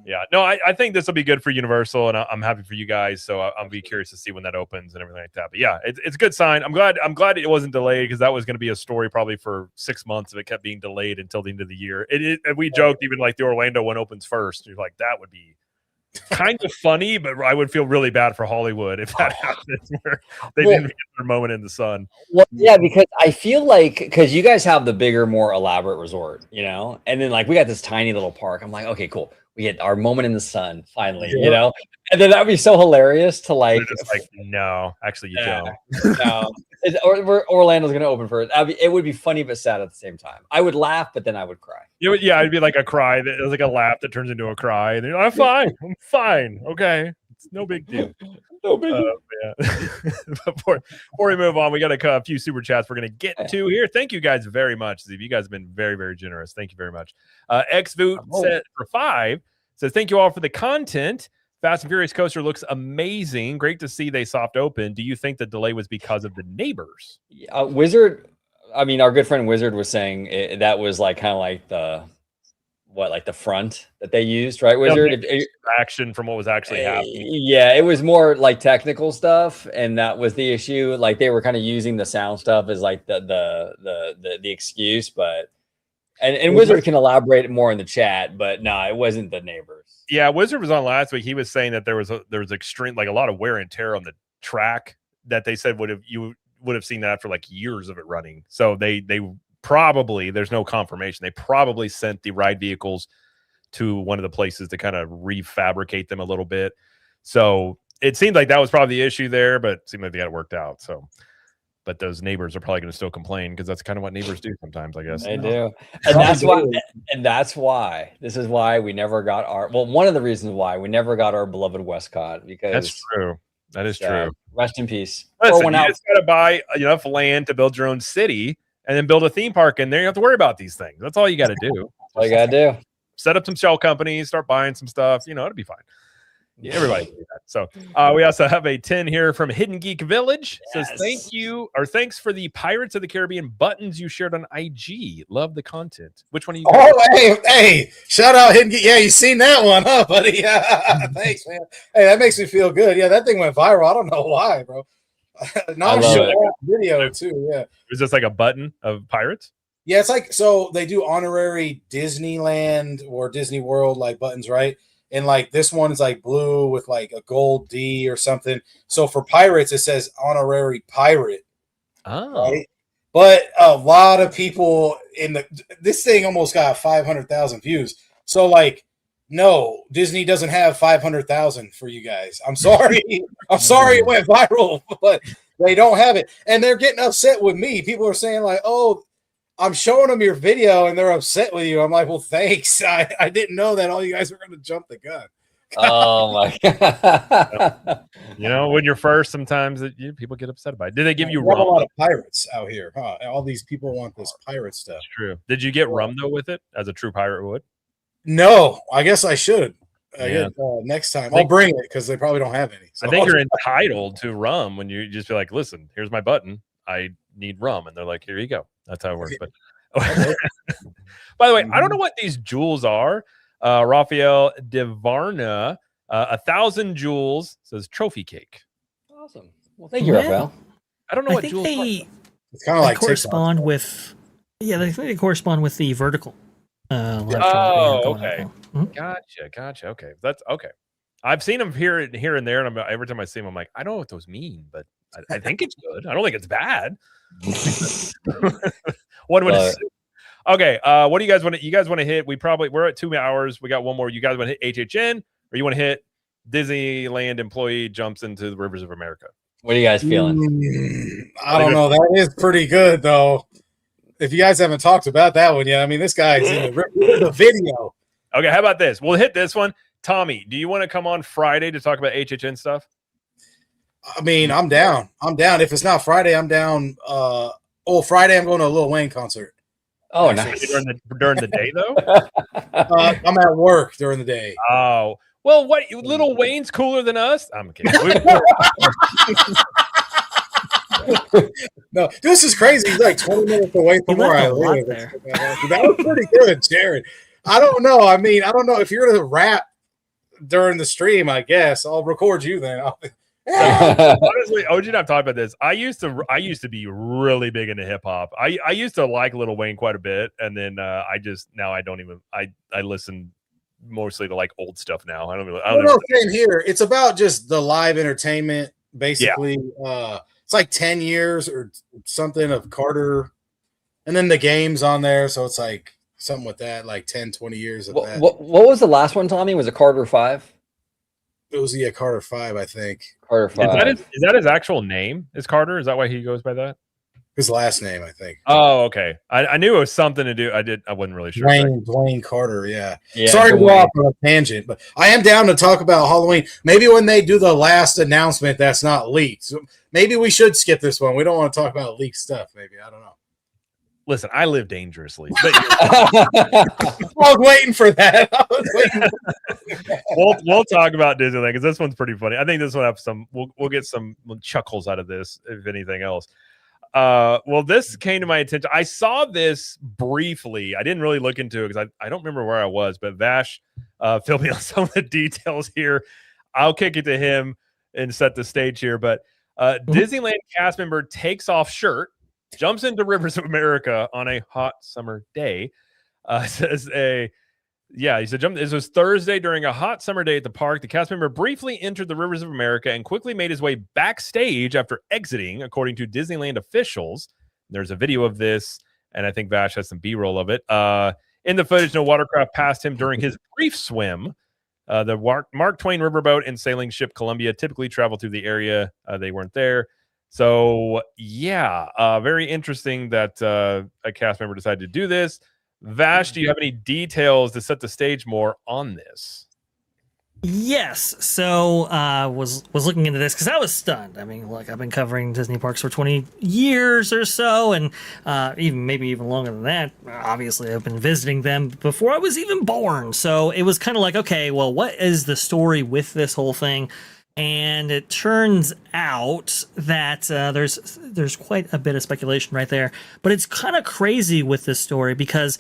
yeah. No, I think this will be good for Universal, and I'm happy for you guys. So I'll be curious to see when that opens and everything like that. But yeah, it's a good sign. I'm glad it wasn't delayed, because that was going to be a story probably for 6 months if it kept being delayed until the end of the year. And we joked even like the Orlando one opens first. You're like, that would be kind of funny, but I would feel really bad for Hollywood if that happens, where they didn't get their moment in the sun. Well, yeah, because I feel like, because you guys have the bigger, more elaborate resort, and then we got this tiny little park. I'm like, okay, cool. We get our moment in the sun finally, and then that'd be so hilarious to no, actually you don't. No, Orlando's going to open first. It would be funny but sad at the same time. I would laugh, but then I would cry. Yeah, it'd be like a cry. It was like a laugh that turns into a cry. And I'm fine. I'm fine. Okay, it's no big deal. No big deal. Yeah. Before we move on, we got a few super chats we're going to get to here. Thank you guys very much. You guys have been very, very generous. Thank you very much. Xvoot said for 5 says, thank you all for the content. Fast and Furious coaster looks amazing. Great to see they soft open. Do you think the delay was because of the neighbors? Wizard, our good friend Wizard was saying that was the front that they used, right, Wizard? Action from what was actually happening. Yeah, it was more like technical stuff, and that was the issue. Like they were kind of using the sound stuff as like the excuse, but and Wizard can elaborate more in the chat, but no, it wasn't the neighbors. Yeah, Wizard was on last week. He was saying that there was extreme, a lot of wear and tear on the track that they said you would have seen that for years of it running. So they probably, there's no confirmation, they probably sent the ride vehicles to one of the places to kind of refabricate them a little bit. So it seemed like that was probably the issue there, but it seemed like they got it worked out. So, but those neighbors are probably going to still complain, because that's kind of what neighbors do sometimes, I guess. They do. And that's why this is why we never got one of the reasons why we never got our beloved Westcott, because that's true. That is true. Rest in peace. Listen, you just got to buy enough land to build your own city, and then build a theme park in there. You don't have to worry about these things. That's all you got to do. All you got to do. Set up some shell companies, start buying some stuff. It'll be fine. Yeah, everybody can do that. So we also have a 10 here from Hidden Geek Village. Says, thanks for the Pirates of the Caribbean buttons you shared on IG. Love the content. Which one are you? Oh, hey, shout out Hidden Geek. Yeah, you seen that one, huh, buddy? Yeah. Thanks, man. Hey, that makes me feel good. Yeah, that thing went viral. I don't know why, bro. Video too. Yeah. Is this like a button of pirates? Yeah, it's so they do honorary Disneyland or Disney World buttons, right? And this one is blue with a gold D or something. So for pirates, it says honorary pirate. Oh. Right? But a lot of people this thing almost got 500,000 views. So no, Disney doesn't have 500,000 for you guys. I'm sorry. I'm sorry it went viral, but they don't have it. And they're getting upset with me. People are saying oh, I'm showing them your video and they're upset with you. I'm like, well, thanks. I didn't know that all you guys were going to jump the gun. Oh my god. You know, when you're first, sometimes people get upset about it. Did they give you We have a rum? lot of pirates out here, huh? All these people want this pirate stuff. True. Did you get rum though with it, as a true pirate would? No, I guess I should. Yeah. Next time I'll bring it because they probably don't have any. So I think you're entitled to rum when you just be like, listen, here's my button. I need rum. And they're like, here you go. That's how it works. But by the way, I don't know what these jewels are. Raphael Devarna, 1,000 jewels, says trophy cake. Awesome. Well, thank you, Yeah. Raphael. I don't know I what think jewels they, it's kind of like correspond TikTok. with. Yeah, they correspond with the vertical. Oh, okay. Mhm. Gotcha. Okay. That's okay. I've seen them here and there, and every time I see them, I'm like, I don't know what those mean, but I think it's good. I don't think it's bad. What would it? Okay. What do you guys want to? You guys want to hit? We're at 2 hours. We got one more. You guys want to hit HHN, or you want to hit Disneyland employee jumps into the rivers of America? What are you guys feeling? I don't know. That is pretty good though. If you guys haven't talked about that one yet, I mean, this guy's in the video. Okay, how about this? We'll hit this one. Tommy, do you want to come on Friday to talk about HHN stuff? I mean, I'm down. If it's not Friday, I'm down. Friday I'm going to a Lil Wayne concert. Oh, nice. During the day though? I'm at work during the day. Oh, well, what? Little Wayne's cooler than us? I'm kidding. No, this is crazy. He's like 20 minutes away from where I live. That was pretty good, Jared. I don't know. I mean, I don't know if you're going to rap during the stream. I guess I'll record you then. Honestly, OG and I've talked about this. I used to be really big into hip hop. I used to like Lil Wayne quite a bit, and then I don't even. I listen mostly to like old stuff now. I don't know. Same here. It's about just the live entertainment, basically. Yeah. It's like 10 years or something of Carter, and then the game's on there, so it's like something with that, like 10, 20 years of that. What was the last one, Tommy? Was it Carter 5? It was Carter 5, I think. Carter 5. Is that his actual name? Is Carter? Is that why he goes by that? His last name, I think. Oh, okay. I knew it was something to do. I wasn't really sure. Dwayne Carter, yeah. Yeah, sorry to go off on a tangent, but I am down to talk about Halloween. Maybe when they do the last announcement that's not leaked. So maybe we should skip this one. We don't want to talk about leaked stuff, maybe. I don't know. Listen, I live dangerously. But I was waiting for that. We'll talk about Disneyland because this one's pretty funny. I think this one have some. We'll get some chuckles out of this, if anything else. Well, this came to my attention. I saw this briefly. I didn't really look into it because I don't remember where I was, but Vash filled me on some of the details here. I'll kick it to him and set the stage here. But Disneyland cast member takes off shirt, jumps into rivers of America on a hot summer day. He said, this was Thursday during a hot summer day at the park. The cast member briefly entered the rivers of America and quickly made his way backstage after exiting, according to Disneyland officials. There's a video of this, and I think Vash has some B-roll of it. In the footage, no watercraft passed him during his brief swim. The Mark Twain riverboat and sailing ship Columbia typically travel through the area. They weren't there. So, yeah, very interesting that a cast member decided to do this. Vash, do you have any details to set the stage more on this? Yes. So was looking into this because I was stunned. I mean, look, I've been covering Disney parks for 20 years or so, and maybe even longer than that. Obviously, I've been visiting them before I was even born. So it was kind of like, okay, well, what is the story with this whole thing? And it turns out that there's quite a bit of speculation right there. But it's kind of crazy with this story because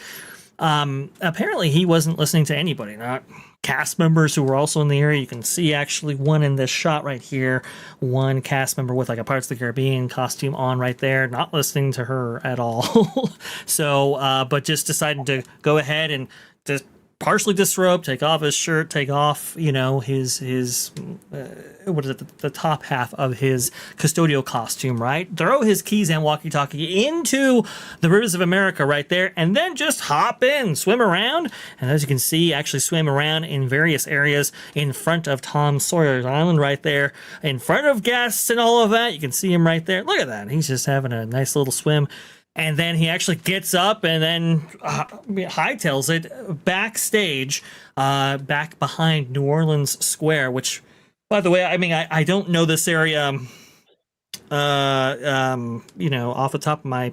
apparently he wasn't listening to anybody, not cast members who were also in the area. You can see actually one in this shot right here, one cast member with like a Pirates of the Caribbean costume on right there, not listening to her at all. So, but just deciding to go ahead and just partially disrobe, take off his shirt, take off, his what is it, the top half of his custodial costume, right? Throw his keys and walkie-talkie into the rivers of America right there, and then just hop in, swim around, and as you can see, actually swim around in various areas in front of Tom Sawyer's Island right there, in front of guests and all of that. You can see him right there. Look at that. He's just having a nice little swim. and then he actually gets up and then hightails it backstage, back behind New Orleans Square, which, by the way, I mean, I don't know this area, off the top of my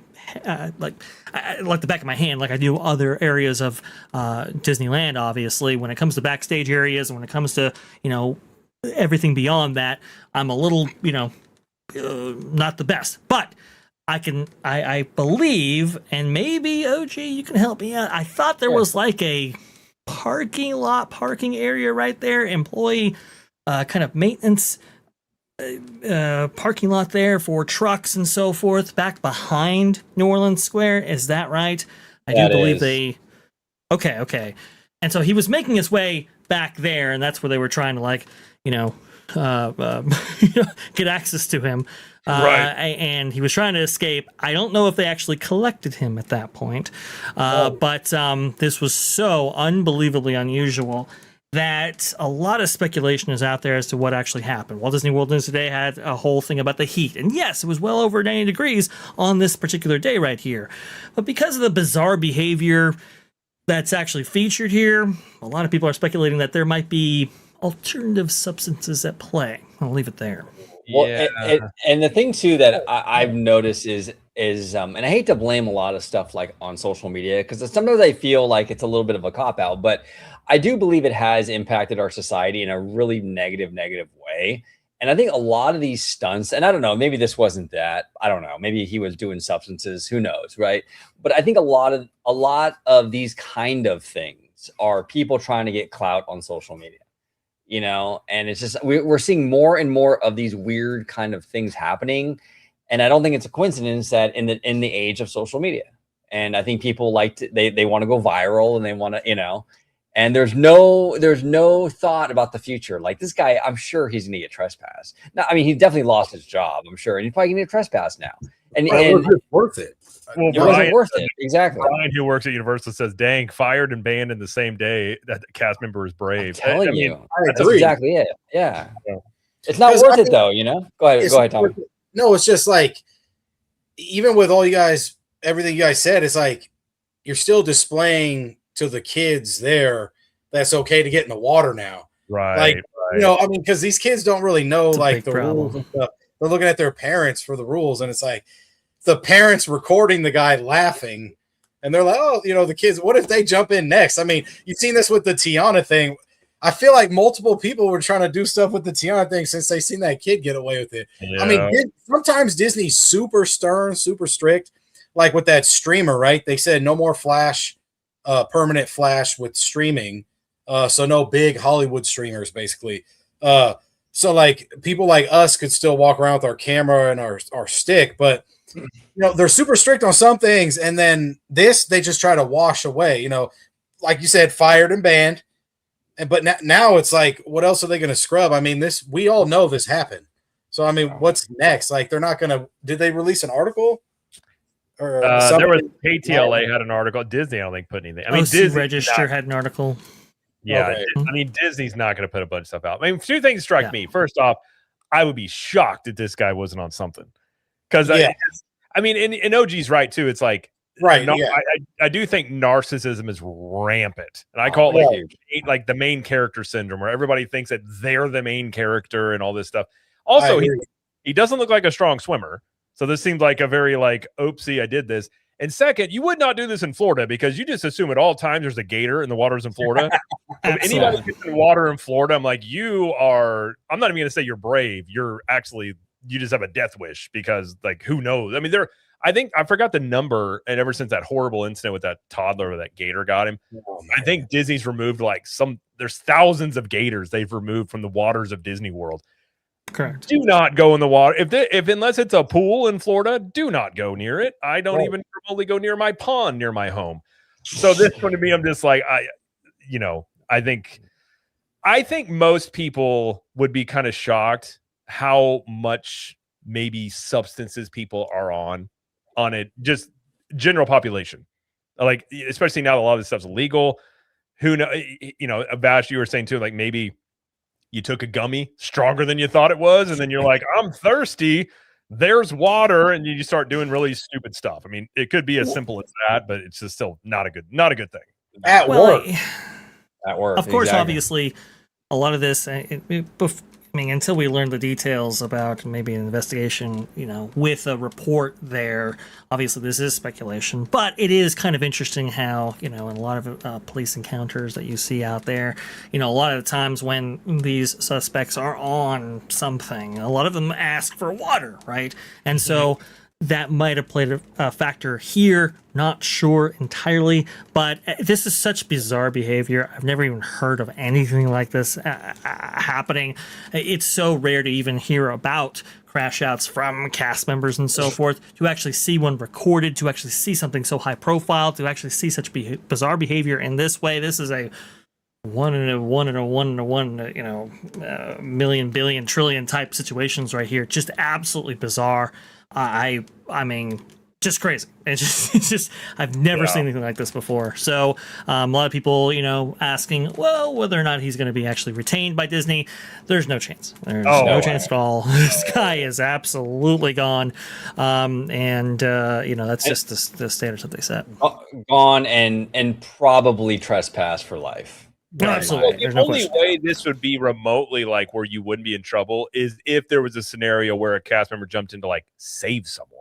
like the back of my hand, like I do other areas of Disneyland. Obviously, when it comes to backstage areas, and when it comes to everything beyond that, I'm a little not the best, but I believe, and maybe OG, you can help me out. I thought there was like a parking area right there, employee kind of maintenance parking lot there for trucks and so forth, back behind New Orleans Square. Is that right? I do believe they. Okay. And so he was making his way back there, and that's where they were trying to get access to him. Right. And he was trying to escape. I don't know if they actually collected him at that point, but this was so unbelievably unusual that a lot of speculation is out there as to what actually happened. Walt Disney World News Today had a whole thing about the heat. And yes, it was well over 90 degrees on this particular day right here. But because of the bizarre behavior that's actually featured here, a lot of people are speculating that there might be alternative substances at play. I'll leave it there. Well, and the thing too that I've noticed is and I hate to blame a lot of stuff like on social media, because sometimes I feel like it's a little bit of a cop out, but I do believe it has impacted our society in a really negative way. And I think a lot of these stunts, and I don't know, maybe this wasn't that, I don't know, maybe he was doing substances, who knows, right? But I think a lot of these kind of things are people trying to get clout on social media. And it's just we're seeing more and more of these weird kind of things happening, and I don't think it's a coincidence that in the age of social media, and I think people they want to go viral, and they want to and there's no thought about the future. Like this guy, I'm sure he's gonna get trespassed. Now, I mean, he definitely lost his job, I'm sure, and he's probably gonna get trespassed now. And it's worth it. Well, it wasn't worth it. Exactly. Brian, who works at Universal, says, "Dang, fired and banned in the same day. That the cast member is brave." I'm telling you, that's agree. exactly it. Yeah, it's not worth it though. Go ahead, Tom. No, it's just like, even with all you guys, everything you guys said, it's like you're still displaying to the kids there that's okay to get in the water now. Right. Like, I mean, because these kids don't really know like the problem. rules and stuff. They're looking at their parents for the rules, and it's like the parents recording the guy laughing, and they're like, oh, the kids, what if they jump in next? I mean, you've seen this with the Tiana thing. I feel like multiple people were trying to do stuff with the Tiana thing since they seen that kid get away with it. Yeah. I mean, sometimes Disney's super stern, super strict, like with that streamer, right? They said no more flash, permanent flash with streaming. So no big Hollywood streamers, basically. So like people like us could still walk around with our camera and our stick, but they're super strict on some things, and then they just try to wash away. Like you said, fired and banned. But now it's like, what else are they going to scrub? I mean, we all know this happened. So I mean, what's next? Like, they're not going to. Did they release an article? Or there was KTLA had an article. Disney, I don't think, put anything. I mean, Disney Register had an article. Yeah, okay. I mean, Disney's not going to put a bunch of stuff out. I mean, two things strike me. First off, I would be shocked if this guy wasn't on something, because I mean, and OG's right too. It's like, right. I do think narcissism is rampant, and I call it like the main character syndrome, where everybody thinks that they're the main character and all this stuff. Also, he doesn't look like a strong swimmer, so this seems like a very like, oopsie, I did this. And second, you would not do this in Florida, because you just assume at all times there's a gator in the waters in Florida. If anybody gets in water in Florida, I'm like, I'm not even going to say you're brave. You just have a death wish, because like, who knows? I mean, I think I forgot the number, and ever since that horrible incident with that toddler where that gator got him, I think Disney's removed there's thousands of gators they've removed from the waters of Disney World. Correct. Do not go in the water if unless it's a pool in Florida. Do not go near it. I don't even remotely go near my pond near my home. So this one to me, I'm just like, I think most people would be kind of shocked how much maybe substances people are on it, just general population, like, especially now that a lot of this stuff's illegal. Who know? Vash, you were saying too, like maybe you took a gummy stronger than you thought it was, and then you're like, I'm thirsty. there's water, and you start doing really stupid stuff. I mean, it could be as simple as that, but it's just still not a good thing. At work. At work. Of course, exactly. obviously, a lot of this, I mean, until we learn the details about maybe an investigation, with a report there, obviously this is speculation, but it is kind of interesting how, in a lot of police encounters that you see out there, a lot of the times when these suspects are on something, a lot of them ask for water, right? And so that might have played a factor here. Not sure entirely, but this is such bizarre behavior. I've never even heard of anything like this happening. It's so rare to even hear about crash outs from cast members and so forth. To actually see one recorded, to actually see something so high profile, to actually see such bizarre behavior in this way. This is a one in a million, billion, trillion type situations right here. Just absolutely bizarre. I mean, just crazy. It's just I've never seen anything like this before. So a lot of people, asking, well, whether or not he's going to be actually retained by Disney. There's no chance. There's no chance at all. This guy is absolutely gone. That's just the standards that they set. Gone and probably trespass for life. Absolutely. The only way this would be remotely like where you wouldn't be in trouble is if there was a scenario where a cast member jumped in to like save someone.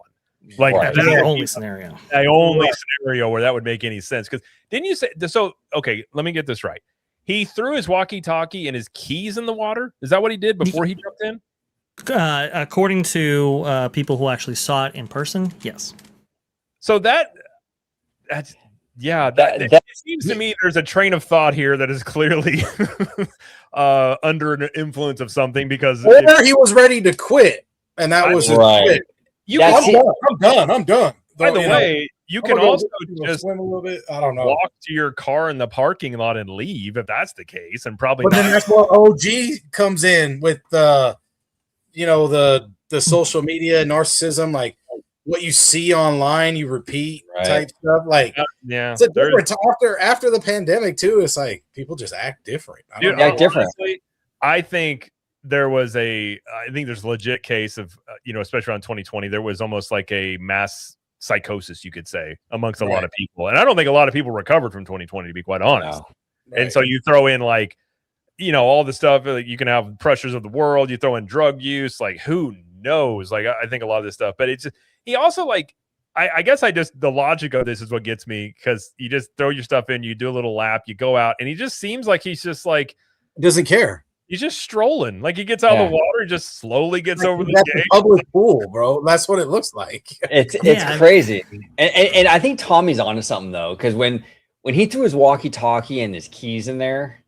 Like Right. That's the only scenario. The only scenario where that would make any sense. Because didn't you say so? Okay, let me get this right. He threw his walkie-talkie and his keys in the water. Is that what he did before he jumped in? According to people who actually saw it in person, yes. So that's it seems to me there's a train of thought here that is clearly under an influence of something because he was ready to quit, and that was his quit. I'm done. By the way, you can also just swim a little bit. I don't know. Walk to your car in the parking lot and leave if that's the case, and probably. But then that's where OG comes in with the social media narcissism, like what you see online, you repeat type stuff. Like, it's a different after the pandemic too. It's like people just act different. Act different. Honestly, I think there's a legit case of especially around 2020, there was almost like a mass psychosis, you could say, amongst a lot of people, and I don't think a lot of people recovered from 2020, to be quite honest. No. And so you throw in like all the stuff, like you can have pressures of the world, you throw in drug use, like who knows? Like I think a lot of this stuff, but it's just, he also like I guess the logic of this is what gets me, because you just throw your stuff in, you do a little lap, you go out, and he just seems like he's just like doesn't care. He's just strolling. Like he gets out of the water, he just slowly gets over the gate. Public pool, bro. That's what it looks like. It's crazy. And I think Tommy's onto something though, because when he threw his walkie-talkie and his keys in there,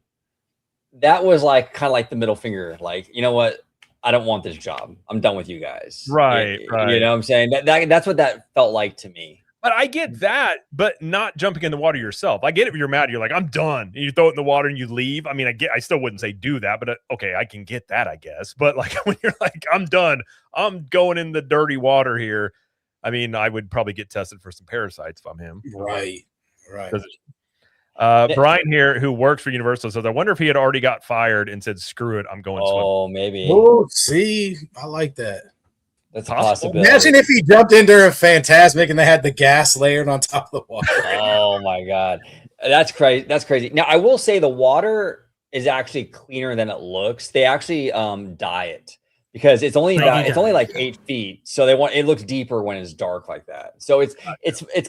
that was like kind of like the middle finger. Like, you know what? I don't want this job. I'm done with you guys. Right. You know what I'm saying? That's what that felt like to me. But I get that, but not jumping in the water yourself. I get it if you're mad. You're like, I'm done. And you throw it in the water and you leave. I mean, I still wouldn't say do that, but okay, I can get that, I guess. But like when you're like, I'm done. I'm going in the dirty water here. I mean, I would probably get tested for some parasites if I'm him. Right. Brian here, who works for Universal, says, I wonder if he had already got fired and said, screw it, I'm going swimming. Oh, maybe. Oh, see, I like that. That's a possibility. Imagine if he jumped into a Fantasmic and they had the gas layered on top of the water. Oh my God. That's crazy. That's crazy. Now I will say the water is actually cleaner than it looks. They actually dye it because it's only like 8 feet. So it looks deeper when it's dark like that. So it's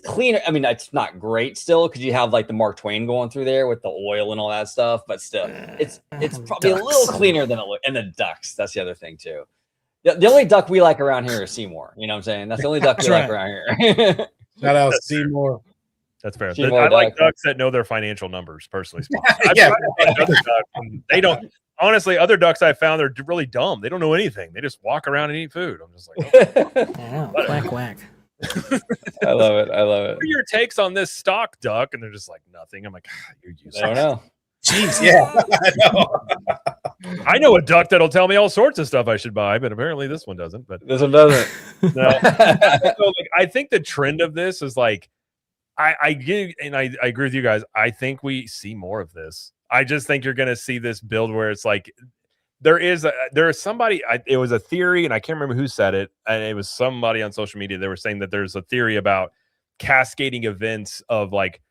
cleaner. I mean, it's not great still because you have like the Mark Twain going through there with the oil and all that stuff, but still it's probably a little cleaner than it looks. And the ducks, that's the other thing too. The only duck we like around here is Seymour. You know what I'm saying? That's the only duck we like around here. Shout out Seymour. That's fair. Seymour I like ducks that know their financial numbers, personally. They don't. Honestly, other ducks I found are really dumb. They don't know anything. They just walk around and eat food. I'm just like, quack, quack. I love it. What are your takes on this stock duck? And they're just like, nothing. I'm like, you're useless. I don't know. Jeez, yeah. I know. I know a duck that'll tell me all sorts of stuff I should buy, but apparently this one doesn't. But this one doesn't. No. So, I think the trend of this is like, I agree with you guys. I think we see more of this. I just think you're going to see this build where it's like there is somebody. It was a theory, and I can't remember who said it. And it was somebody on social media. They were saying that there's a theory about cascading events of like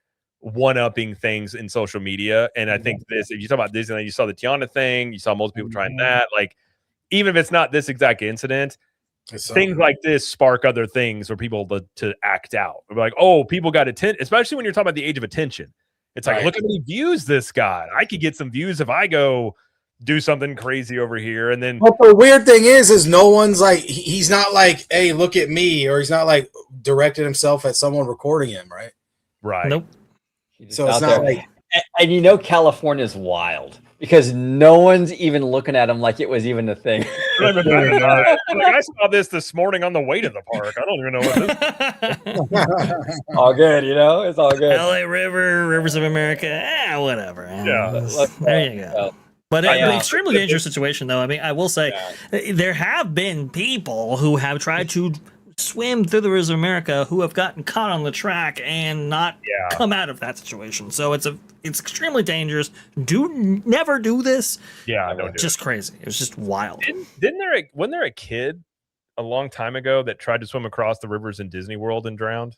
one-upping things in social media. And I think this, if you talk about Disneyland, you saw the Tiana thing, you saw multiple people trying that. Like, even if it's not this exact incident, things like this spark other things for people to act out. We're like, oh, people got attention, especially when you're talking about the age of attention. It's like, look how many views this got. I could get some views if I go do something crazy over here. And then, but the weird thing is no one's like, he's not like, hey, look at me, or he's not like directed himself at someone recording him, right? Right. Nope. So it's not like, and you know, California's wild because no one's even looking at him like it was even a thing. I saw this morning on the way to the park. I don't even know what this is. All good, you know, it's all good. LA River, Rivers of America, whatever. Yeah. There you go. But an extremely dangerous situation, though. I mean, I will say there have been people who have tried to swim through the rivers of America who have gotten caught on the track and not come out of that situation. So it's extremely dangerous. Never do this. Yeah, don't do just crazy. It was just wild. Wasn't there a kid a long time ago that tried to swim across the rivers in Disney World and drowned?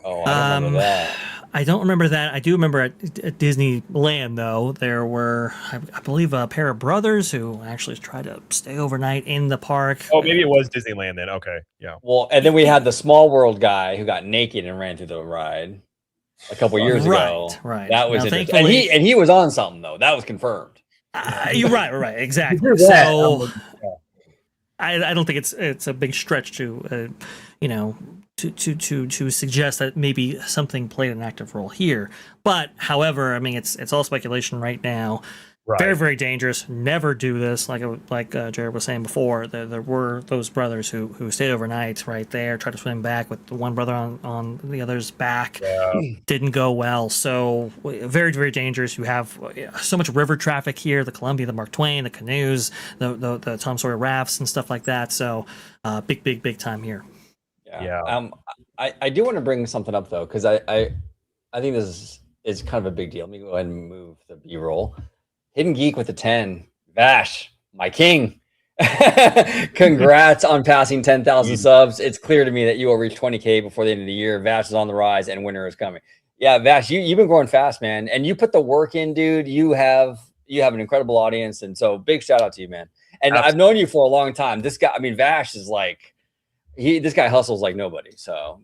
Oh, I don't remember that. I don't remember that. I do remember at Disneyland, though, there were, I believe, a pair of brothers who actually tried to stay overnight in the park. Oh, maybe it was Disneyland then. Okay, yeah. Well, and then we had the Small World guy who got naked and ran through the ride a couple years ago. Right. That was now, interesting. And he was on something, though. That was confirmed. You're right. Exactly. So I don't think it's a big stretch to, to suggest that maybe something played an active role here. But however, I mean, it's all speculation right now. Right. Very, very dangerous. Never do this. Like Jared was saying before, there were those brothers who stayed overnight right there, tried to swim back with the one brother on the other's back. Yeah. Didn't go well. So very, very dangerous. You have so much river traffic here, the Columbia, the Mark Twain, the canoes, the Tom Sawyer rafts and stuff like that. So big time here. Yeah. I do want to bring something up, though, because I think this is kind of a big deal. Let me go ahead and move the B-roll. Hidden Geek with the 10. Vash, my king. Congrats on passing 10,000 subs. It's clear to me that you will reach 20K before the end of the year. Vash is on the rise and winter is coming. Yeah, Vash, you've been growing fast, man. And you put the work in, dude. You have an incredible audience. And so big shout out to you, man. And I've known you for a long time. This guy, I mean, Vash is like, this guy hustles like nobody. So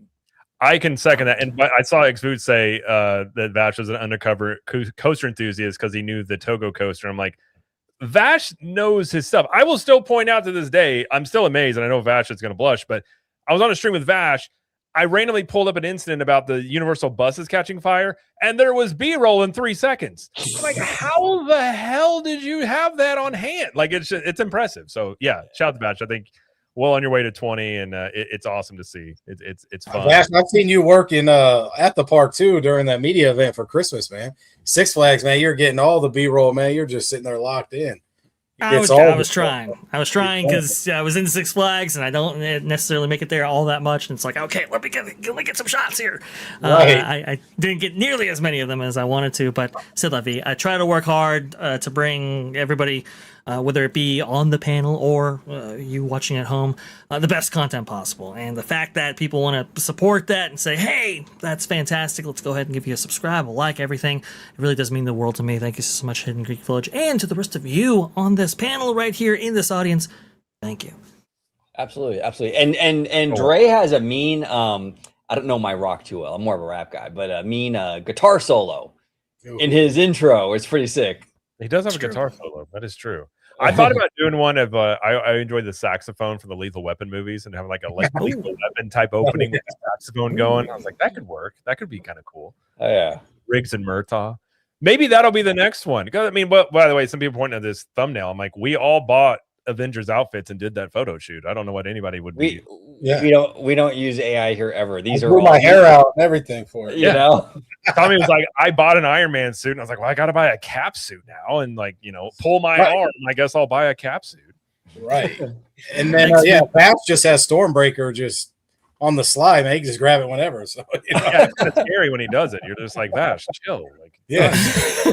I can second that. And I saw Xvoot say that Vash was an undercover coaster enthusiast because he knew the Togo coaster. I'm like, Vash knows his stuff. I will still point out to this day, I'm still amazed, and I know Vash is going to blush, but I was on a stream with Vash. I randomly pulled up an incident about the Universal buses catching fire, and there was B-roll in 3 seconds. I'm like, how the hell did you have that on hand? Like, it's impressive. So, yeah, shout out to Vash. I think well on your way to 20, and it's awesome to see. It's fun. Vash, I've seen you working at the park too during that media event for Christmas, man. Six Flags, man, you're getting all the B-roll, man. You're just sitting there locked in. I was trying because I was in Six Flags and I don't necessarily make it there all that much. And it's like, okay, let me get some shots here. Right. I didn't get nearly as many of them as I wanted to, but c'est la vie. I try to work hard to bring everybody, whether it be on the panel or you watching at home, the best content possible. And the fact that people want to support that and say, hey, that's fantastic. Let's go ahead and give you a subscribe, a like, everything. It really does mean the world to me. Thank you so much, Hidden Greek Village, and to the rest of you on this panel right here in this audience. Thank you. Absolutely. And Dre has a mean, I don't know my rock too well. I'm more of a rap guy, but a mean guitar solo in his intro. It's pretty sick. He does have a guitar solo. That is true. I thought about doing one of I enjoyed the saxophone from the Lethal Weapon movies and having like a Lethal Weapon type opening with the saxophone going. I was like, that could work. That could be kind of cool. Oh yeah, Riggs and Murtaugh. Maybe that'll be the next one. Because I mean, but by the way, some people pointing at this thumbnail. I'm like, we all bought Avengers outfits and did that photo shoot. I don't know what anybody would be. We don't use AI here ever. These are all my hair out and everything for it. You know, Tommy was like, I bought an Iron Man suit, and I was like, well, I got to buy a cap suit now, and like, pull my arm. I guess I'll buy a cap suit. Right. And then Vash just has Stormbreaker just on the slide, man. He can just grab it whenever. So yeah, it's kind of scary when he does it. You're just like, Vash, chill. Like, Yeah.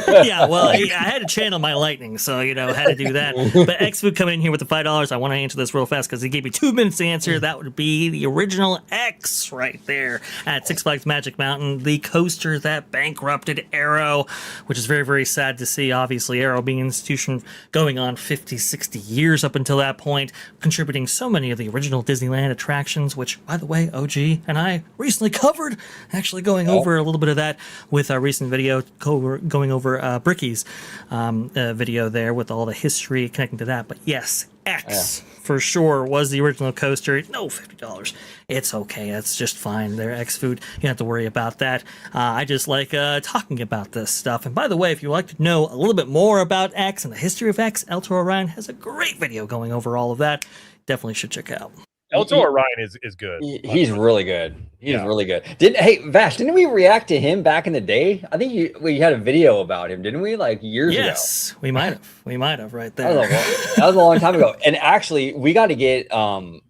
Yeah, well, I had to channel my lightning, so had to do that. But X-Food coming in here with the $5. I want to answer this real fast because he gave me 2 minutes to answer. That would be the original X right there at Six Flags Magic Mountain, the coaster that bankrupted Arrow, which is very, very sad to see. Obviously, Arrow being an institution going on 50, 60 years up until that point, contributing so many of the original Disneyland attractions, which, by the way, OG and I recently covered, actually going over a little bit of that with our recent video going over Bricky's video there with all the history connecting to that. But yes, X for sure was the original coaster. No, $50. It's okay. That's just fine. They're X Food. You don't have to worry about that. I just like talking about this stuff. And by the way, if you'd like to know a little bit more about X and the history of X, El Toro Ryan has a great video going over all of that. Definitely should check out. El Toro Ryan is good. He's really good. He's really good. Hey, Vash, didn't we react to him back in the day? I think we had a video about him, didn't we? Like years ago. Yes, we might have. We might have right there. That was a long time ago. And actually, we got to get on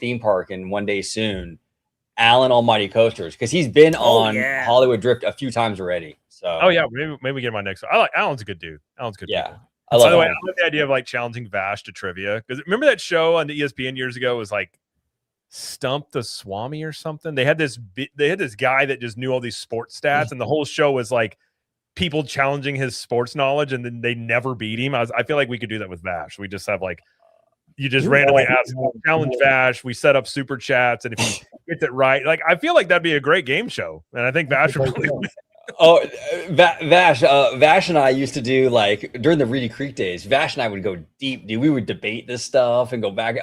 Theme Park and one day soon, Alan Almighty Coasters, because he's been on Hollywood Drift a few times already. So maybe we get him on next one. I like Alan's a good dude. Alan's good. Yeah. People. By the way, I love the idea of like challenging Vash to trivia, because remember that show on the ESPN years ago? It was like Stump the Swami or something. They had this guy that just knew all these sports stats, and the whole show was like people challenging his sports knowledge, and then they never beat him. I feel like we could do that with Vash. We just have like you just randomly ask challenge Vash. We set up super chats, and if he gets it right, like I feel like that'd be a great game show, and I think Vash would really win. Oh, Vash and I used to do, like, during the Reedy Creek days, Vash and I would go deep, dude. We would debate this stuff and go back.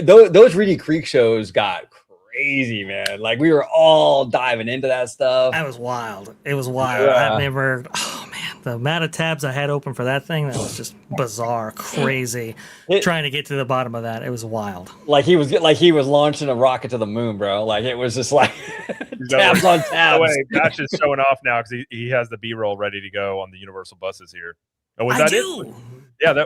Those Reedy Creek shows got crazy, man. Like, we were all diving into that stuff. That was wild. It was wild. Yeah. I've never, the amount of tabs I had open for that thing, that was just bizarre, crazy. Trying to get to the bottom of that, it was wild. Like he was launching a rocket to the moon, bro. Like it was just like tabs on tabs. By the way, Vash is showing off now because he has the B-roll ready to go on the Universal buses here. Oh, was that it? Yeah,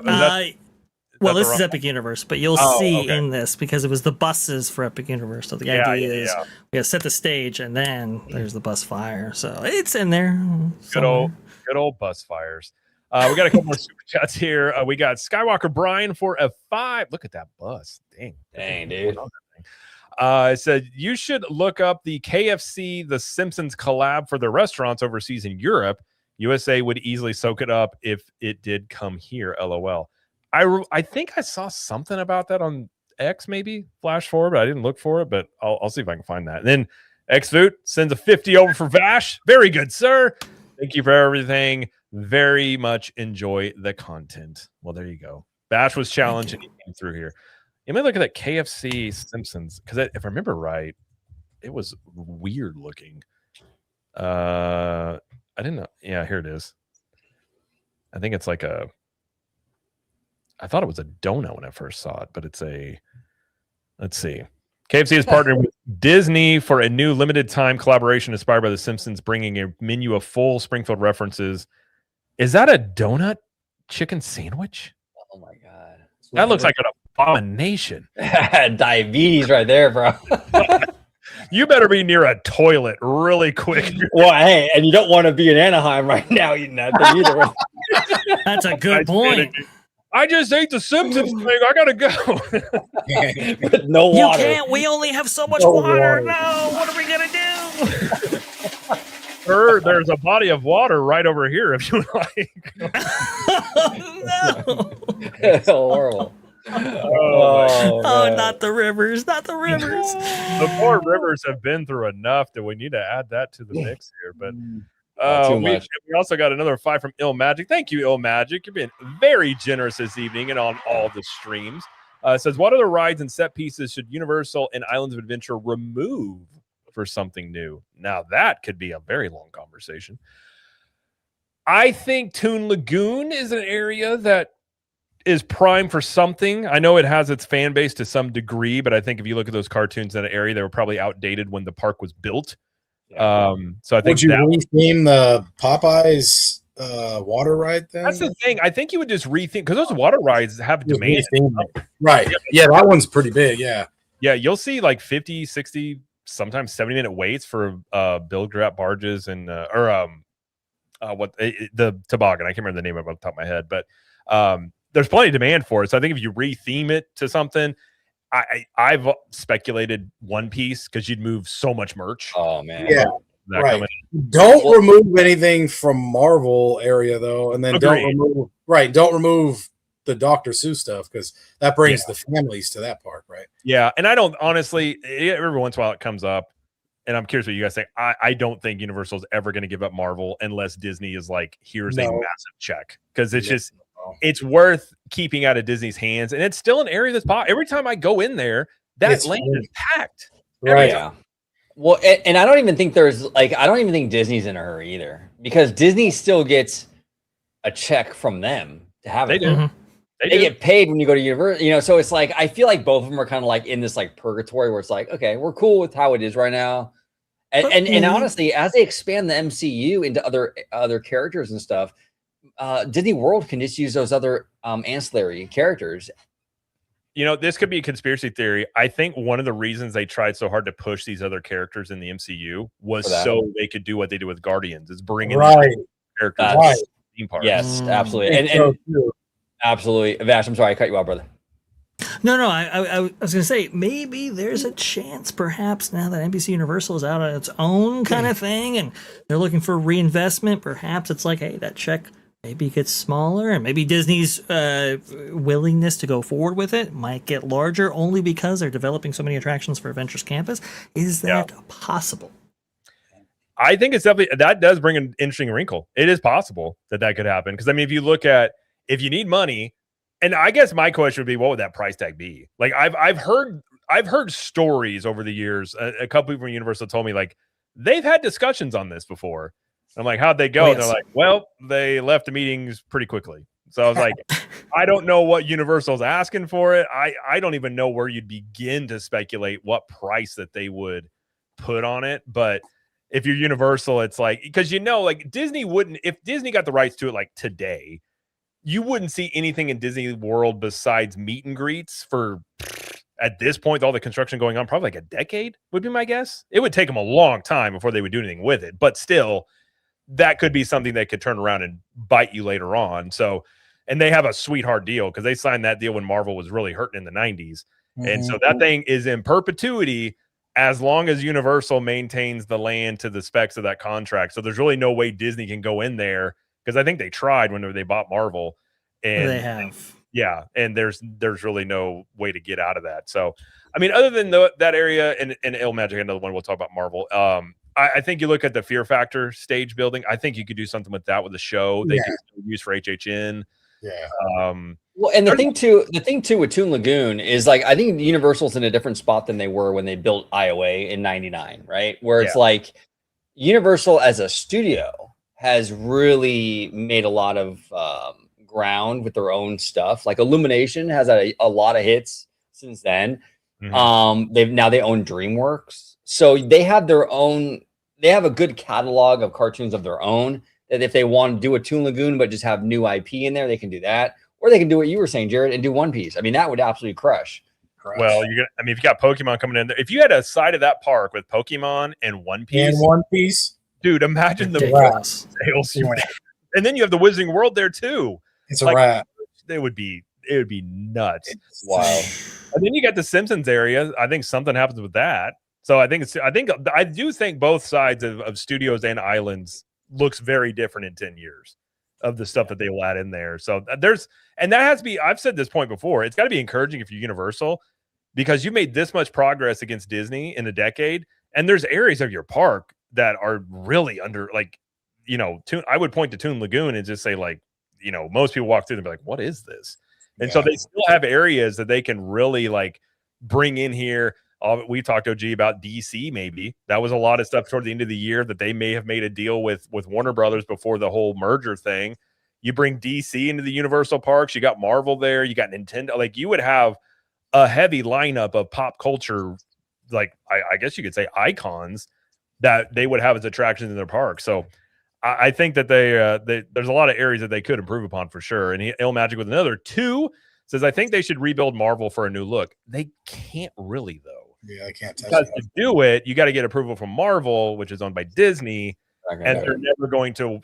well, this is Epic Universe, but you'll see in this, because it was the buses for Epic Universe. So the idea is we set the stage, and then there's the bus fire. So it's in there. Good old bus fires. We got a couple more super chats here. We got Skywalker Brian for a 5. Look at that bus. Dang, dude. It said you should look up the KFC The Simpsons collab for the restaurants overseas in Europe. USA would easily soak it up if it did come here. LOL. I think I saw something about that on X, maybe flash forward, but I didn't look for it. But I'll see if I can find that. And then X-Food sends a 50 over for Vash. Very good, sir. Thank you for everything. Very much enjoy the content. Well, there you go. Vash was challenged and he came through here. You may look at that KFC Simpsons, because if I remember right, it was weird looking. I didn't know. Yeah, here it is. I think it's like I thought it was a donut when I first saw it, but it's let's see. KFC has partnered with Disney for a new limited time collaboration inspired by The Simpsons, bringing a menu of full Springfield references. Is that a donut chicken sandwich? Oh my God. That looks like an abomination. Diabetes right there, bro. You better be near a toilet really quick. Well, hey, and you don't want to be in Anaheim right now eating that thing either. That's a good point. I just ate the Simpsons thing. I gotta go. No water. You can't. We only have so much water. No. What are we gonna do? There's a body of water right over here if you like. No. Horrible. Oh, not the rivers. Not the rivers. The poor rivers have been through enough that we need to add that to the mix here. But we also got another 5 from Ill Magic. Thank you, Ill Magic. You're being very generous this evening and on all the streams. It says, what other rides and set pieces should Universal and Islands of Adventure remove for something new? Now, that could be a very long conversation. I think Toon Lagoon is an area that is prime for something. I know it has its fan base to some degree, but I think if you look at those cartoons in that area, they were probably outdated when the park was built. So I think would you retheme the Popeyes water ride then? That's the thing. I think you would just rethink, because those water rides have demand. Right. Yeah, that one's pretty big. Yeah. Yeah, you'll see like 50, 60 sometimes 70-minute waits for Bill Grap barges and the toboggan. I can't remember the name of it off the top of my head, but there's plenty of demand for it. So I think if you re-theme it to something, I've speculated One Piece because you'd move so much merch. Oh man, Yeah. That Right. coming. Don't remove anything from Marvel area though, and then Agreed. don't remove the Dr. Seuss stuff because that brings the families to that park, right? Yeah, and I don't honestly. Every once in a while it comes up, and I'm curious what you guys think. I don't think Universal's ever going to give up Marvel unless Disney is like, here's a massive check, because it's just it's worth keeping out of Disney's hands, and it's still an area that's pop. Every time I go in there, that land is packed. Right. Yeah. Well, and I don't even think I don't even think Disney's in a hurry either, because Disney still gets a check from them to have They it. do. Mm-hmm. They get paid when you go to university, so it's like I feel like both of them are kind of like in this like purgatory where it's like, okay, we're cool with how it is right now. And honestly, as they expand the MCU into other characters and stuff, Disney World can just use those other ancillary characters. This could be a conspiracy theory. I think one of the reasons they tried so hard to push these other characters in the MCU was so they could do what they did with Guardians, is bring in characters to the theme park. Yes, absolutely. And absolutely. Vash, I'm sorry, I cut you off, brother. No, I was going to say, maybe there's a chance, perhaps, now that NBC Universal is out on its own kind of thing, and they're looking for reinvestment. Perhaps it's like, hey, that check maybe gets smaller, and maybe Disney's willingness to go forward with it might get larger only because they're developing so many attractions for Adventures Campus. Is that possible? I think it's definitely, that does bring an interesting wrinkle. It is possible that could happen. Because I mean, if you need money, and I guess my question would be, what would that price tag be? Like I've heard stories over the years. A couple people from Universal told me like they've had discussions on this before. I'm like, how'd they go? And they're like, well, they left the meetings pretty quickly. So I was like, I don't know what Universal's asking for it. I don't even know where you'd begin to speculate what price that they would put on it. But if you're Universal, it's like, because like Disney wouldn't, if Disney got the rights to it like today, you wouldn't see anything in Disney World besides meet and greets for, at this point, all the construction going on, probably like a decade would be my guess. It would take them a long time before they would do anything with it. But still, that could be something that could turn around and bite you later on. So, and they have a sweetheart deal because they signed that deal when Marvel was really hurting in the 90s. Mm-hmm. And so that thing is in perpetuity as long as Universal maintains the land to the specs of that contract. So there's really no way Disney can go in there, because I think they tried when they bought Marvel, and they have, and there's really no way to get out of that. So, I mean, other than that area and Il Magic, another one we'll talk about Marvel. I think you look at the Fear Factor stage building. I think you could do something with that with the show. They can use for HHN. Yeah. Well, and the thing too with Toon Lagoon is like, I think Universal's in a different spot than they were when they built Iowa in '99, right? Where it's like Universal as a studio has really made a lot of ground with their own stuff. Like Illumination has a lot of hits since then. Mm-hmm. They own DreamWorks, so they have their own. They have a good catalog of cartoons of their own. That if they want to do a Toon Lagoon but just have new IP in there, they can do that. Or they can do what you were saying, Jared, and do One Piece. I mean, that would absolutely crush. Well, if you got Pokemon coming in there, if you had a side of that park with Pokemon and One Piece, dude, imagine the sales you would have. And then you have the Wizarding World there too. It's like, a wrap. It would be nuts. Wow. And then you got the Simpsons area. I think something happens with that. So I do think both sides of studios and islands looks very different in 10 years of the stuff that they will add in there. So that has to be, I've said this point before, it's got to be encouraging if you're Universal, because you made this much progress against Disney in a decade, and there's areas of your park that are really under, like, I would point to Toon Lagoon and just say, like, most people walk through and be like, what is this? And so they still have areas that they can really like bring in here. We talked to OG about DC. Maybe that was a lot of stuff toward the end of the year that they may have made a deal with Warner Brothers before the whole merger thing. You bring DC into the Universal parks. You got Marvel there. You got Nintendo. Like, you would have a heavy lineup of pop culture, like I guess you could say icons that they would have as attractions in their park. So I think that there's a lot of areas that they could improve upon for sure. And Il Magic with another 2 says, I think they should rebuild Marvel for a new look. They can't really, though. Yeah, I can't touch because that. to do it, you got to get approval from Marvel, which is owned by Disney, Not gonna and do they're it. never going to.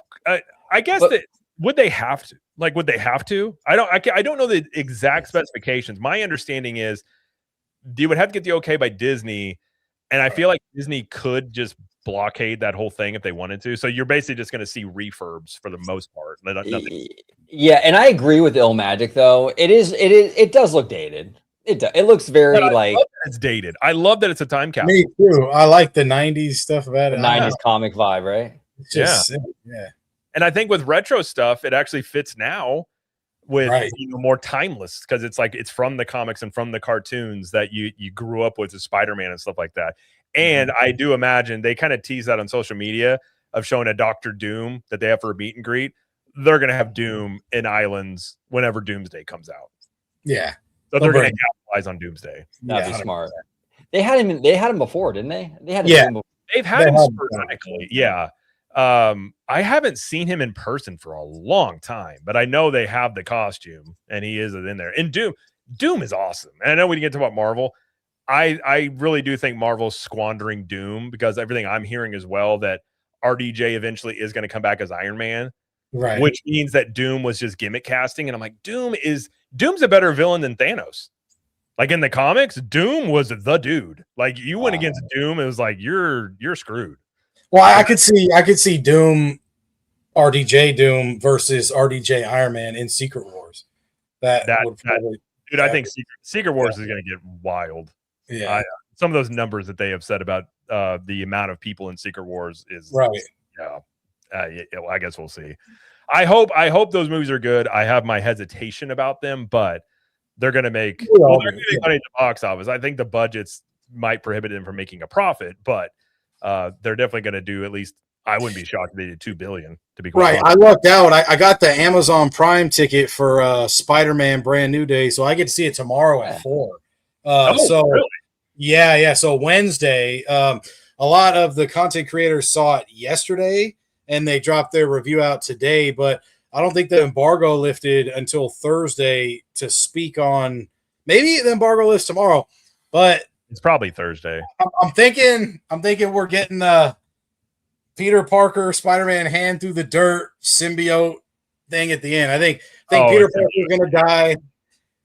I guess But- that would they have to? Like, would they have to? I don't know the exact specifications. My understanding is you would have to get the okay by Disney, and I feel like Disney could just blockade that whole thing if they wanted to. So you're basically just going to see refurbs for the most part. Nothing. Yeah, and I agree with Ill Magic though. It does look dated. It looks very But I like love that it's dated. I love that it's a time capsule. Me too. I like the '90s stuff about the it. 90s comic vibe, right? It's just sick. Yeah. And I think with retro stuff, it actually fits now with Right. more timeless because it's like it's from the comics and from the cartoons that you grew up with Spider-Man and stuff like that. And I do imagine they kind of tease that on social media of showing a Doctor Doom that they have for a meet and greet. They're gonna have Doom in Islands whenever Doomsday comes out. Yeah. So they're gonna capitalize on Doomsday. That'd Yeah, be smart. They had him before, didn't they? They had him Yeah. before. They've had him sporadically, yeah. I haven't seen him in person for a long time, but I know they have the costume and he is in there. And Doom is awesome. And I know when you get to about Marvel, I really do think Marvel's squandering Doom because everything I'm hearing as well that RDJ eventually is going to come back as Iron Man, Right. which means that Doom was just gimmick casting. And I'm like, Doom's a better villain than Thanos. Like in the comics, Doom was the dude. Like you went against Doom, it was like you're screwed. Well, I could see Doom, RDJ Doom versus RDJ Iron Man in Secret Wars. That would probably, dude, I think Secret Wars is going to get wild. yeah, Some of those numbers that they have said about the amount of people in Secret Wars is right. Yeah, well, I guess we'll see. I hope those movies are good. I have my hesitation about them, but they're going to make they're going to make money at the box office. I think the budgets might prohibit them from making a profit, but they're definitely going to do at least. I wouldn't be shocked if they did $2 billion. To be quite Right. I lucked out. I got the Amazon Prime ticket for Spider-Man Brand New Day, so I get to see it tomorrow at 4. So really? yeah. So Wednesday, a lot of the content creators saw it yesterday, and they dropped their review out today. But I don't think the embargo lifted until Thursday to speak on. Maybe the embargo lifts tomorrow, but It's probably Thursday. I'm thinking we're getting Peter Parker, Spider-Man hand through the dirt symbiote thing at the end. I think Peter Parker is going to die,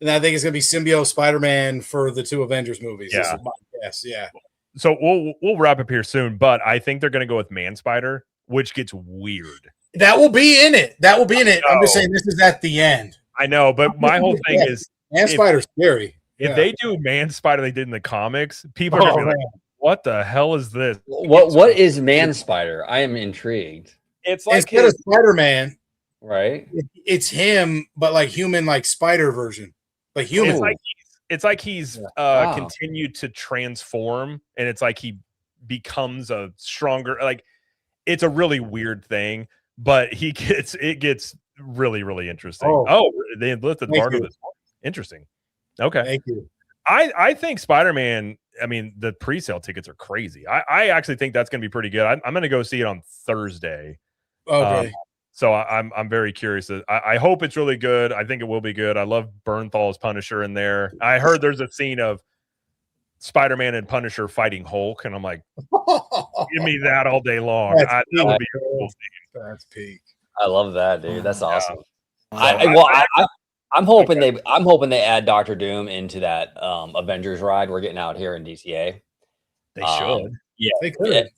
and I think it's going to be symbiote Spider-Man for the 2 Avengers movies. Yeah. This is my guess. Yeah. So we'll wrap up here soon, but I think they're going to go with Man Spider, which gets weird. That will be in it. I'm just saying this is at the end. I know, but my whole thing is Man Spider's scary. if they do Man Spider they did in the comics, people are going to be like, what the hell is this? What is Man Spider? I am intrigued. It's like instead of Spider-Man, Right? it's him, but like human, like spider version, but human. It's like he's Wow. continued to transform, and it's like he becomes a stronger. Like it's a really weird thing, but it gets really, really interesting. Oh, they lifted the bar to this. Interesting. Okay. Thank you. I think Spider-Man. I mean, the pre-sale tickets are crazy. I actually think that's going to be pretty good. I'm going to go see it on Thursday. Okay. So I'm very curious. I hope it's really good. I think it will be good. I love Bernthal's Punisher in there. I heard there's a scene of Spider-Man and Punisher fighting Hulk, and I'm like, give me that all day long. That would be a cool scene. That's peak. I love that, dude. That's awesome. So I'm hoping they add Doctor Doom into that Avengers ride we're getting out here in DCA. They should. Yeah, They could.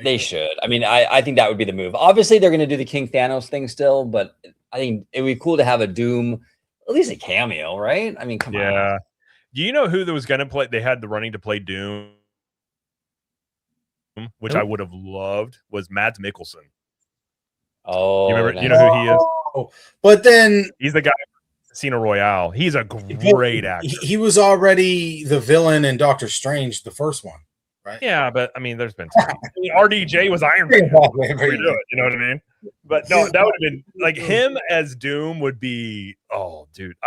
they should. I mean, I think that would be the move. Obviously, they're going to do the King Thanos thing still, but I think it would be cool to have a Doom, at least a cameo, right? I mean, come on. Yeah. Do you know who that was going to play? They had the running to play Doom, which I would have loved, was Mads Mikkelsen. Oh, You remember? nice. You know who he is? Oh, but then He's the guy from Casino Royale. He's a great actor. he was already the villain in Doctor Strange, the first one, right? Yeah, but I mean, there's been time. I mean, RDJ was Iron Man. We do it, you know what I mean? But no, that would have been like him as Doom would be. Oh, dude,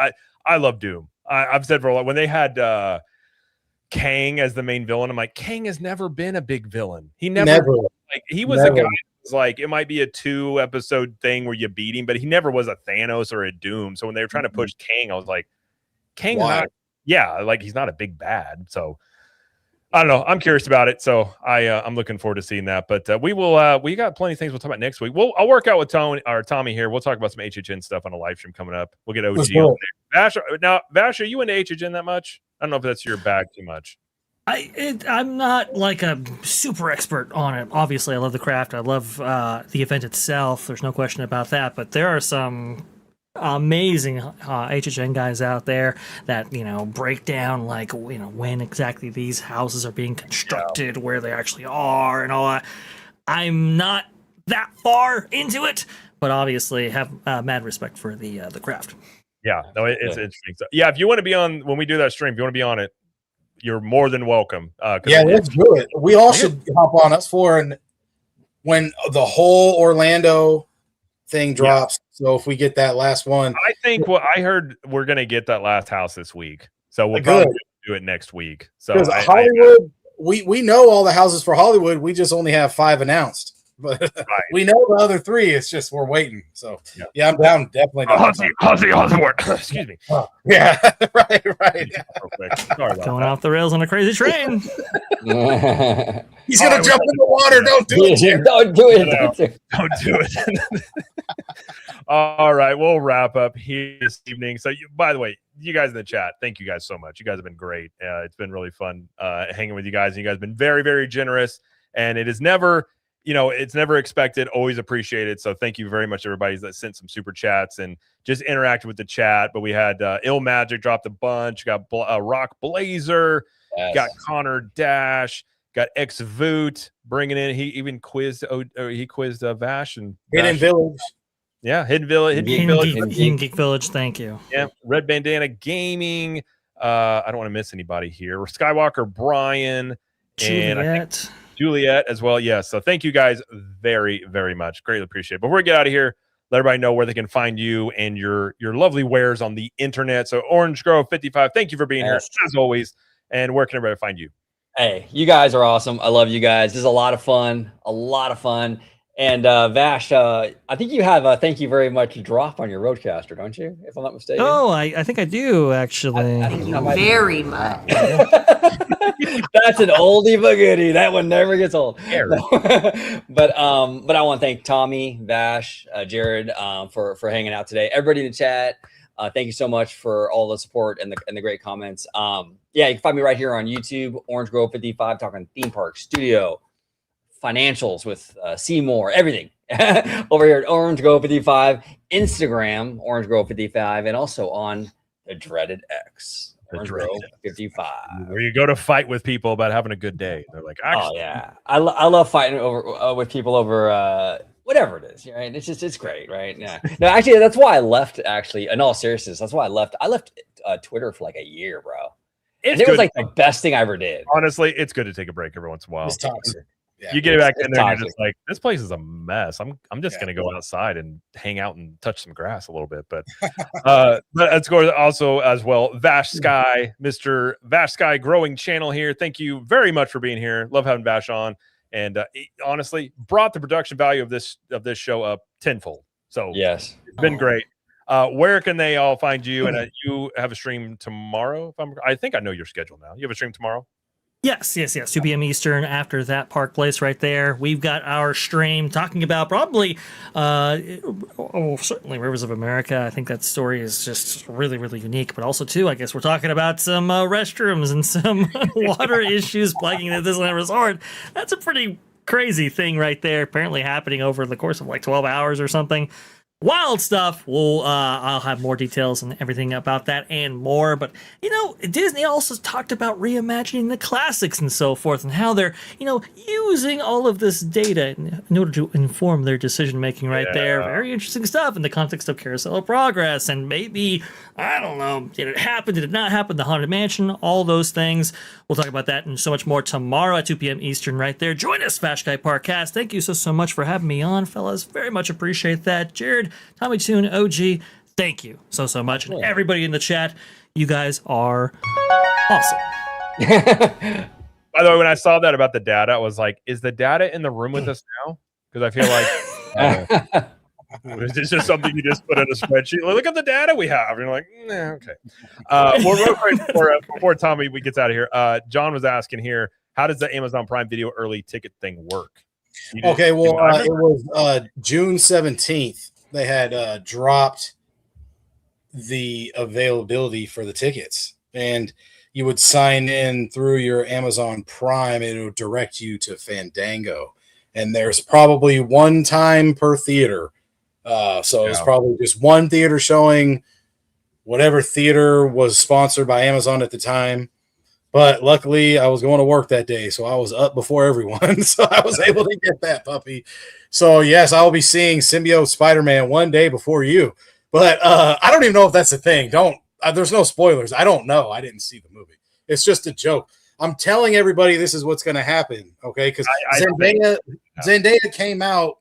I love Doom. I've said for a lot when they had Kang as the main villain. I'm like, Kang has never been a big villain. He never. Like he was a guy. Was like it might be a 2-episode thing where you beat him, but he never was a Thanos or a Doom. So when they were trying to push Kang, I was like, Kang's not. Yeah, like he's not a big bad. So I don't know. I'm curious about it, so I'm looking forward to seeing that. But we will. We got plenty of things we'll talk about next week. I'll work out with Tommy here. We'll talk about some HHN stuff on a live stream coming up. We'll get OG on there. Vash, are you into HHN that much? I don't know if that's your bag too much. I'm not like a super expert on it. Obviously, I love the craft. I love the event itself. There's no question about that. But there are some amazing HHN guys out there that break down like when exactly these houses are being constructed, where they actually are, and all that. I'm not that far into it, but obviously have mad respect for the craft. Yeah, no, it's interesting. So, yeah, if you want to be on when we do that stream, if you want to be on it, you're more than welcome. Let's do it. We all should hop on us and when the whole Orlando thing drops. So if we get that last one, I think I heard we're gonna get that last house this week. So we'll probably do it next week. So Hollywood, we know all the houses for Hollywood. We just only have 5 announced. But we know the other 3. It's just we're waiting. So I'm down. Definitely. Osborne. Excuse me. Yeah. Right. Yeah. Sorry about going off the rails on a crazy train. He's gonna jump in the water. Don't do it. Don't do it. Don't do it. All right, we'll wrap up here this evening. So, by the way, you guys in the chat, thank you guys so much. You guys have been great. It's been really fun hanging with you guys. You guys have been very, very generous, and it is never. It's never expected, always appreciated. So thank you very much, everybody that sent some super chats and just interacted with the chat. But we had Ill Magic dropped a bunch, got Rock Blazer, got Connor Dash, got X Voot bringing in. He even quizzed Vash and Hidden Village. Yeah, Hidden Village. Hidden Geek Village, thank you. Yeah, Red Bandana Gaming. I don't want to miss anybody here. Skywalker Brian and Juliet as well. Yes. So thank you guys very, very much. Greatly appreciate it. Before we get out of here, let everybody know where they can find you and your lovely wares on the internet. So Orange Grove 55, thank you for being here as always. And where can everybody find you? Hey, you guys are awesome. I love you guys. This is a lot of fun. And Vash, I think you have a thank you very much drop on your Roadcaster, don't you? If I'm not mistaken. Oh, I think I do actually. Thank you very much. That's an oldie but goodie. That one never gets old. But I want to thank Tommy, Vash, Jared for hanging out today. Everybody in the chat, thank you so much for all the support and the great comments. You can find me right here on YouTube, Orange Grove 55, talking theme park, studio, financials with Seymour, everything over here at Orange Grove 55, Instagram, Orange Grove 55, and also on the dreaded X, Orange Grove 55. Where you go to fight with people about having a good day. They're like, oh yeah, I love fighting over with people over whatever it is, right? It's great, right? Yeah. No, actually, that's why I left. Actually, in all seriousness, that's why I left. I left Twitter for like a year, bro. It was like the best thing I ever did. Honestly, it's good to take a break every once in a while. It's toxic. Yeah, you get back in there and you're just like, this place is a mess. I'm just gonna go outside and hang out and touch some grass a little bit. But let's go also as well. Vash Sky, Mr. Vash Sky growing channel here. Thank you very much for being here. Love having Vash on. And honestly, brought the production value of this show up tenfold. So yes, it's been great. Where can they all find you? And you have a stream tomorrow. I think I know your schedule now. You have a stream tomorrow? Yes. 2 p.m. Eastern after that Park Place right there. We've got our stream talking about probably, certainly Rivers of America. I think that story is just really, really unique. But also, too, I guess we're talking about some restrooms and some water issues plaguing the Disneyland Resort. That's a pretty crazy thing right there, apparently happening over the course of like 12 hours or something. Wild stuff. I'll have more details and everything about that and more. But, Disney also talked about reimagining the classics and so forth and how they're, using all of this data in order to inform their decision-making right there. Very interesting stuff in the context of Carousel of Progress and maybe, I don't know, did it happen? Did it not happen? The Haunted Mansion, all those things. We'll talk about that and so much more tomorrow at 2 p.m. Eastern right there. Join us, Vash Sky ParkCast. Thank you so much for having me on, fellas. Very much appreciate that. Jared, Tommy Toon, OG, thank you so much. And everybody in the chat, you guys are awesome. By the way, when I saw that about the data, I was like, is the data in the room with us now? Because I feel like it's just something you just put in a spreadsheet. Look at the data we have. And you're like, nah, okay. Well, real quick before Tommy gets out of here, John was asking here, how does the Amazon Prime Video early ticket thing work? Okay, well, it was June 17th. They had dropped the availability for the tickets, and you would sign in through your Amazon Prime, and it would direct you to Fandango. And there's probably one time per theater. So it was probably just one theater showing whatever theater was sponsored by Amazon at the time. But luckily, I was going to work that day, so I was up before everyone. So I was able to get that puppy. So, yes, I will be seeing Symbiote Spider-Man one day before you. But I don't even know if that's a thing. There's no spoilers. I don't know. I didn't see the movie. It's just a joke. I'm telling everybody this is what's going to happen, okay? Because Zendaya came out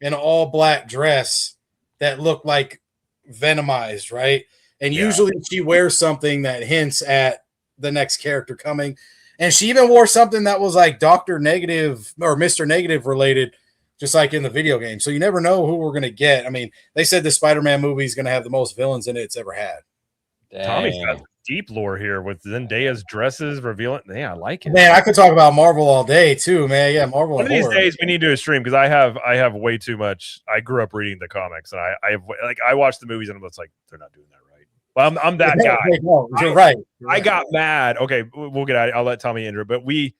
in an all-black dress that looked like Venomized, right? And usually she wears something that hints at the next character coming, and she even wore something that was like Dr. Negative or Mr. Negative related, just like in the video game. So you never know who we're gonna get. I mean, they said the Spider-Man movie is gonna have the most villains in it it's ever had. Tommy's got deep lore here with Zendaya's dresses revealing. Yeah, I like it. Man, I could talk about Marvel all day too, man. Yeah, Marvel. One of these days we need to do a stream because I have way too much. I grew up reading the comics, and I watch the movies, and I'm just like, they're not doing that right. Well, I'm that guy. No, you're right. I got mad. Okay, we'll get out. I'll let Tommy enter. But we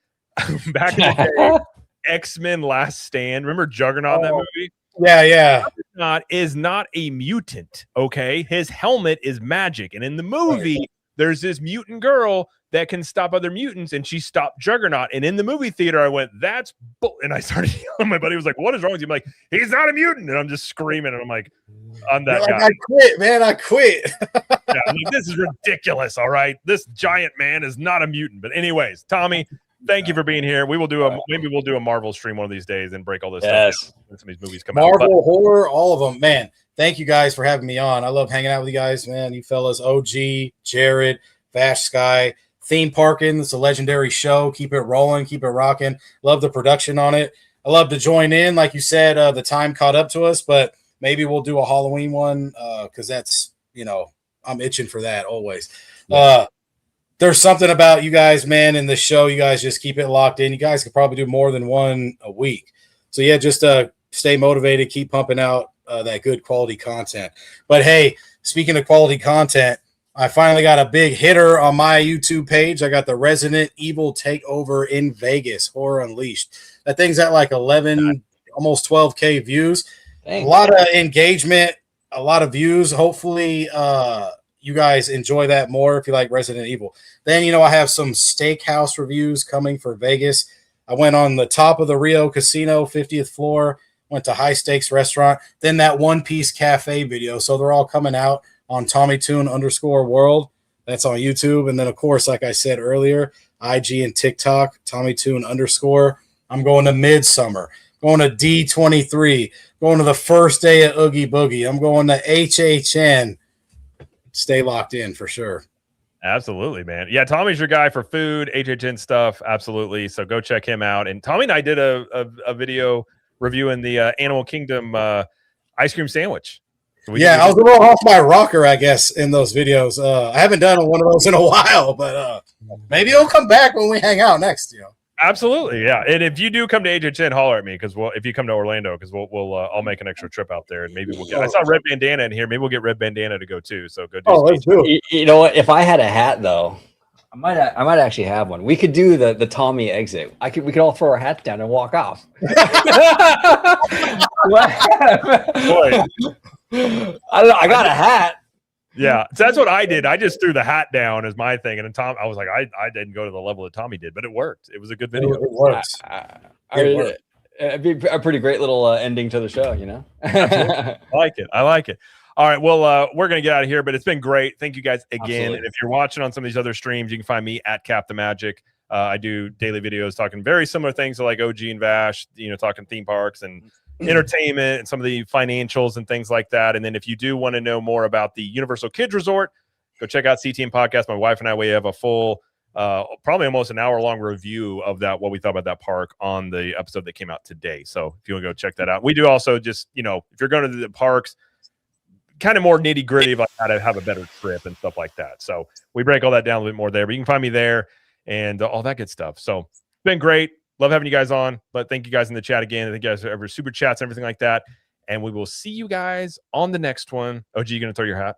back in the day, X-Men Last Stand. Remember Juggernaut in that movie? Yeah. Juggernaut is not a mutant. Okay, his helmet is magic, and in the movie, there's this mutant girl that can stop other mutants, and she stopped Juggernaut. And in the movie theater, I went, "That's bull!" And I started yelling. My buddy was like, "What is wrong with you?" I'm like, "He's not a mutant," and I'm just screaming, and I'm like, "I'm that guy." I quit, man. I quit. Yeah, I'm like, this is ridiculous. All right, this giant man is not a mutant. But anyways, Tommy, thank you for being here. We will do maybe we'll do a Marvel stream one of these days and break all this stuff down when some of these movies come out. Marvel, horror, all of them, man. Thank you guys for having me on. I love hanging out with you guys, man. You fellas, OG, Jared, Vash Sky, Theme Parkin'. It's a legendary show. Keep it rolling, keep it rocking. Love the production on it. I love to join in. Like you said, the time caught up to us, but maybe we'll do a Halloween one because that's, I'm itching for that always. There's something about you guys, man, in the show. You guys just keep it locked in. You guys could probably do more than one a week. So, yeah, just stay motivated, keep pumping out that good quality content. But, hey, speaking of quality content, I finally got a big hitter on my YouTube page. I got the Resident Evil Takeover in Vegas, Horror Unleashed. That thing's at like 11, almost 12K views. Dang. A lot of engagement, a lot of views. Hopefully you guys enjoy that more if you like Resident Evil. Then, I have some steakhouse reviews coming for Vegas. I went on the top of the Rio Casino, 50th floor, went to High Stakes Restaurant, then that One Piece Cafe video. So they're all coming out on TommyToon_world. That's on YouTube. And then, of course, like I said earlier, IG and TikTok, TommyToon_. I'm going to Midsummer, going to D23, going to the first day at Oogie Boogie. I'm going to HHN. Stay locked in for sure. Absolutely, man. Yeah, Tommy's your guy for food, HHN stuff. Absolutely. So go check him out. And Tommy and I did a video reviewing the Animal Kingdom ice cream sandwich. So I was a little off my rocker, I guess, in those videws. I haven't done one of those in a while, but maybe it'll come back when we hang out next. Absolutely, yeah. And if you do come to HHN, holler at me because if you come to Orlando, because we'll I'll make an extra trip out there and maybe we'll get. I saw Red Bandana in here. Maybe we'll get Red Bandana to go too. So good. Let's do it. You know what? If I had a hat though, I might actually have one. We could do the Tommy exit. We could all throw our hats down and walk off. Boy. I don't know. I got a hat. Yeah, so that's what I did. I just threw the hat down as my thing, and then Tom, I was like, I didn't go to the level that Tommy did, but it worked. It was a good video. It works. It'd be a pretty great little ending to the show, I like it. All right, well, we're gonna get out of here, but it's been great. Thank you guys again. Absolutely. And if you're watching on some of these other streams, you can find me at Cap the Magic. I do daily videos talking very similar things to like OG and Vash, talking theme parks and entertainment and some of the financials and things like that. And then if you do want to know more about the Universal Kids Resort, go check out CTM Podcast. My wife and I, we have a full, probably almost an hour-long review of that, what we thought about that park on the episode that came out today. So if you want to go check that out. We do also just, if you're going to the parks, kind of more nitty-gritty of like how to have a better trip and stuff like that. So we break all that down a little bit more there. But you can find me there and all that good stuff. So been great. Love having you guys on. But thank you guys in the chat again. Thank you guys for every super chats and everything like that. And we will see you guys on the next one. OG, you gonna throw your hat?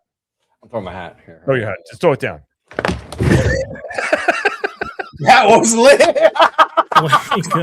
I'm throwing my hat here. Throw your hat. Just throw it down. That was lit. Way to go.